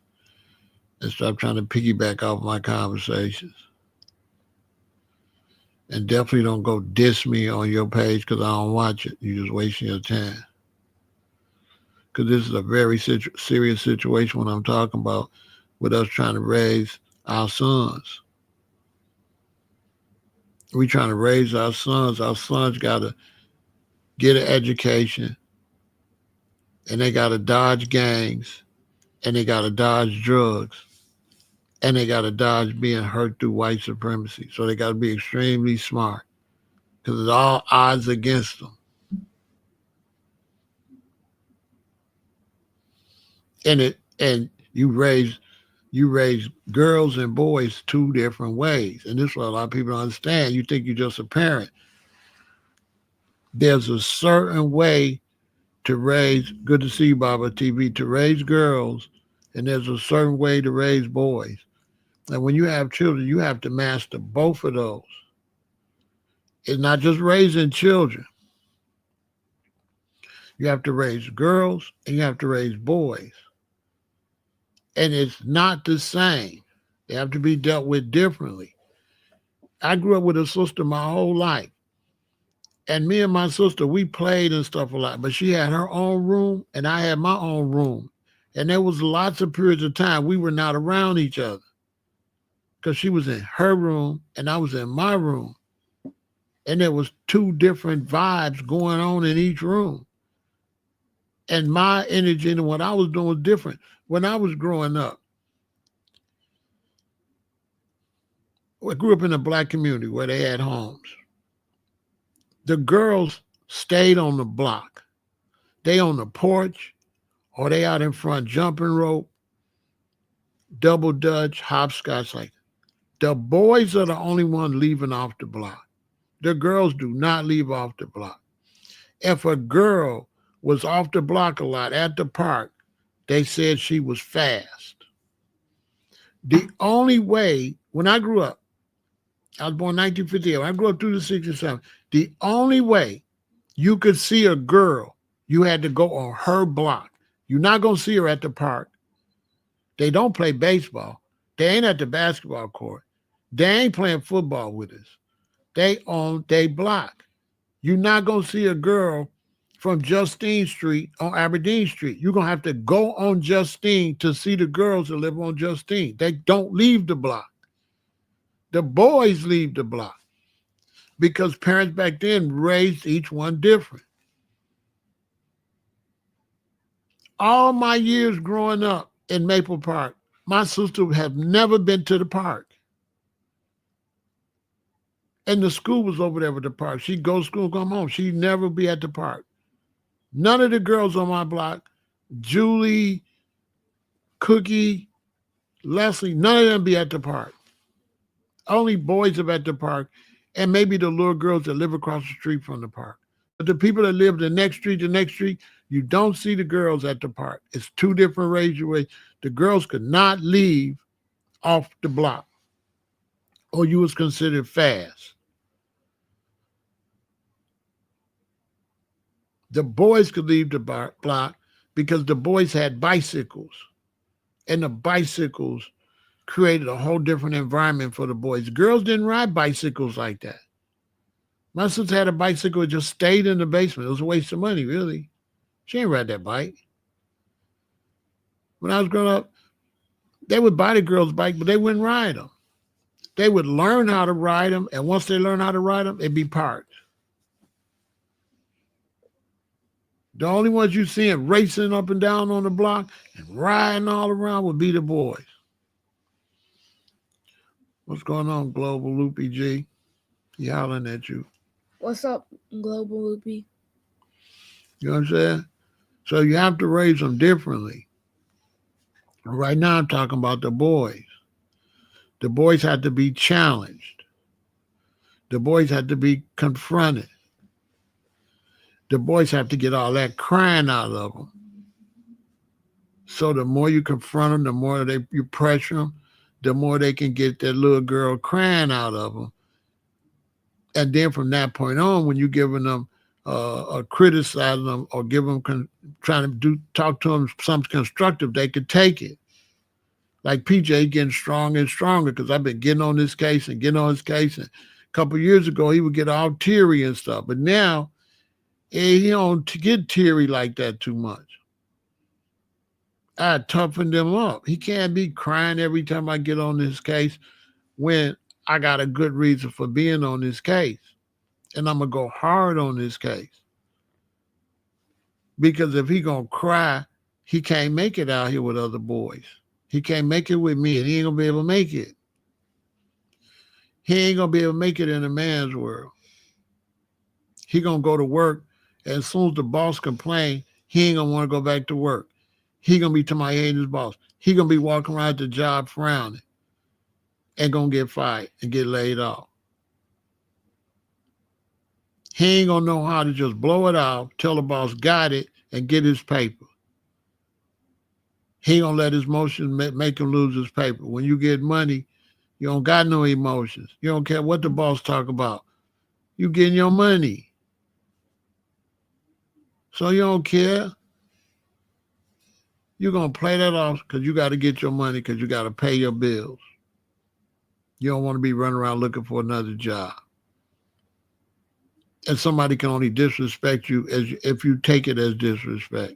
and stop trying to piggyback off my conversations. And definitely don't go diss me on your page because I don't watch it. You're just wasting your time. Because this is a very serious situation when I'm talking about with us trying to raise our sons. We trying to raise our sons. Our sons got to get an education, and they got to dodge gangs, and they got to dodge drugs, and they got to dodge being hurt through white supremacy. So they got to be extremely smart because it's all odds against them. And you raise girls and boys two different ways, and this is what a lot of people don't understand. You think you're just a parent. There's a certain way to raise. Good to see you, Baba TV. To raise girls, and there's a certain way to raise boys. And when you have children, you have to master both of those. It's not just raising children. You have to raise girls and you have to raise boys. And it's not the same. They have to be dealt with differently. I grew up with a sister my whole life. And me and my sister, we played and stuff a lot. But she had her own room and I had my own room. And there was lots of periods of time we were not around each other. Because she was in her room and I was in my room. And there was two different vibes going on in each room. And my energy and what I was doing was different. When I was growing up, I grew up in a black community where they had homes. The girls stayed on the block. They on the porch or they out in front jumping rope, double dutch, hopscotch. Like the boys are the only one leaving off the block. The girls do not leave off the block. If a girl was off the block a lot at the park, they said she was fast. The only way, when I grew up, I was born 1958, I grew up through the 67. The only way you could see a girl, you had to go on her block. You're not going to see her at the park. They don't play baseball. They ain't at the basketball court. They ain't playing football with us. They on their block. You're not going to see a girl from Justine Street on Aberdeen Street. You're going to have to go on Justine to see the girls that live on Justine. They don't leave the block. The boys leave the block because parents back then raised each one different. All my years growing up in Maple Park, my sister have never been to the park. And the school was over there with the park. She'd go to school, come home. She'd never be at the park. None of the girls on my block, Julie, Cookie, Leslie, none of them be at the park. Only boys are at the park, and maybe the little girls that live across the street from the park. But the people that live the next street, you don't see the girls at the park. It's two different ways. The girls could not leave off the block, or you was considered fast. The boys could leave the block because the boys had bicycles, and the bicycles created a whole different environment for the boys. Girls didn't ride bicycles like that. My sister had a bicycle that just stayed in the basement. It was a waste of money, really. She ain't ride that bike. When I was growing up, they would buy the girls' bike, but they wouldn't ride them. They would learn how to ride them, and once they learn how to ride them, it'd be parked. The only ones you see them racing up and down on the block and riding all around would be the boys. What's going on, Global Loopy G? He hollering at you. What's up, Global Loopy? You know what I'm saying? So you have to raise them differently. Right now, I'm talking about the boys. The boys had to be challenged. The boys had to be confronted. The boys have to get all that crying out of them. So the more you confront them, the more you pressure them, the more they can get that little girl crying out of them. And then from that point on, when you're giving them criticizing them or trying to talk to them something constructive, they could take it. Like PJ getting stronger and stronger because I've been getting on this case and getting on his case. And a couple of years ago, he would get all teary and stuff. But now, he don't get teary like that too much. I toughen them up. He can't be crying every time I get on this case when I got a good reason for being on this case. And I'm going to go hard on this case. Because if he going to cry, he can't make it out here with other boys. He can't make it with me, and he ain't going to be able to make it. He ain't going to be able to make it in a man's world. He going to go to work, and as soon as the boss complain, he ain't going to want to go back to work. He going to be to my hate his boss. He going to be walking around the job frowning and going to get fired and get laid off. He ain't going to know how to just blow it off, tell the boss got it, and get his paper. He going to let his emotions make him lose his paper. When you get money, you don't got no emotions. You don't care what the boss talk about. You getting your money. So you don't care. You're going to play that off because you got to get your money because you got to pay your bills. You don't want to be running around looking for another job. And somebody can only disrespect you if you take it as disrespect.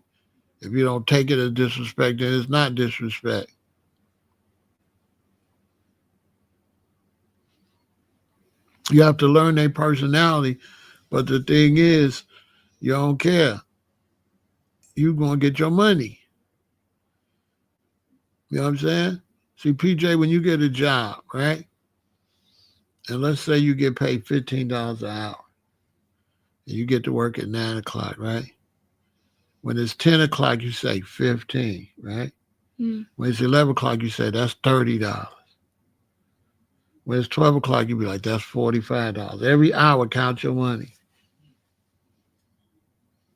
If you don't take it as disrespect, then it's not disrespect. You have to learn their personality, but the thing is, you don't care. you gonna get your money. You know what I'm saying? See, PJ, when you get a job, right? And let's say you get paid $15 an hour, and you get to work at 9 o'clock, right? When it's 10 o'clock, you say 15, right? Mm. When it's 11 o'clock, you say that's $30. When it's 12 o'clock, you be like, that's $45. Every hour count your money.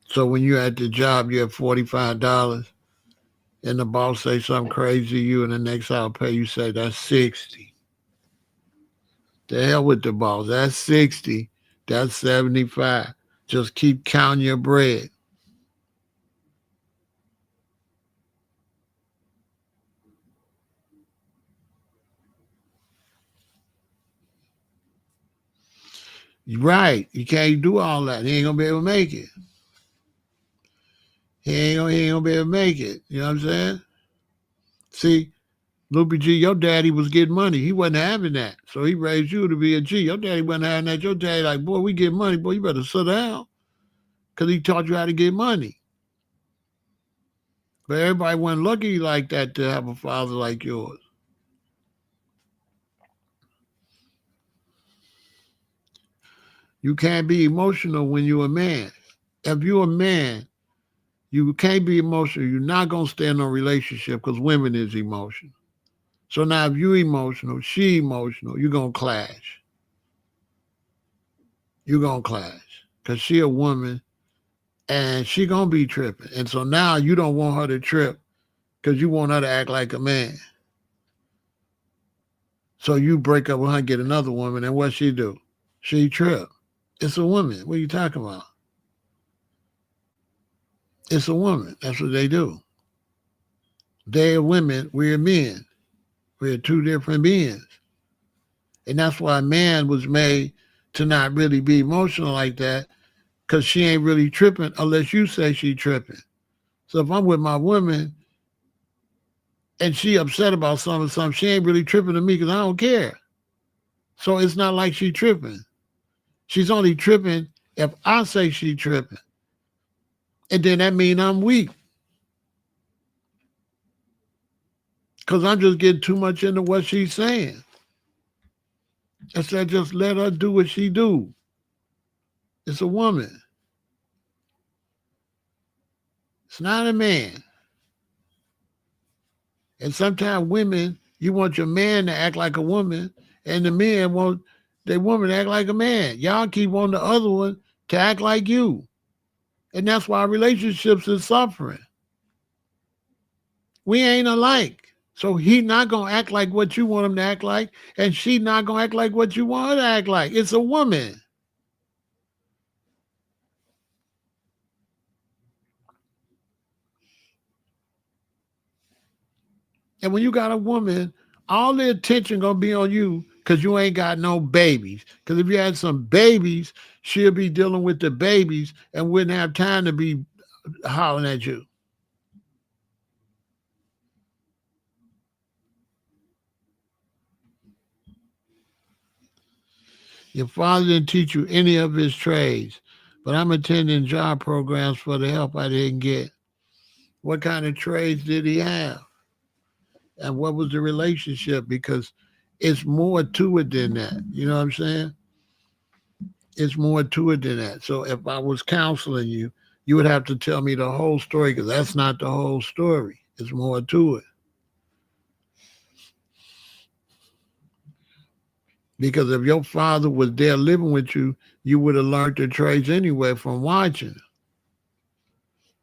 So when you're at the job, you have $45, and the boss say something crazy to you, and the next hour pay you say that's 60. The hell with the boss. That's 60. That's 75. Just keep counting your bread. Right. You can't do all that. He ain't gonna be able to make it. He ain't gonna be able to make it. You know what I'm saying? See, Loopy G, your daddy was getting money. He wasn't having that. So he raised you to be a G. Your daddy wasn't having that. Your daddy like, boy, we get money. Boy, you better sit down. Because he taught you how to get money. But everybody wasn't lucky like that to have a father like yours. You can't be emotional when you're a man. If you're a man, you can't be emotional. You're not going to stay in a relationship because women is emotional. So now if you emotional, she emotional, you're going to clash. You're going to clash because she a woman and she going to be tripping. And so now you don't want her to trip because you want her to act like a man. So you break up with her and get another woman, and what she do? She trip. It's a woman. What are you talking about? It's a woman. That's what they do. They are women. We're men. We're two different beings. And that's why man was made to not really be emotional like that because she ain't really tripping unless you say she tripping. So if I'm with my woman and she upset about something, she ain't really tripping to me because I don't care. So it's not like she tripping. She's only tripping if I say she tripping. And then that means I'm weak. Because I'm just getting too much into what she's saying. I said, just let her do what she do. It's a woman. It's not a man. And sometimes women, you want your man to act like a woman, and the men want their woman to act like a man. Y'all keep wanting the other one to act like you. And that's why relationships is suffering. We ain't alike. So he not gonna act like what you want him to act like, and she not gonna act like what you want her to act like. It's a woman. And when you got a woman, all the attention gonna be on you because you ain't got no babies. Because if you had some babies, she'll be dealing with the babies and wouldn't have time to be hollering at you. Your father didn't teach you any of his trades, but I'm attending job programs for the help I didn't get. What kind of trades did he have? And what was the relationship? Because it's more to it than that. You know what I'm saying? It's more to it than that. So if I was counseling you, you would have to tell me the whole story because that's not the whole story. It's more to it. Because if your father was there living with you, you would have learned the trades anyway from watching.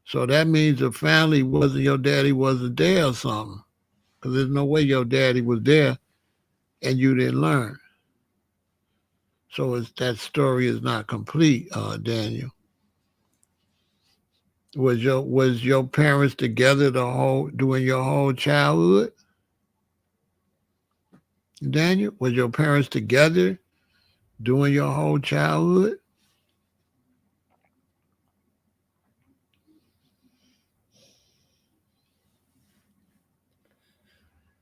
So that means the family wasn't your daddy wasn't there or something. Because there's no way your daddy was there and you didn't learn. So that story is not complete, Daniel. Was your parents together the whole during your whole childhood? Daniel, was your parents together during your whole childhood?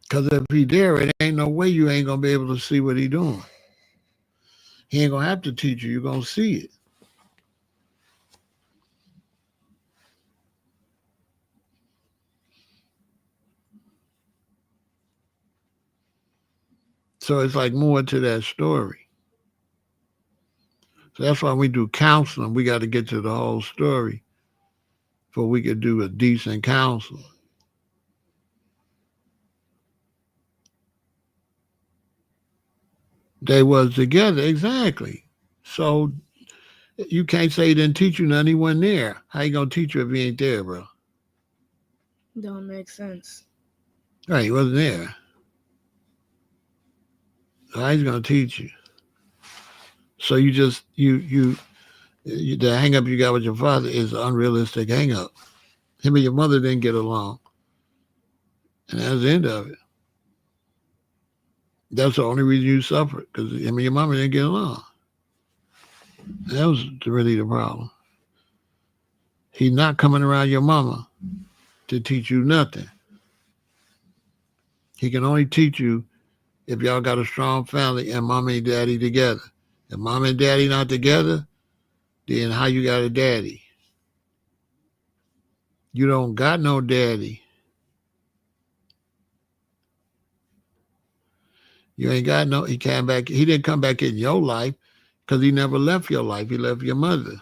Because if he there, it ain't no way you ain't gonna be able to see what he doing. He ain't gonna have to teach you. You're gonna see it. So it's like more to that story. So that's why we do counseling. We got to get to the whole story before we could do a decent counseling. They was together, exactly. So you can't say he didn't teach you nothing. He wasn't there. How you gonna teach you if he ain't there, bro? Don't make sense. Right, he wasn't there. So how he's gonna teach you? So you just the hang up you got with your father is an unrealistic hang up. Him and your mother didn't get along, and that's the end of it. That's the only reason you suffered because him and your mama didn't get along. That was really the problem. He's not coming around your mama to teach you nothing. He can only teach you if y'all got a strong family and mama and daddy together. If mama and daddy not together, then how you got a daddy? You don't got no daddy. You ain't got no. He came back. He didn't come back in your life because he never left your life. He left your mother.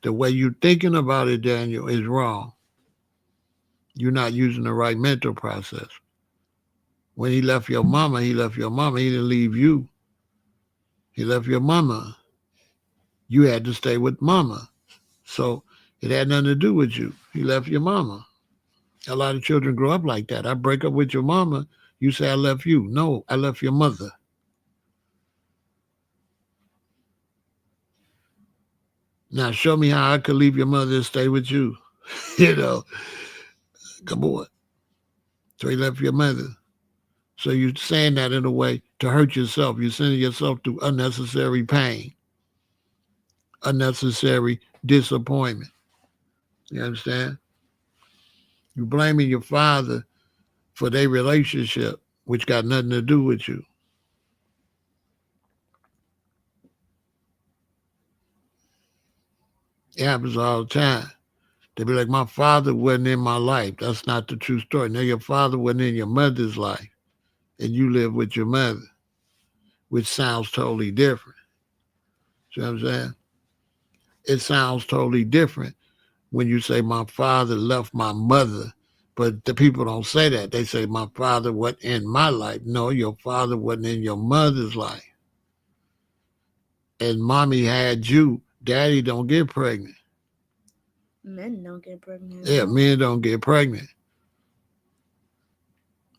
The way you're thinking about it, Daniel, is wrong. You're not using the right mental process. When he left your mama, he left your mama. He didn't leave you. He left your mama. You had to stay with mama. So it had nothing to do with you. He left your mama. A lot of children grow up like that. I break up with your mama. You say I left you. No, I left your mother. Now show me how I could leave your mother and stay with you. You know, come on. So he left your mother. So you're saying that in a way to hurt yourself. You're sending yourself through unnecessary pain, unnecessary disappointment. You understand? You're blaming your father for their relationship, which got nothing to do with you. It happens all the time. They be like, my father wasn't in my life. That's not the true story. Now, your father wasn't in your mother's life, and you live with your mother, which sounds totally different. See what I'm saying? It sounds totally different when you say, my father left my mother. But the people don't say that. They say, my father wasn't in my life. No, your father wasn't in your mother's life. And mommy had you. Daddy don't get pregnant. Men don't get pregnant as Yeah, well. men don't get pregnant.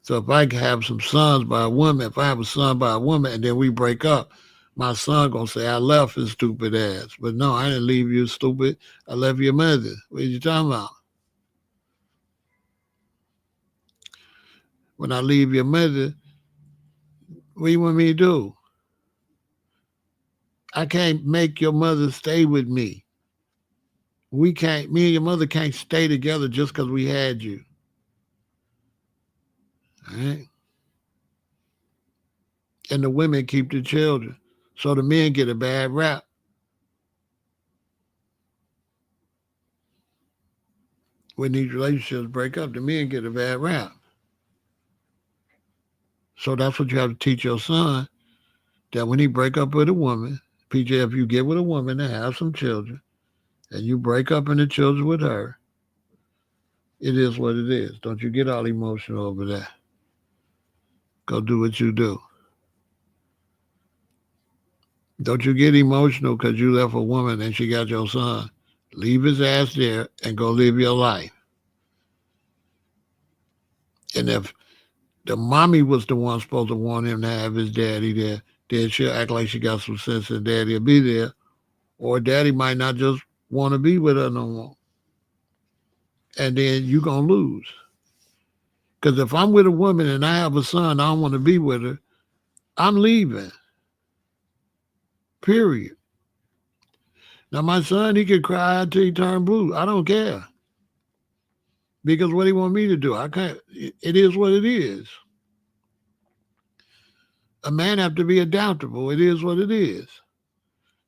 So if I have some sons by a woman, if I have a son by a woman and then we break up, my son gonna say I left his stupid ass. But no, I didn't leave you stupid. I left your mother. What are you talking about? When I leave your mother, what do you want me to do? I can't make your mother stay with me. We can't. Me and your mother can't stay together just because we had you. All right? And the women keep the children. So the men get a bad rap. When these relationships break up, the men get a bad rap. So that's what you have to teach your son, that when he break up with a woman, PJ, if you get with a woman and have some children, and you break up in the children with her, it is what it is. Don't you get all emotional over that. Go do what you do. Don't you get emotional because you left a woman and she got your son. Leave his ass there and go live your life. And if the mommy was the one supposed to want him to have his daddy there, then she'll act like she got some sense and daddy will be there. Or daddy might not just want to be with her no more. And then you going to lose. Because if I'm with a woman and I have a son, I don't want to be with her, I'm leaving. Period. Now, my son, he could cry until he turned blue. I don't care. Because what he want me to do? I can't. It is what it is. A man have to be adaptable. It is what it is.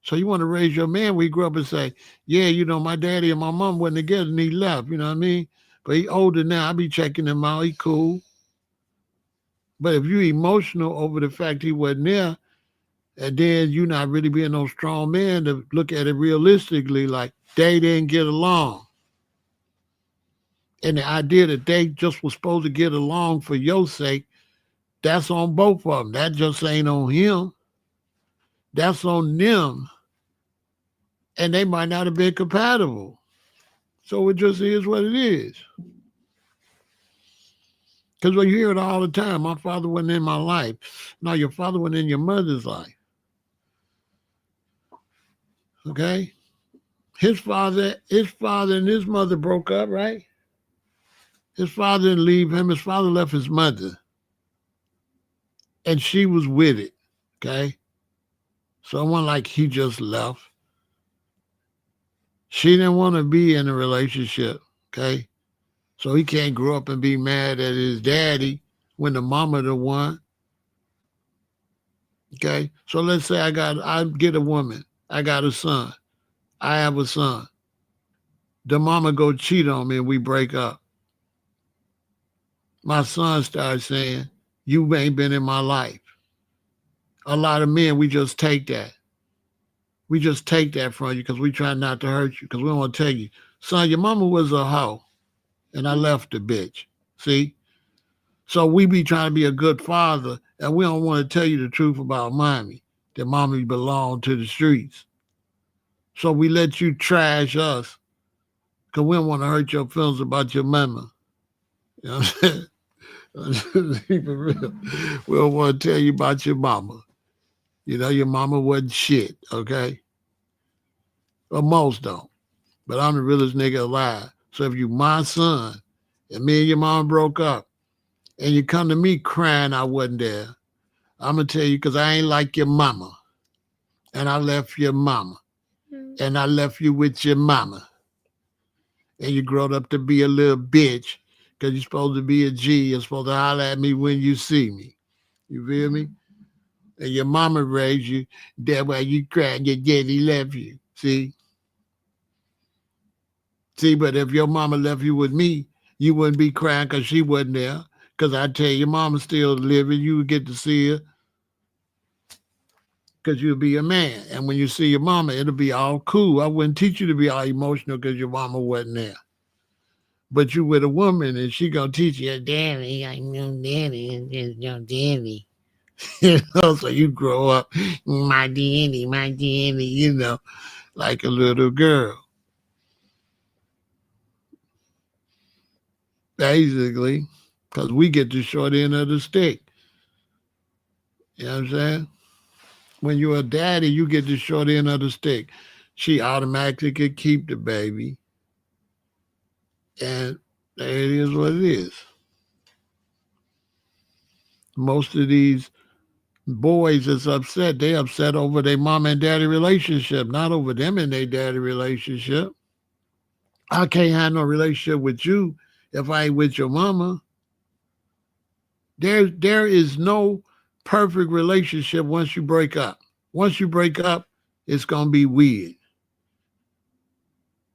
So you want to raise your man, we grew up and say, yeah, my daddy and my mom wasn't together and he left, you know what I mean? But he older now. I be checking him out. He cool. But if you're emotional over the fact he wasn't there, and then you not really being no strong man to look at it realistically, like they didn't get along. And the idea that they just was supposed to get along for your sake, that's on both of them. That just ain't on him. That's on them. And they might not have been compatible. So it just is what it is. Because when you hear it all the time, my father wasn't in my life. No, your father wasn't in your mother's life. Okay? His father and his mother broke up, right? His father didn't leave him. His father left his mother. And she was with it. Okay? So it wasn't like he just left. She didn't want to be in a relationship. Okay? So he can't grow up and be mad at his daddy when the mama the one. Okay? So let's say I get a woman. I got a son. I have a son. The mama go cheat on me and we break up. My son starts saying, you ain't been in my life. A lot of men, we just take that. We just take that from you because we try not to hurt you because we don't want to tell you, son, your mama was a hoe and I left the bitch. See? So we be trying to be a good father and we don't want to tell you the truth about mommy, that mommy belonged to the streets. So we let you trash us because we don't want to hurt your feelings about your mama. You know what I'm saying? Keep it real. We don't want to tell you about your mama. You know, your mama wasn't shit, okay? Well, most don't. But I'm the realest nigga alive. So if you my son and me and your mom broke up and you come to me crying I wasn't there, I'm going to tell you because I ain't like your mama. And I left your mama. And I left you with your mama. And you growed up to be a little bitch because you're supposed to be a G. You're supposed to holler at me when you see me. You feel me? And your mama raised you. That's why you crying your daddy left you. See? See, but if your mama left you with me, you wouldn't be crying because she wasn't there. Because I tell you, your mama's still living. You would get to see her because you'll be a man. And when you see your mama, it'll be all cool. I wouldn't teach you to be all emotional because your mama wasn't there. But you with a woman and she gonna teach you, daddy, I know daddy is your daddy. You know, so you grow up, my daddy, you know, like a little girl. Basically, because we get the short end of the stick. You know what I'm saying? When you're a daddy, you get the short end of the stick. She automatically could keep the baby. And it is what it is. Most of these boys that's upset, they upset over their mom and daddy relationship, not over them and their daddy relationship. I can't have no relationship with you if I ain't with your mama. There is no perfect relationship once you break up. Once you break up, it's gonna be weird.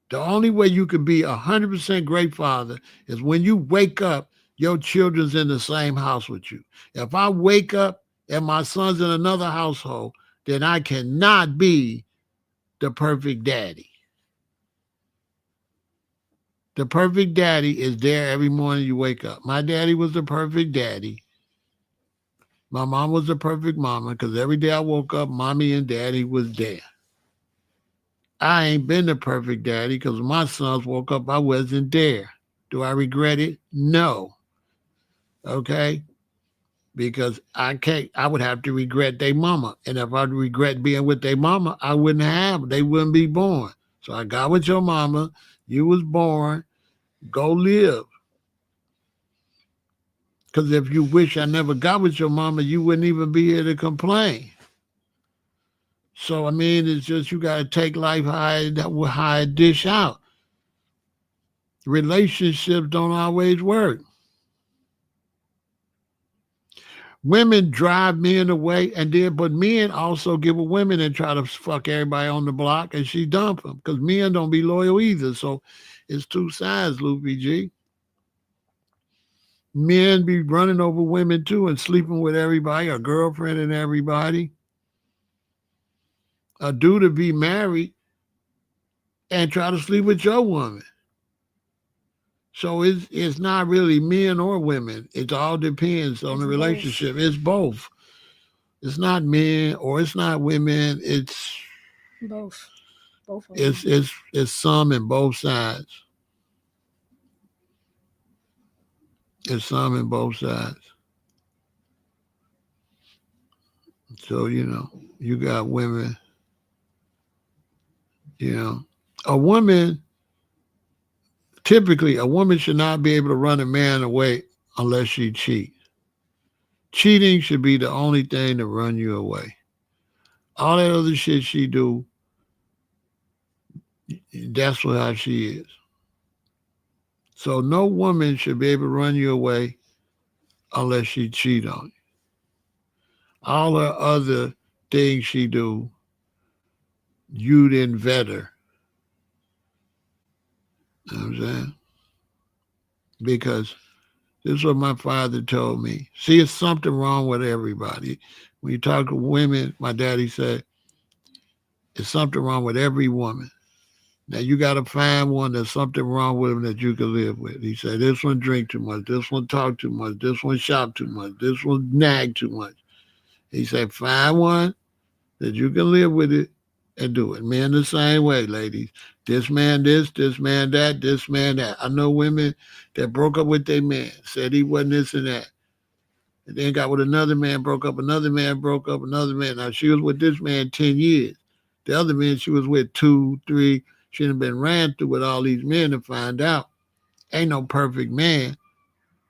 The only way you can be 100% great father is when you wake up, your children's in the same house with you. If I wake up and my son's in another household, then I cannot be the perfect daddy. The perfect daddy is there every morning you wake up. My daddy was the perfect daddy. My mom was the perfect mama because every day I woke up, mommy and daddy was there. I ain't been the perfect daddy because my sons woke up, I wasn't there. Do I regret it? No. Okay? Because I would have to regret their mama. And if I regret being with their mama, I wouldn't have, they wouldn't be born. So I got with your mama, you was born, go live. Because if you wish I never got with your mama, you wouldn't even be here to complain. So I mean, it's just you got to take life how it dish out. Relationships don't always work. Women drive men away, and then but men also give a women and try to fuck everybody on the block, and she dump them because men don't be loyal either. So it's two sides, Luffy G. Men be running over women too and sleeping with everybody, a girlfriend and everybody. A dude to be married and try to sleep with your woman. So it's not really men or women. It all depends on It's the both. relationship. It's both. It's not men or it's not women. Both. Both of It's them. it's it's some in both sides. It's some in both sides. So you got women. You know, a woman typically a woman should not be able to run a man away unless she cheats. Cheating should be the only thing to run you away. All that other shit she do, that's what how she is. So no woman should be able to run you away unless she cheat on you. All her other things she do, you didn't vet her. You know what I'm saying? Because this is what my father told me. See, it's something wrong with everybody. When you talk to women, my daddy said, it's something wrong with every woman. Now you got to find one that's something wrong with them that you can live with. He said, this one drink too much, this one talk too much, this one shop too much, this one nag too much. He said, find one that you can live with it and do it. Men the same way, ladies. This man that, this man that. I know women that broke up with their man, said he wasn't this and that. And then got with another man, broke up, another man broke up, another man. Now she was with this man 10 years. The other man she was with two, three. She had been ran through with all these men to find out. Ain't no perfect man.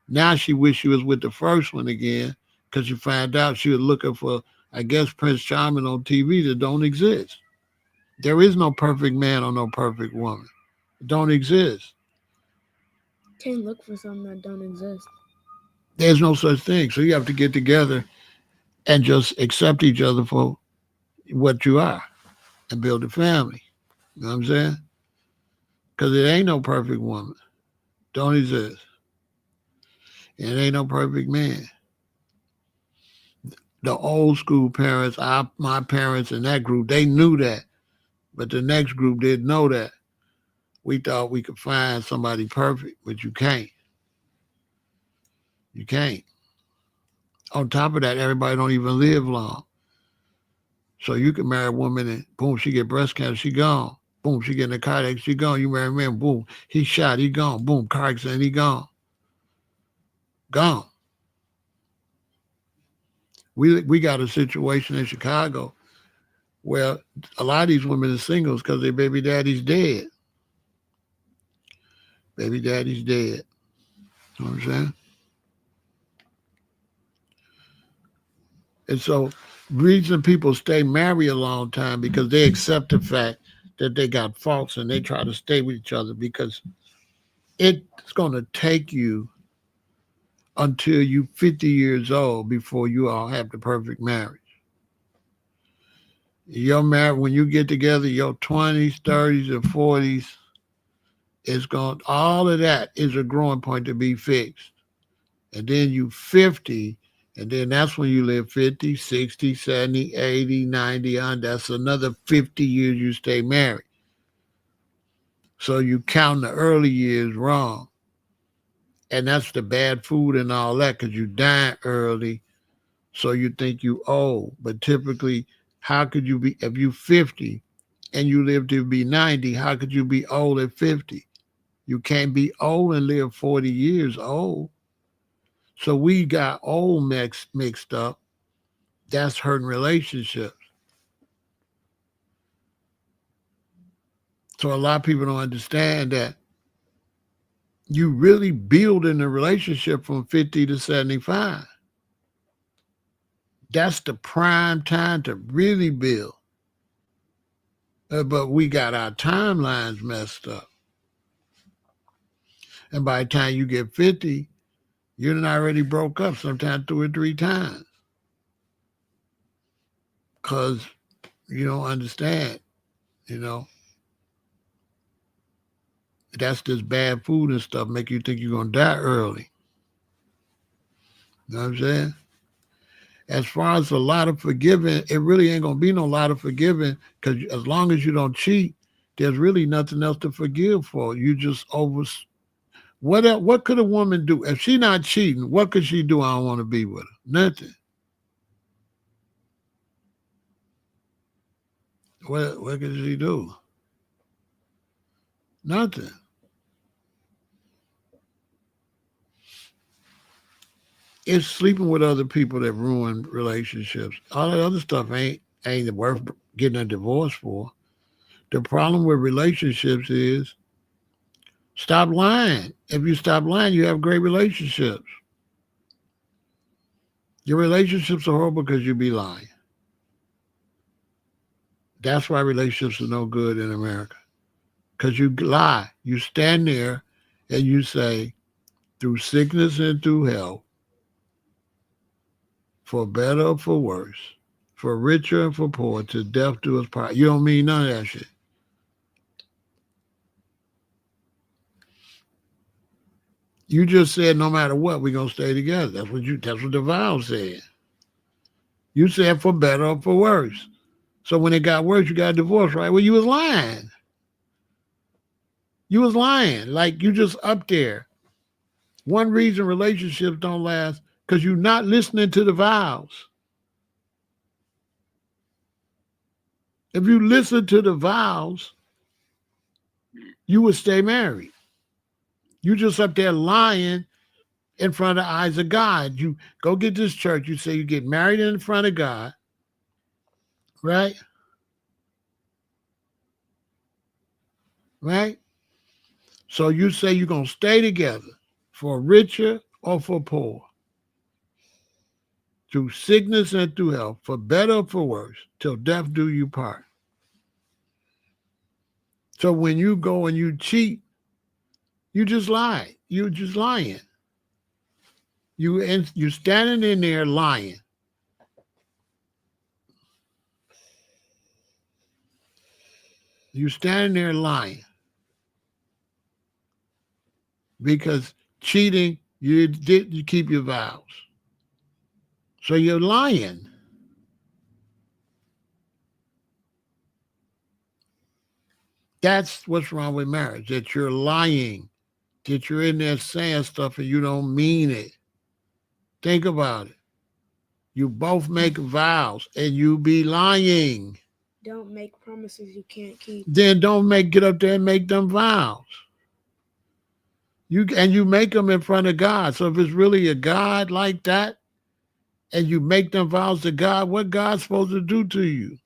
Now she wished she was with the first one again because she found out she was looking for, I guess, Prince Charming on TV that don't exist. There is no perfect man or no perfect woman. It don't exist. Can't look for something that don't exist. There's no such thing. So you have to get together and just accept each other for what you are and build a family. You know what I'm saying? Because it ain't no perfect woman. Don't exist. And it ain't no perfect man. The old school parents, my parents and that group, they knew that. But the next group didn't know that. We thought we could find somebody perfect, but you can't. You can't. On top of that, everybody don't even live long. So you can marry a woman and boom, she get breast cancer, she gone. Boom, she get in a car accident, she gone. You marry a man, boom, he shot, he gone. Boom, car accident, he gone. Gone. We got a situation in Chicago where a lot of these women are singles because their baby daddy's dead. Baby daddy's dead. You know what I'm saying? And so reason people stay married a long time because they accept the fact that they got faults and they try to stay with each other because it's going to take you until you 50 years old before you all have the perfect marriage. Your marriage, when you get together, your 20s, 30s, and 40s, it's going, all of that is a growing point to be fixed. And then you 50, and then that's when you live 50, 60, 70, 80, 90 on. That's another 50 years you stay married. So you count the early years wrong. And that's the bad food and all that because you die early. So you think you old. But typically, how could you be, if you 50 and you live to be 90, how could you be old at 50? You can't be old and live 40 years old. So we got old mixed up. That's hurting relationships. So a lot of people don't understand that you really build in a relationship from 50 to 75. That's the prime time to really build. But we got our timelines messed up. And by the time you get 50, you done already broke up sometimes 2 or 3 times. Because you don't understand, you know, that's this bad food and stuff make you think you're going to die early. You know what I'm saying? As far as a lot of forgiving, it really ain't gonna be no lot of forgiving because as long as you don't cheat, there's really nothing else to forgive for. You just over. What else, what could a woman do if she not cheating? What could she do? I don't want to be with her. Nothing. What could she do? Nothing. It's sleeping with other people that ruin relationships. All that other stuff ain't worth getting a divorce for. The problem with relationships is stop lying. If you stop lying, you have great relationships. Your relationships are horrible because you be lying. That's why relationships are no good in America. Because you lie. You stand there and you say, through sickness and through health, for better or for worse, for richer and for poor, till death do us part. You don't mean none of that shit. You just said no matter what, we're gonna stay together. That's what the vow said. You said for better or for worse. So when it got worse, you got a divorce, right? Well, you was lying. You was lying. Like you just up there. One reason relationships don't last, because you're not listening to the vows. If you listen to the vows, you would stay married. You just up there lying in front of the eyes of God. You go get this church. You say you get married in front of God, right? Right? So you say you're going to stay together for richer or for poor, through sickness and through health, for better or for worse, till death do you part. So when you go and you cheat, you just lie. You just lying. You standing in there lying. You standing there lying because cheating you didn't keep your vows. So you're lying. That's what's wrong with marriage. That you're lying. That you're in there saying stuff and you don't mean it. Think about it. You both make vows and you be lying. Don't make promises you can't keep. Then don't get up there and make them vows. You make them in front of God. So if it's really a God like that, and you make them vows to God, what God's supposed to do to you?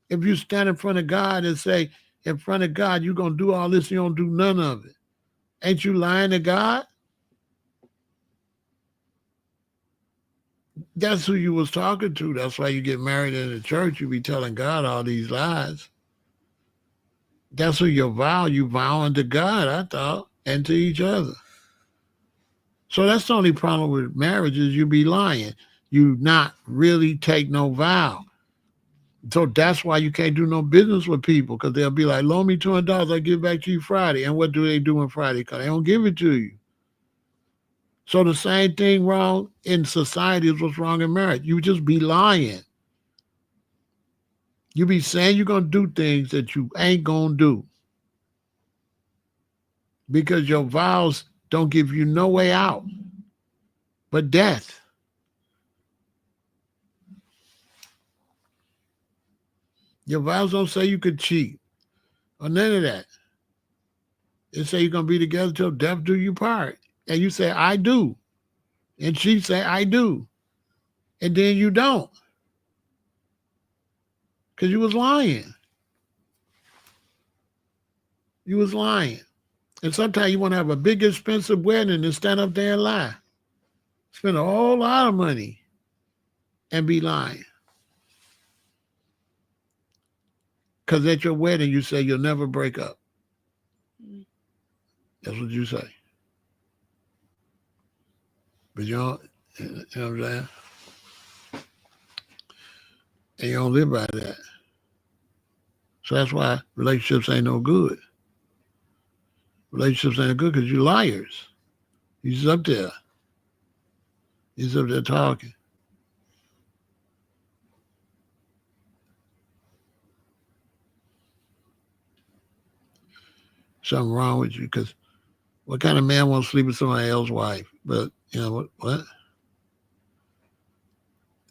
If you stand in front of God and say, in front of God, you're gonna do all this, you don't do none of it. Ain't you lying to God? That's who you was talking to. That's why you get married in the church. You be telling God all these lies. That's who you vowing to God, I thought, and to each other. So that's the only problem with marriage is you be lying. You not really take no vow. So that's why you can't do no business with people because they'll be like, loan me $200, I'll give it back to you Friday. And what do they do on Friday? Because they don't give it to you. So the same thing wrong in society is what's wrong in marriage. You just be lying. You be saying you're going to do things that you ain't going to do because your vows don't give you no way out but death. Your vows don't say you could cheat or none of that. It say you're going to be together till death do you part. And you say, I do. And she say, I do. And then you don't because you was lying. You was lying. And sometimes you want to have a big expensive wedding and stand up there and lie. Spend a whole lot of money and be lying. Because at your wedding, you say you'll never break up. That's what you say. But you know what I'm saying? And you don't live by that. So that's why relationships ain't no good. Relationships ain't good because you liars. You just up there. He's up there talking. Something wrong with you because what kind of man wants to sleep with somebody else's wife? But you know what? What?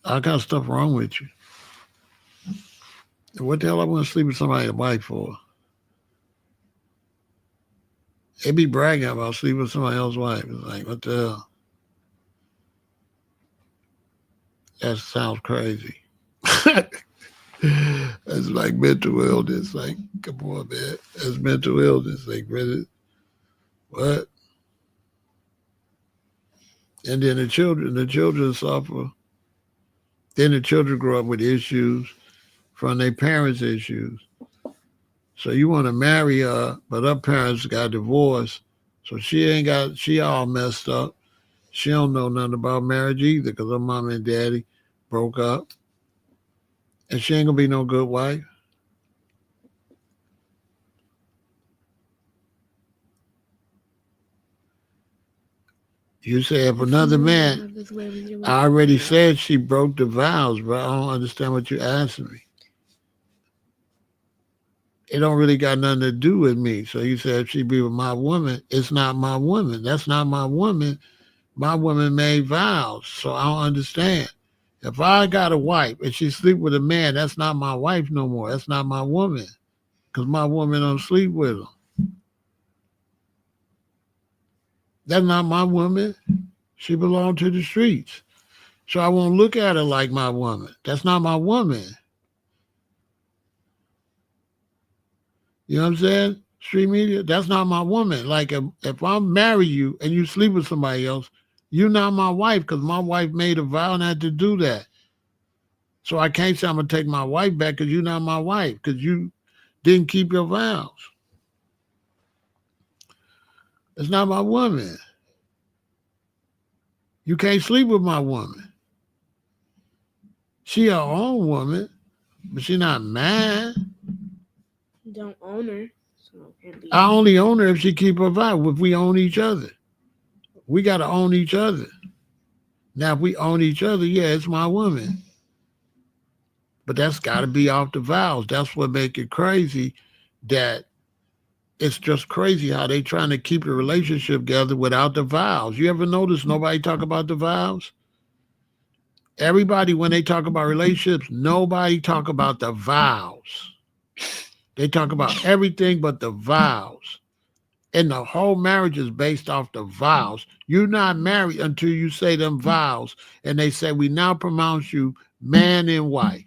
All kind of stuff wrong with you. What the hell I want to sleep with somebody's wife for? They be bragging about sleeping with somebody else's wife. It's like, what the hell? That sounds crazy. That's like mental illness. Like, come on, man. That's mental illness. Like, really? What? And then the children suffer. Then the children grow up with issues from their parents' issues. So you want to marry her, but her parents got divorced. So she all messed up. She don't know nothing about marriage either because her mom and daddy broke up. And she ain't gonna be no good wife. You say if another man, I already said she broke the vows, but I don't understand what you're asking me. It don't really got nothing to do with me. So you said if she be with my woman, it's not my woman. That's not my woman. My woman made vows, so I don't understand. If I got a wife and she sleep with a man, that's not my wife no more. That's not my woman, because my woman don't sleep with him. That's not my woman. She belonged to the streets. So I won't look at her like my woman. That's not my woman. You know what I'm saying? Street media, that's not my woman. Like if I marry you and you sleep with somebody else, you're not my wife because my wife made a vow not to do that. So I can't say I'm gonna take my wife back because you're not my wife because you didn't keep your vows. It's not my woman. You can't sleep with my woman. She her own woman, but she not mine. Don't own her, so it can't be. I only own her if she keep her vow. If we own each other, we gotta own each other. Now if we own each other, yeah, it's my woman. But that's gotta be off the vows. That's what make it crazy. That it's just crazy how they trying to keep a relationship together without the vows. You ever notice nobody talk about the vows? Everybody, when they talk about relationships, nobody talk about the vows. They talk about everything but the vows. And the whole marriage is based off the vows. You're not married until you say them vows. And they say, we now pronounce you man and wife.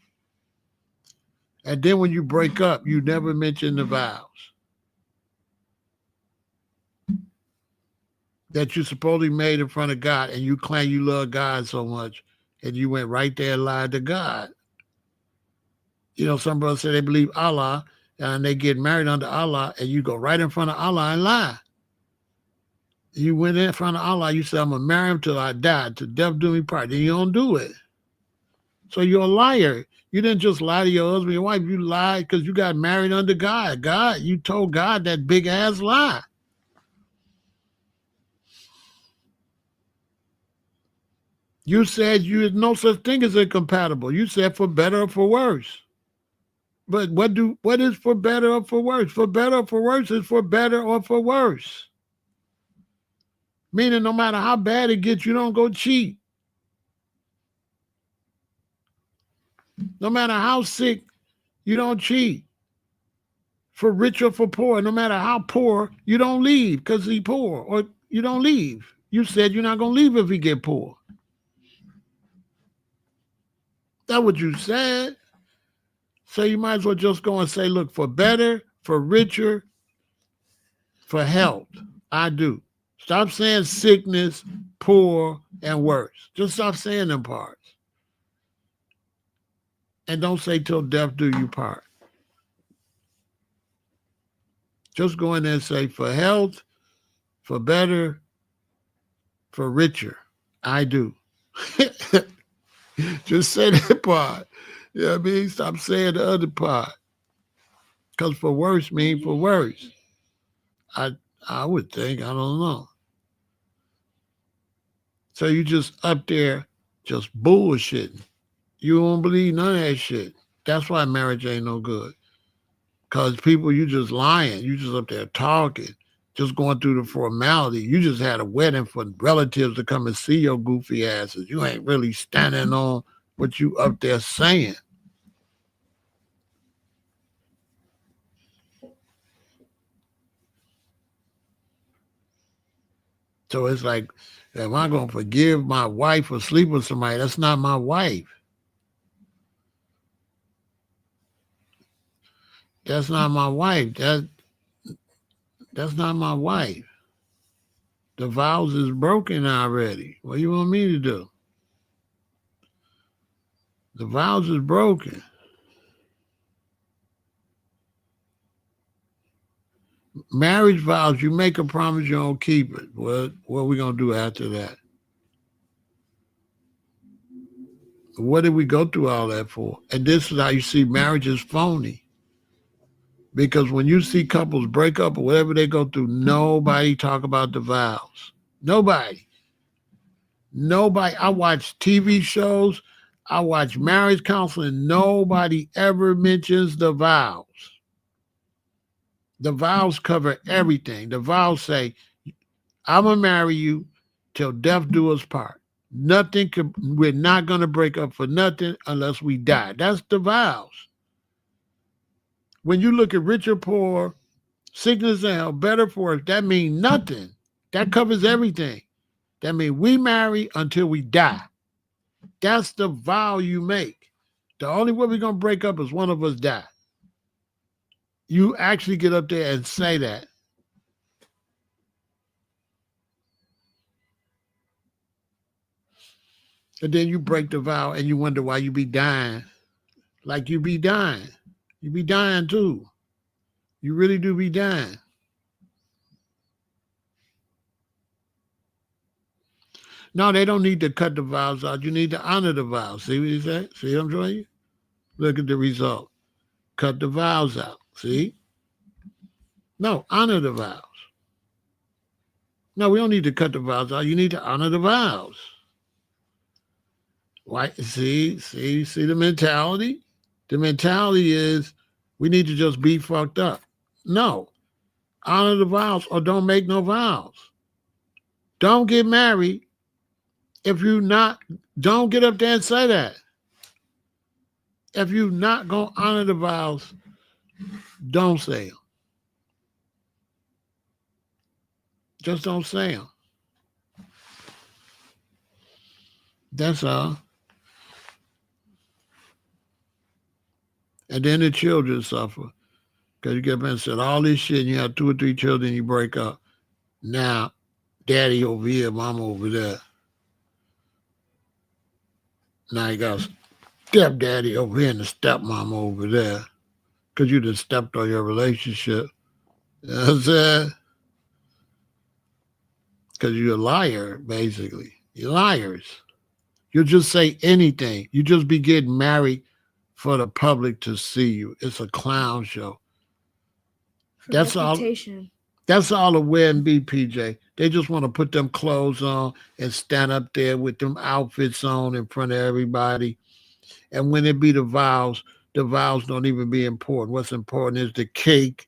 And then when you break up, you never mention the vows that you supposedly made in front of God, and you claim you love God so much, and you went right there and lied to God. You know, some brothers say they believe Allah, and they get married under Allah, and you go right in front of Allah and lie. You went in front of Allah, you said, I'm going to marry him till I die, till death do me part. Then you don't do it. So you're a liar. You didn't just lie to your husband, your wife. You lied because you got married under God. God, you told God that big ass lie. You said you had no such thing as incompatible. You said for better or for worse. But what is for better or for worse? For better or for worse is for better or for worse. Meaning no matter how bad it gets, you don't go cheat. No matter how sick, you don't cheat. For rich or for poor, no matter how poor, you don't leave because he poor, or you don't leave. You said you're not gonna leave if he get poor. That's what you said. So you might as well just go and say, look, for better, for richer, for health. I do. Stop saying sickness, poor, and worse. Just stop saying them parts. And don't say till death do you part. Just go in there and say for health, for better, for richer. I do. Just say that part. You know what I mean? Stop saying the other part. Because for worse mean for worse. I I would think, I don't know. So you just up there just bullshitting. You won't believe none of that shit. That's why marriage ain't no good. Cause people, you just lying. You just up there talking, just going through the formality. You just had a wedding for relatives to come and see your goofy asses. You ain't really standing on what you up there saying. So it's like, am I gonna forgive my wife for sleeping with somebody? That's not my wife. That's not my wife. That's not my wife. The vows is broken already. What do you want me to do? The vows is broken. Marriage vows, you make a promise, you don't keep it. What are we gonna do after that? What did we go through all that for? And this is how you see marriage is phony. Because when you see couples break up or whatever they go through, nobody talk about the vows. Nobody. Nobody. I watch TV shows. I watch marriage counseling. Nobody ever mentions the vows. The vows cover everything. The vows say, I'm going to marry you till death do us part. Nothing could, we're not going to break up for nothing unless we die. That's the vows. When you look at rich or poor, sickness and health, better for us, that means nothing. That covers everything. That means we marry until we die. That's the vow you make. The only way we're going to break up is one of us die. You actually get up there and say that. And then you break the vow and you wonder why you be dying. Like you be dying. You be dying too. You really do be dying. No, they don't need to cut the vows out. You need to honor the vows. See what he said? See what I'm showing you? Look at the result. Cut the vows out. See? No, honor the vows. No, we don't need to cut the vows out. You need to honor the vows. Why? See the mentality? The mentality is we need to just be fucked up. No. Honor the vows or don't make no vows. Don't get married if you not, don't get up there and say that. If you not going to honor the vows, don't say them. Just don't say them. That's all. And then the children suffer. Because you get up and said all this shit and you have 2 or 3 children, you break up. Now, daddy over here, mama over there. Now you got stepdaddy over here and the stepmama over there. Because you just stepped on your relationship. You know what I'm saying? Because you're a liar, basically. You're liars. You'll just say anything. You just be getting married for the public to see you. It's a clown show. For That's reputation. all. That's all the wedding be, PJ. They just want to put them clothes on and stand up there with them outfits on in front of everybody. And when it be the vows don't even be important. What's important is the cake,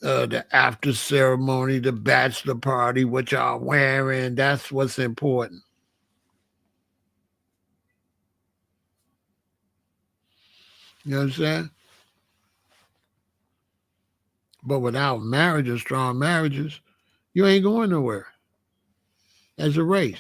the after ceremony, the bachelor party, what y'all wearing. That's what's important. You know what I'm saying? But without marriages, strong marriages, you ain't going nowhere as a race.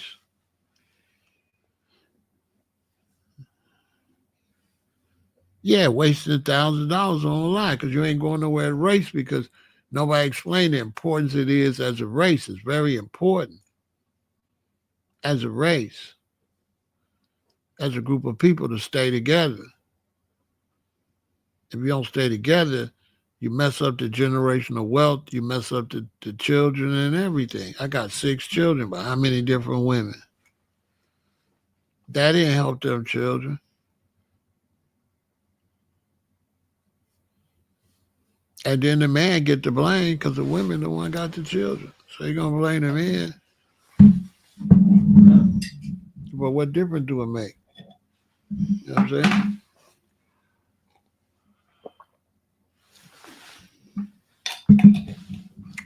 Yeah, wasting $1,000 on a lie because you ain't going nowhere as a race because nobody explained the importance it is as a race. It's very important as a race, as a group of people to stay together. If you don't stay together, you mess up the generational wealth, you mess up the children and everything. I got 6 children, but how many different women? That didn't help them children. And then the man get the blame because the women the one got the children. So you're going to blame the man? but what difference do it make? You know what I'm saying?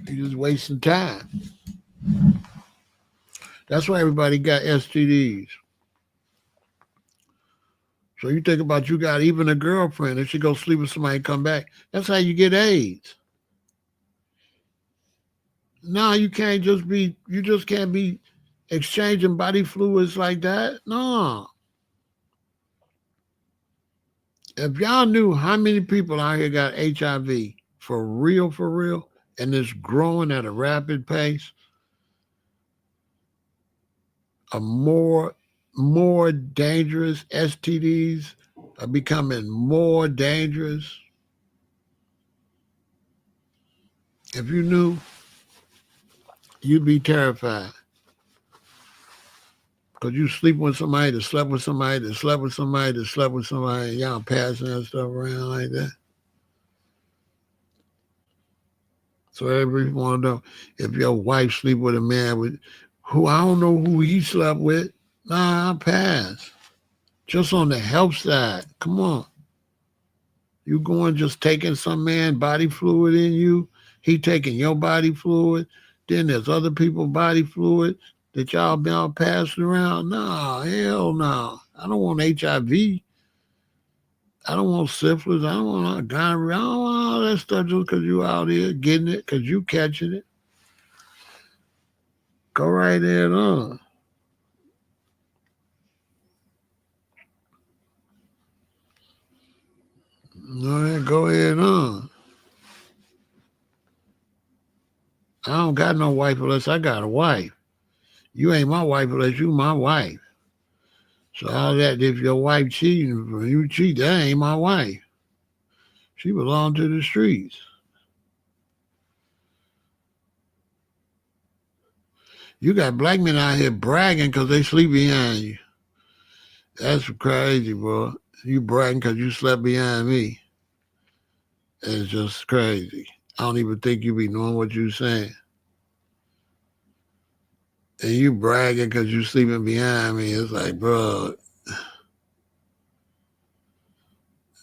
You're just wasting time. That's why everybody got STDs. So you think about you got even a girlfriend, if she go sleep with somebody and come back, that's how you get AIDS. No, you just can't be exchanging body fluids like that. No. If y'all knew how many people out here got HIV for real, and it's growing at a rapid pace, a more dangerous STDs are becoming more dangerous. If you knew, you'd be terrified. Because you sleep with somebody that slept with somebody that slept with somebody that slept with somebody, and y'all passing that stuff around like that. So everybody want to know if your wife sleep with a man with who I don't know who he slept with. Nah, I pass. Just on the health side. Come on. You going just taking some man body fluid in you, he taking your body fluid, then there's other people body fluid that y'all been all passing around. No, hell no. I don't want HIV. I don't want syphilis. I don't want gonorrhea. I don't want all that stuff just because you out here getting it, because you catching it. Go right ahead on. All right, go ahead on. I don't got no wife unless I got a wife. You ain't my wife unless you my wife. So all that if your wife cheating, when you cheat, that ain't my wife. She belong to the streets. You got black men out here bragging because they sleep behind you. That's crazy, bro. You bragging because you slept behind me. It's just crazy. I don't even think you be knowing what you saying. And you bragging because you sleeping behind me. It's like, bro,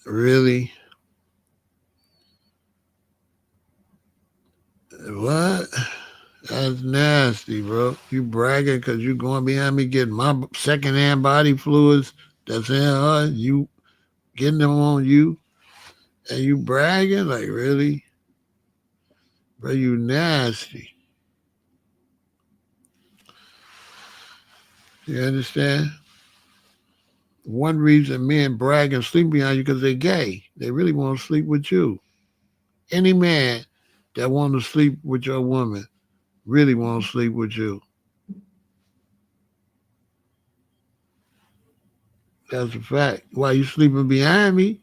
really? What? That's nasty, bro. You bragging because you going behind me getting my secondhand body fluids that's in her. You getting them on you, and you bragging like really, bro. You nasty. You understand? One reason men brag and sleep behind you because they're gay. They really want to sleep with you. Any man that want to sleep with your woman really want to sleep with you. That's a fact. Why you sleeping behind me?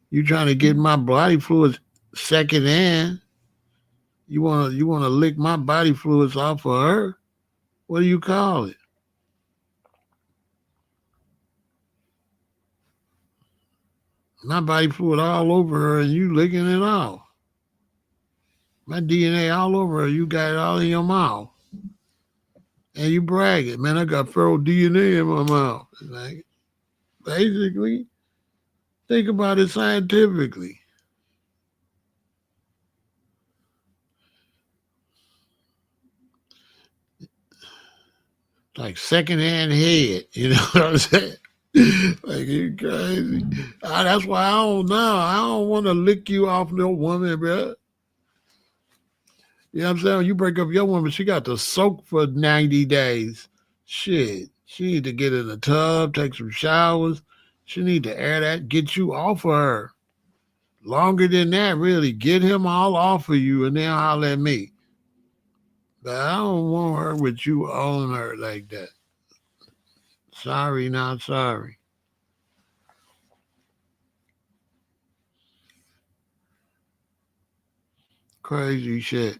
You trying to get my body fluids secondhand? You wanna lick my body fluids off of her? What do you call it? My body fluid all over her and you licking it off. My DNA all over her, you got it all in your mouth. And you bragging, man, I got Pharaoh DNA in my mouth. Like, basically, think about it scientifically. Like secondhand head, you know what I'm saying? Like you crazy. That's why I don't know. I don't want to lick you off no woman, bro. You know what I'm saying? You break up your woman, she got to soak for 90 days. Shit. She need to get in the tub, take some showers. She need to air that, get you off of her. Longer than that, really. Get him all off of you and then holler at me. But I don't want her with you on her like that. Sorry, not sorry. Crazy shit.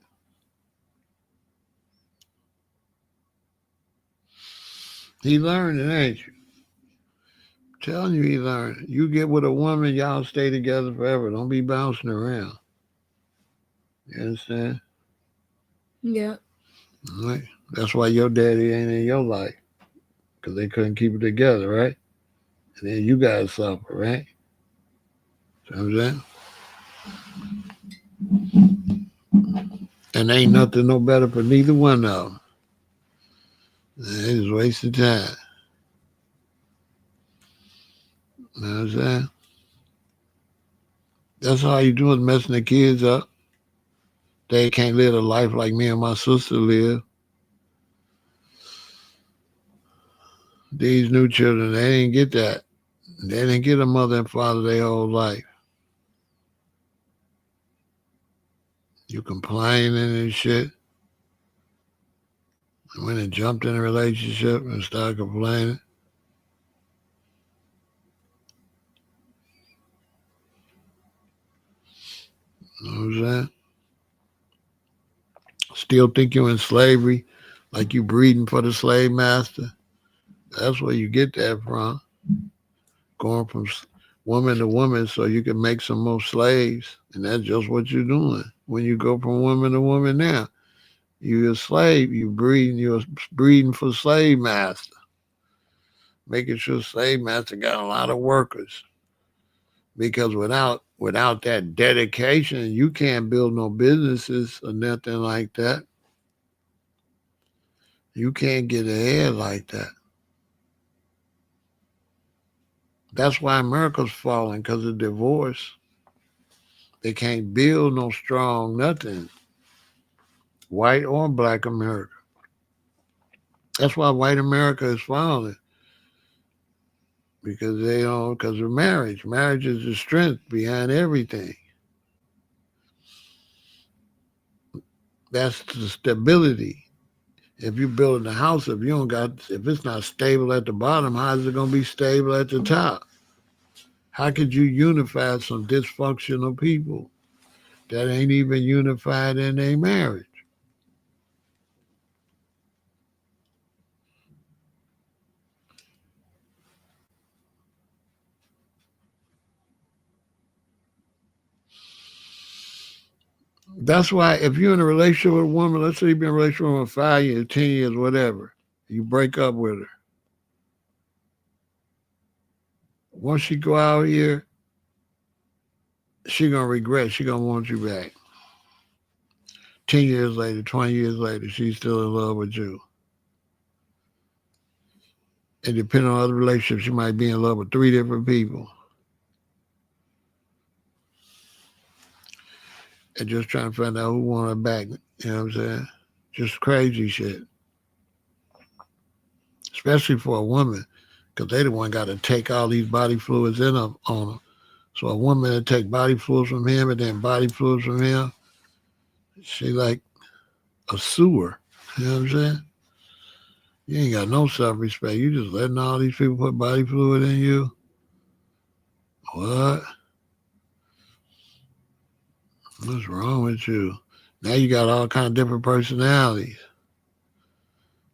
He learned it, ain't you? Telling you he learned. You get with a woman, y'all stay together forever. Don't be bouncing around. You understand? Yeah. All right? That's why your daddy ain't in your life. because they couldn't keep it together, right? And then you guys suffer, right? See what I'm saying? And ain't nothing no better for neither one of them. They just wasting time. You know what I'm saying? That's all you do is messing the kids up. They can't live a life like me and my sister live. These new children, they didn't get that. They didn't get a mother and father their whole life. You complaining and shit. And when they jumped in a relationship and started complaining, you know what I'm saying? Still think you're in slavery, like you breeding for the slave master. That's where you get that from. Going from woman to woman so you can make some more slaves. And that's just what you're doing. When you go from woman to woman now, you're a slave. You're breeding for slave master. Making sure slave master got a lot of workers. Because without that dedication, you can't build no businesses or nothing like that. You can't get ahead like that. That's why America's falling because of divorce. They can't build no strong nothing, white or black America. That's why white America is falling because they don't because of marriage. Marriage is the strength behind everything. That's the stability. If you're building a house, if it's not stable at the bottom, how is it gonna be stable at the top? How could you unify some dysfunctional people that ain't even unified in their marriage? That's why if you're in a relationship with a woman, let's say you've been in a relationship with her 5 years, 10 years, whatever, you break up with her. Once she go out here, she gonna regret. She gonna want you back. 10 years later, 20 years later, she's still in love with you. And depending on other relationships, she might be in love with 3 different people. And just trying to find out who want her back. You know what I'm saying? Just crazy shit. Especially for a woman, because they the one got to take all these body fluids in them on them. So a woman that take body fluids from him and then body fluids from him, she like a sewer. You know what I'm saying? You ain't got no self-respect. You just letting all these people put body fluid in you. What? What's wrong with you? Now you got all kind of different personalities.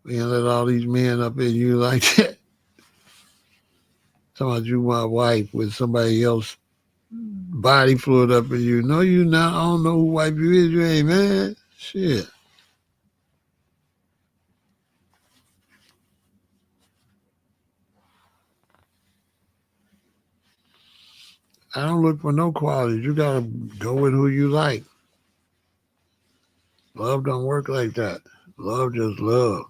We ain't let all these men up in you like that. Talking about you my wife with somebody else body fluid up in you. No, you not. I don't know who wife you is. You ain't man. Shit. I don't look for no qualities. You gotta go with who you like. Love don't work like that. Love just love.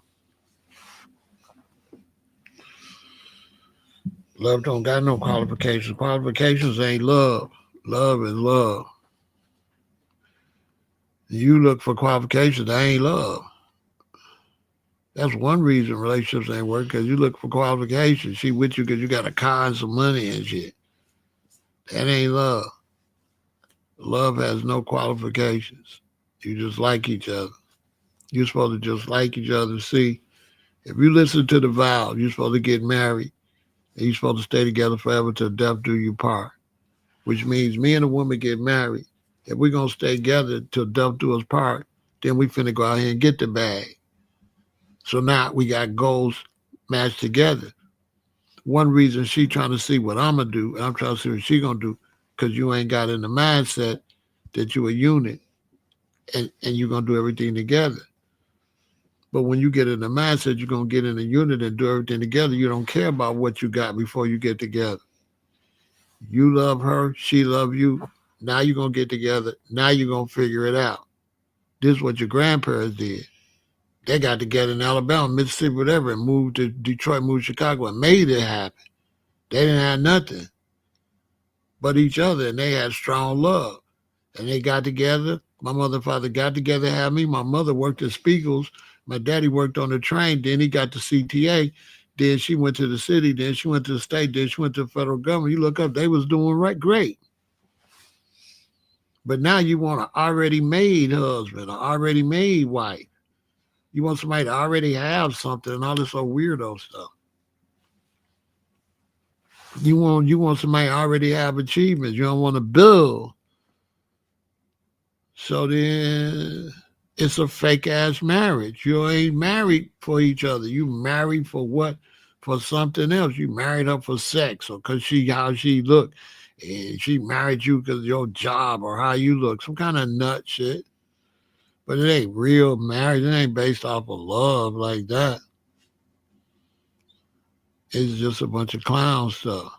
Love don't got no qualifications. Qualifications ain't love. Love is love. You look for qualifications, that ain't love. That's one reason relationships ain't work because you look for qualifications. She with you because you got a car and some money and shit. That ain't love. Love has no qualifications. You just like each other. You're supposed to just like each other. See, if you listen to the vows, you're supposed to get married and you're supposed to stay together forever till death do you part. Which means me and a woman get married. If we're gonna stay together till death do us part, then we finna go out here and get the bag. So now we got goals matched together. One reason she trying to see what I'm gonna do, and I'm trying to see what she gonna do, because you ain't got in the mindset that you a unit and you're gonna do everything together. But when you get in the mindset, you're going to get in a unit and do everything together. You don't care about what you got before you get together. You love her, she love you. Now you're going to get together. Now you're going to figure it out. This is what your grandparents did. They got together in Alabama, Mississippi, whatever, and moved to Detroit, moved to Chicago, and made it happen. They didn't have nothing but each other, and they had strong love. And they got together. My mother and father got together, had me. My mother worked at Spiegel's. My daddy worked on the train. Then he got to CTA. Then she went to the city. Then she went to the state. Then she went to the federal government. You look up, they was doing right, great. But now you want an already made husband, an already made wife. You want somebody to already have something and all this old weirdo stuff. You want somebody to already have achievements. You don't want to build. So then it's a fake ass marriage. You ain't married for each other. You married for what? For something else. You married her for sex or because she how she look. And she married you because of your job or how you look. Some kind of nut shit. But it ain't real marriage. It ain't based off of love like that. It's just a bunch of clown stuff.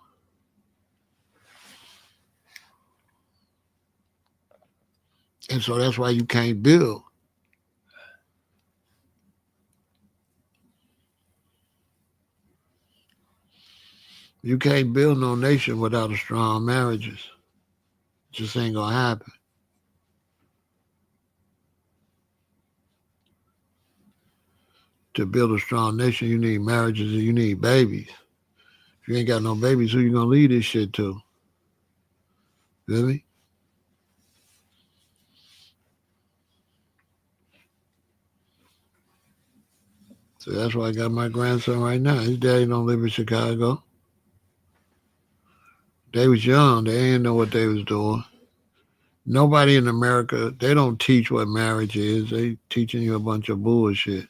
And so that's why you can't build. You can't build no nation without a strong marriages. It just ain't gonna happen. To build a strong nation, you need marriages and you need babies. If you ain't got no babies, who you gonna leave this shit to? You feel me? So that's why I got my grandson right now. His daddy don't live in Chicago. They was young. They didn't know what they was doing. Nobody in America, they don't teach what marriage is. They teaching you a bunch of bullshit.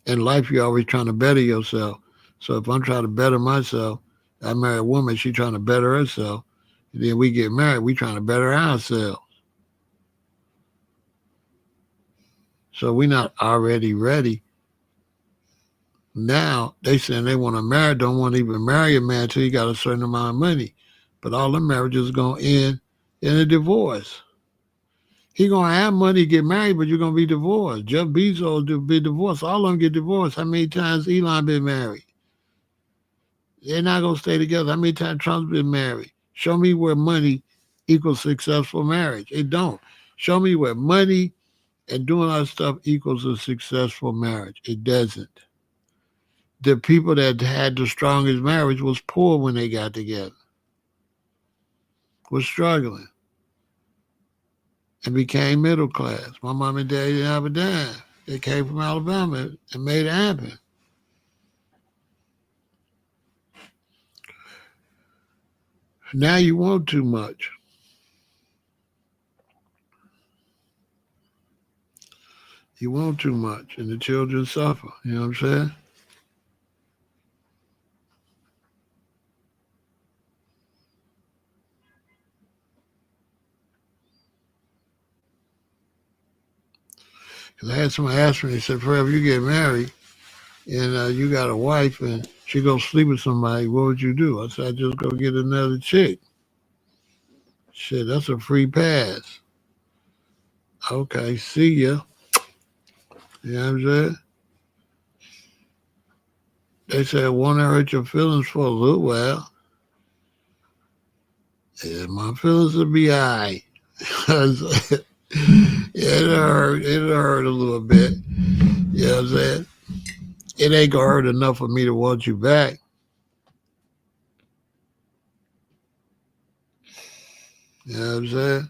In life, you're always trying to better yourself. So if I'm trying to better myself, I marry a woman, she trying to better herself. And then we get married, we trying to better ourselves. So we not already ready. Now they saying they want to marry, don't want to even marry a man until he got a certain amount of money. But all the marriages gonna end in a divorce. He gonna have money to get married, but you're gonna be divorced. Jeff Bezos will be divorced. All of them get divorced. How many times Elon been married? They're not gonna stay together. How many times Trump's been married? Show me where money equals successful marriage. It don't. Show me where money and doing our stuff equals a successful marriage. It doesn't. The people that had the strongest marriage was poor when they got together, was struggling, and became middle class. My mom and dad didn't have a dime. They came from Alabama and made it happen. Now you want too much. You want too much, and the children suffer. You know what I'm saying? Because I had somebody ask me, they said, forever you get married and you got a wife and she go sleep with somebody, what would you do? I said, I just go get another chick. Shit, that's a free pass. Okay, see ya. You know what I'm saying? They said, want to hurt your feelings for a little while. Yeah, my feelings will be all right. It'll hurt a little bit. You know what I'm saying? It ain't gonna hurt enough for me to want you back. You know what I'm saying?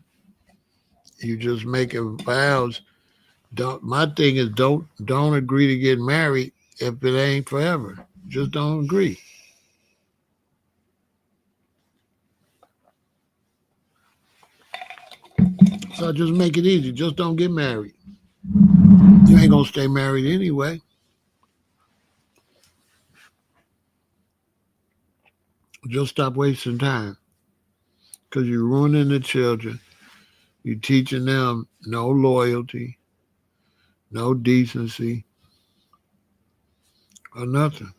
You just making vows. Don't my thing is don't agree to get married if it ain't forever. Just don't agree. So just make it easy. Just don't get married. You ain't gonna stay married anyway. Just stop wasting time. because you're ruining the children. You're teaching them no loyalty, no decency, or nothing.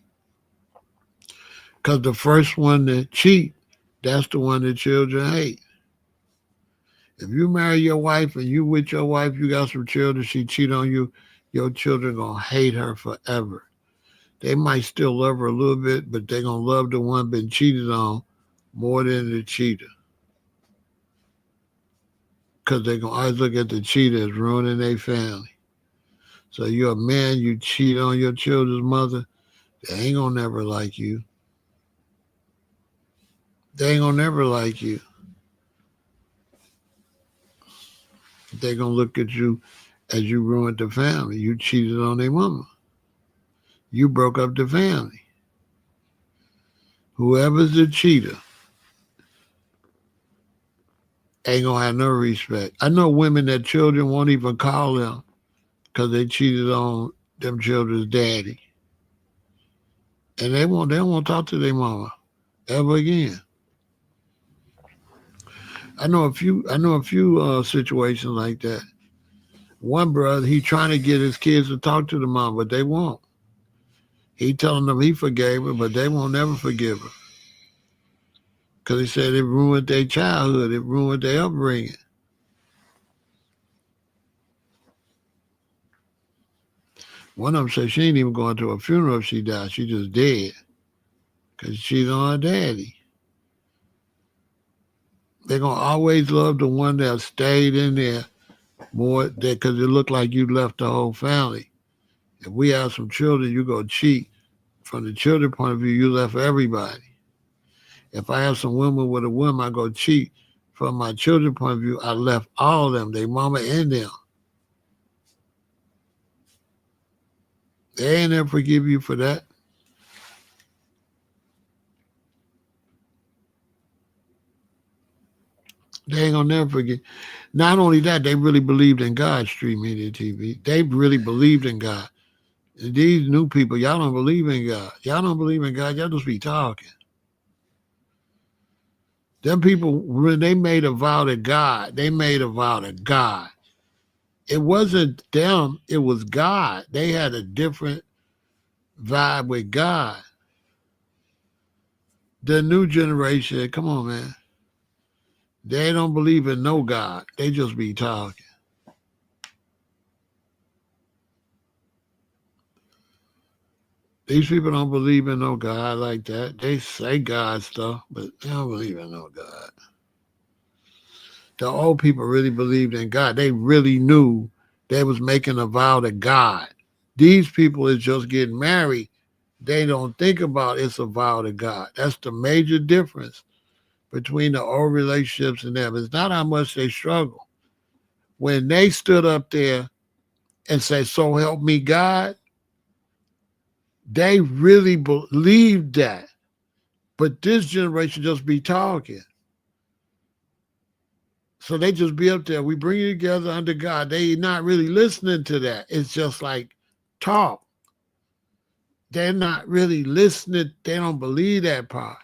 Because the first one that cheat, that's the one the children hate. If you marry your wife and you with your wife, you got some children, she cheat on you, your children gonna hate her forever. They might still love her a little bit, but they gonna love the one been cheated on more than the cheater. Because they gonna always look at the cheater as ruining their family. So you're a man, you cheat on your children's mother, they ain't gonna never like you. They ain't gonna never like you. They gonna look at you as you ruined the family. You cheated on their mama. You broke up the family. Whoever's the cheater ain't gonna have no respect. I know women that children won't even call them because they cheated on them children's daddy, and they don't want to talk to their mama ever again. I know a few situations like that. One brother, he trying to get his kids to talk to the mom, but they won't. He telling them he forgave her, but they won't never forgive her because he said it ruined their childhood, it ruined their upbringing. One of them said she ain't even going to a funeral if she died. She just dead because she cheated on her daddy. They're gonna always love the one that stayed in there more because it looked like you left the whole family. If we have some children, you go cheat. From the children point of view, you left everybody. If I have some women with a woman, I go cheat. From my children point of view, I left all of them, their mama and them. They ain't never forgive you for that. They ain't gonna never forget. Not only that, they really believed in God, street media TV. They really believed in God. And these new people, y'all don't believe in God. Y'all don't believe in God. Y'all just be talking. Them people, when they made a vow to God, they made a vow to God. It wasn't them, it was God. They had a different vibe with God. The new generation, come on, man. They don't believe in no God. They just be talking. These people don't believe in no God like that. They say God stuff, but they don't believe in no God. The old people really believed in God. They really knew they was making a vow to God. These people is just getting married. They don't think about it's a vow to God. That's the major difference between the old relationships and them. It's not how much they struggle. When they stood up there and said, "So help me God," they really believed that. But this generation just be talking. So they just be up there. We bring you together under God. They not really listening to that. It's just like talk. They're not really listening. They don't believe that part.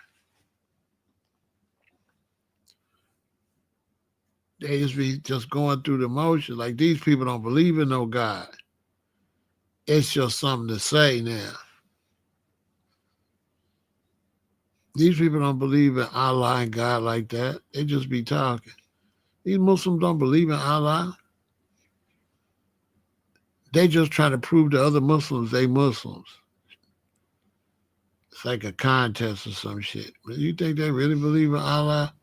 They just be just going through the motions. Like these people don't believe in no God. It's just something to say now. These people don't believe in Allah and God like that. They just be talking. These Muslims don't believe in Allah. They just try to prove to other Muslims they Muslims. It's like a contest or some shit. But you think they really believe in Allah?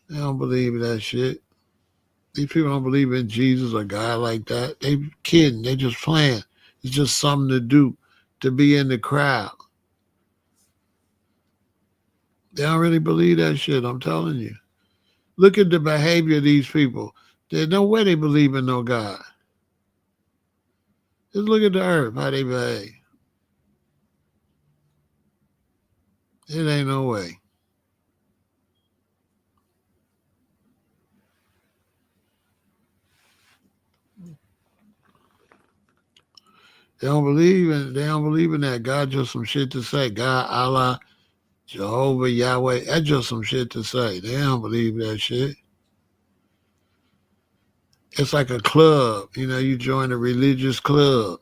They don't believe in that shit. These people don't believe in Jesus or God like that. They kidding. They just playing. It's just something to do, to be in the crowd. They don't really believe that shit. I'm telling you. Look at the behavior of these people. There's no way they believe in no God. Just look at the earth, how they behave. It ain't no way. They don't believe in that. God just some shit to say. God, Allah, Jehovah, Yahweh. That's just some shit to say. They don't believe that shit. It's like a club. You know, you join a religious club.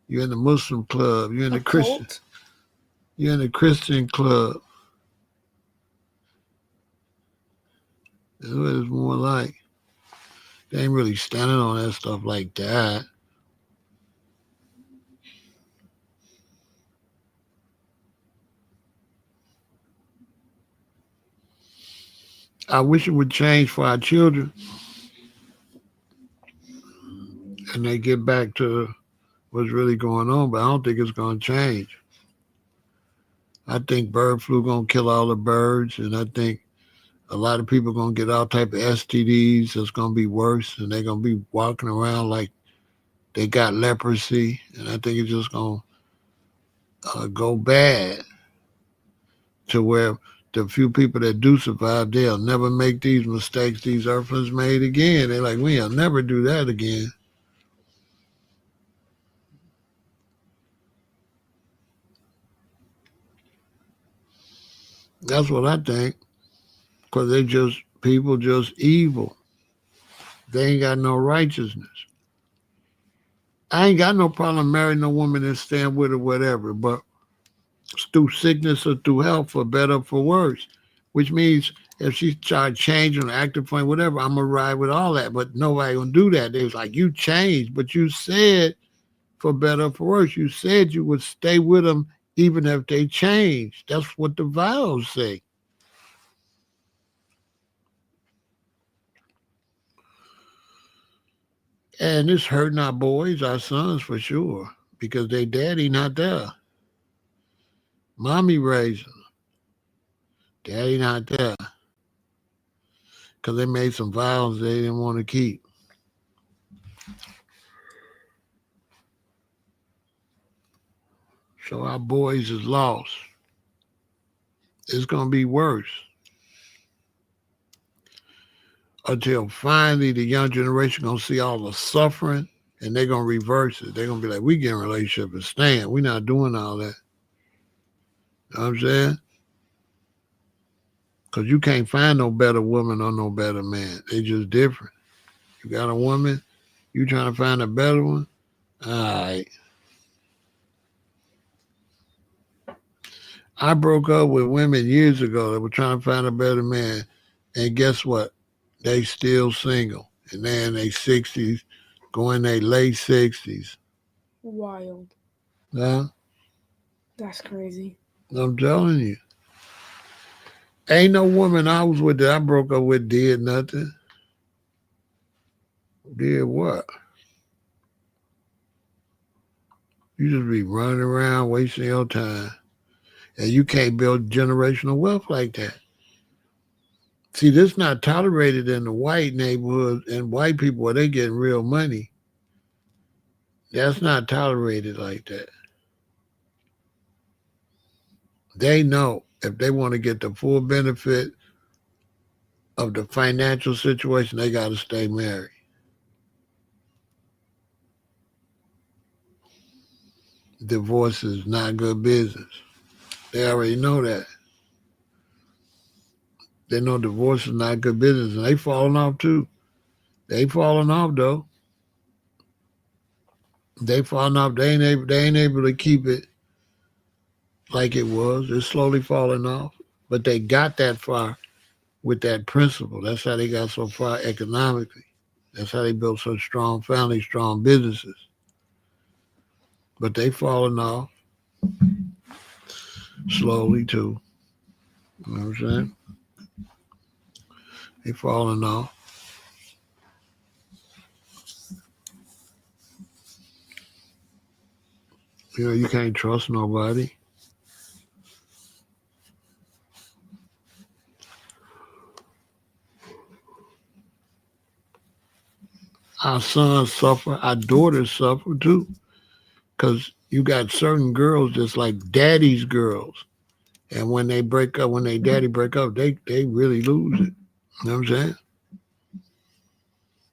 You're in the Muslim club. You're in A the Christian. cult? You're in the Christian club. That's what it's more like. They ain't really standing on that stuff like that. I wish it would change for our children and they get back to what's really going on, but I don't think it's going to change. I think bird flu going to kill all the birds, and I think a lot of people going to get all type of STDs. It's going to be worse, and they're going to be walking around like they got leprosy, and I think it's just going to go bad to where the few people that do survive, they'll never make these mistakes these Earthlings made again. They're like, we'll never do that again. That's what I think, because they just, people just evil. They ain't got no righteousness. I ain't got no problem marrying no woman and staying with her, whatever, but through sickness or through health, for better or for worse. Which means if she tried changing or acting funny, whatever, I'm gonna ride with all that. But nobody gonna do that. They was like, you changed, but you said for better or for worse. You said you would stay with them even if they changed. That's what the vows say. And it's hurting our boys, our sons for sure, because they daddy not there. Mommy raising them. Daddy not there. Because they made some vows they didn't want to keep. So our boys is lost. It's going to be worse until finally the young generation going to see all the suffering and they're going to reverse it. They're going to be like, we get in a relationship and stand. We're not doing all that. You know what I'm saying? Because you can't find no better woman or no better man. They just different. You got a woman, you trying to find a better one? All right. I broke up with women years ago that were trying to find a better man. And guess what? They still single. And they're in their 60s, going their late 60s. Wild. Huh? That's crazy. I'm telling you. Ain't no woman I was with that I broke up with did nothing. Did what? You just be running around wasting your time. And you can't build generational wealth like that. See, this not tolerated in the white neighborhoods and white people where they getting real money. That's not tolerated like that. They know if they want to get the full benefit of the financial situation, they got to stay married. Divorce is not good business. They already know that. They know divorce is not good business, and they falling off too. They falling off though. They falling off. They ain't able to keep it like it was. It's slowly falling off. But they got that far with that principle. That's how they got so far economically. That's how they built such strong families, strong businesses. But they falling off slowly too. You know what I'm saying? They falling off. You know, you can't trust nobody. Our sons suffer, our daughters suffer too. Because you got certain girls that's like daddy's girls. And when they break up, when they daddy break up, they really lose it. You know what I'm saying?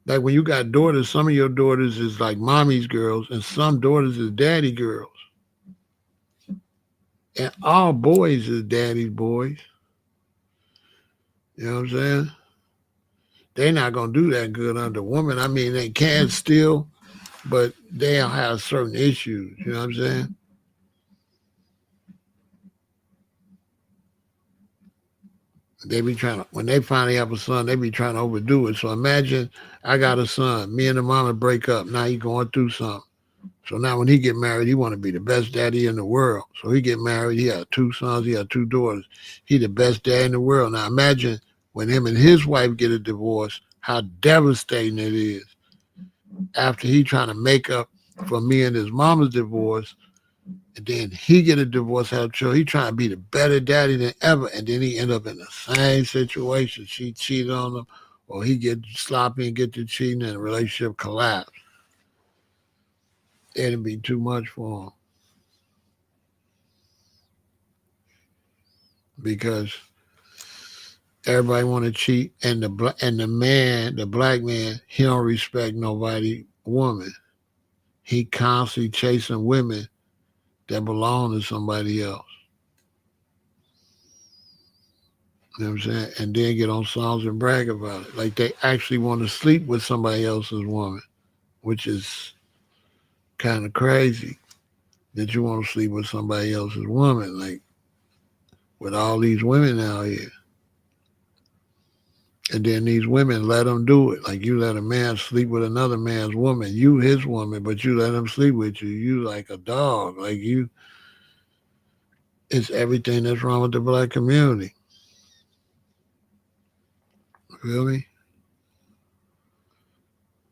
Like when you got daughters, some of your daughters is like mommy's girls, and some daughters is daddy girls. And all boys is daddy's boys. You know what I'm saying? They're not gonna do that good under women. I mean, they can still, but they'll have certain issues. You know what I'm saying? They be trying to when they finally have a son, they be trying to overdo it. So imagine I got a son, me and the mama break up. Now he going through something. So now when he get married, he want to be the best daddy in the world. So he get married. He had two sons. He had two daughters. He the best dad in the world. Now imagine when him and his wife get a divorce, how devastating it is. After he trying to make up for me and his mama's divorce, and then he get a divorce, have children. He trying to be the better daddy than ever, and then he end up in the same situation. She cheated on him, or he get sloppy and get to cheating, and the relationship collapse. It'd be too much for him because everybody want to cheat, and the man, the black man, he don't respect nobody woman. He constantly chasing women that belong to somebody else. You know what I'm saying? And then get on songs and brag about it. Like they actually want to sleep with somebody else's woman, which is kind of crazy that you want to sleep with somebody else's woman. Like with all these women out here. And then these women let them do it. Like you let a man sleep with another man's woman, you his woman, but you let him sleep with you. You like a dog. Like you, it's everything that's wrong with the black community. Feel me?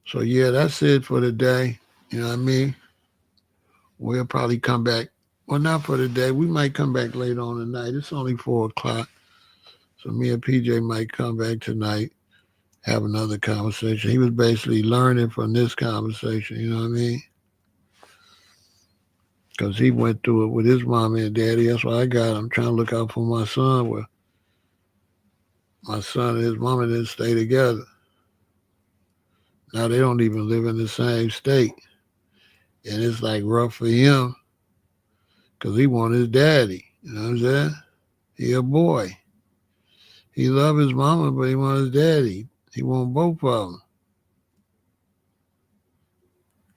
So yeah, that's it for the day. You know what I mean? We'll probably come back. Well, not for the day. We might come back later on tonight. It's only 4 o'clock. So me and PJ might come back tonight, have another conversation. He was basically learning from this conversation, you know what I mean? Because he went through it with his mommy and daddy. That's why I got. I'm trying to look out for my son. Where my son and his mama didn't stay together. Now they don't even live in the same state, and it's like rough for him because he want his daddy. You know what I'm saying? He a boy. He love his mama, but he want his daddy. He want both of them,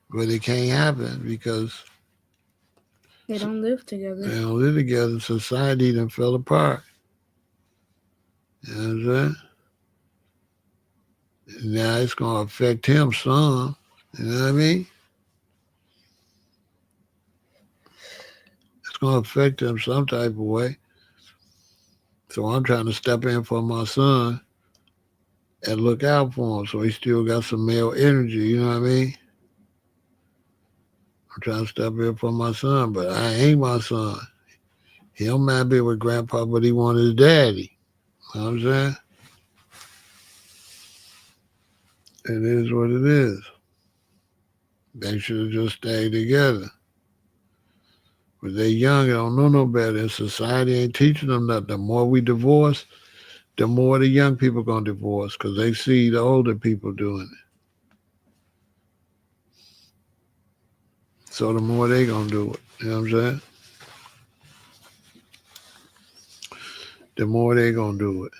but it can't happen because They don't live they together. don't live together. Society done fell apart. You know what I'm saying? And now it's gonna affect him some. You know what I mean? It's gonna affect him some type of way. So I'm trying to step in for my son and look out for him so he still got some male energy, you know what I mean? I'm trying to step in for my son, but I ain't my son. He don't mind being with grandpa, but he want his daddy. You know what I'm saying? It is what it is. They should have just stayed together. But they young and don't know no better, and society ain't teaching them that. The more we divorce, the more the young people gonna divorce because they see the older people doing it. So the more they gonna do it. You know what I'm saying? The more they gonna do it.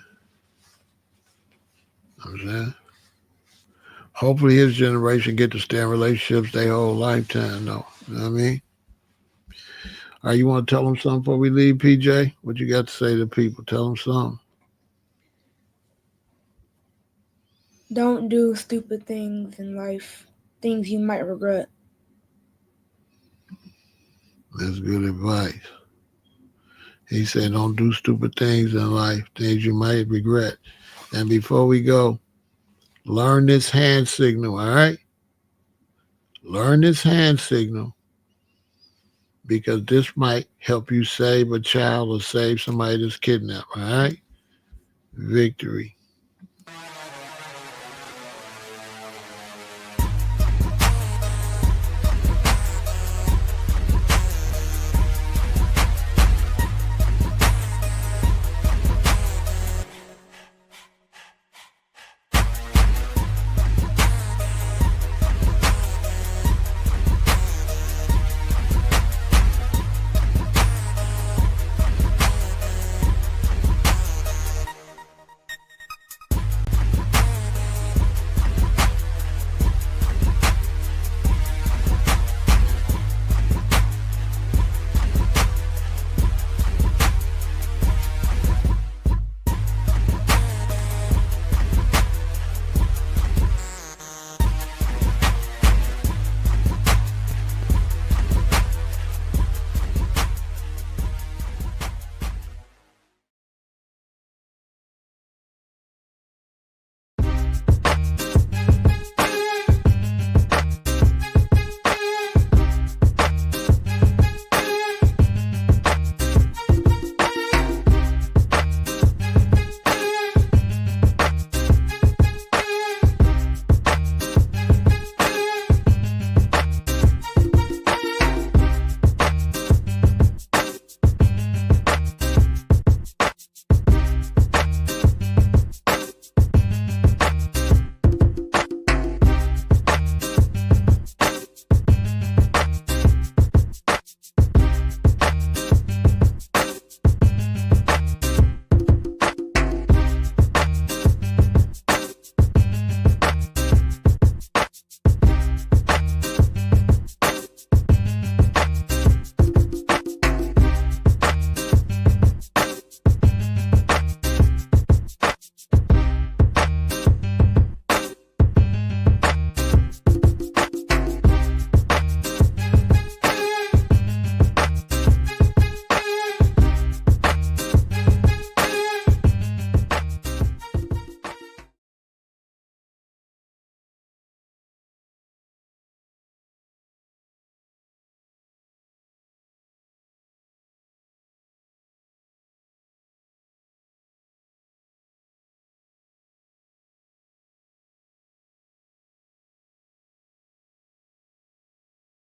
You know what I'm saying? Hopefully his generation get to stay in relationships their whole lifetime though. You know what I mean? All right, you want to tell them something before we leave, PJ? What you got to say to people? Tell them something. Don't do stupid things in life, things you might regret. That's good advice. He said, don't do stupid things in life, things you might regret. And before we go, learn this hand signal, all right? Learn this hand signal because this might help you save a child or save somebody that's kidnapped, all right? Victory.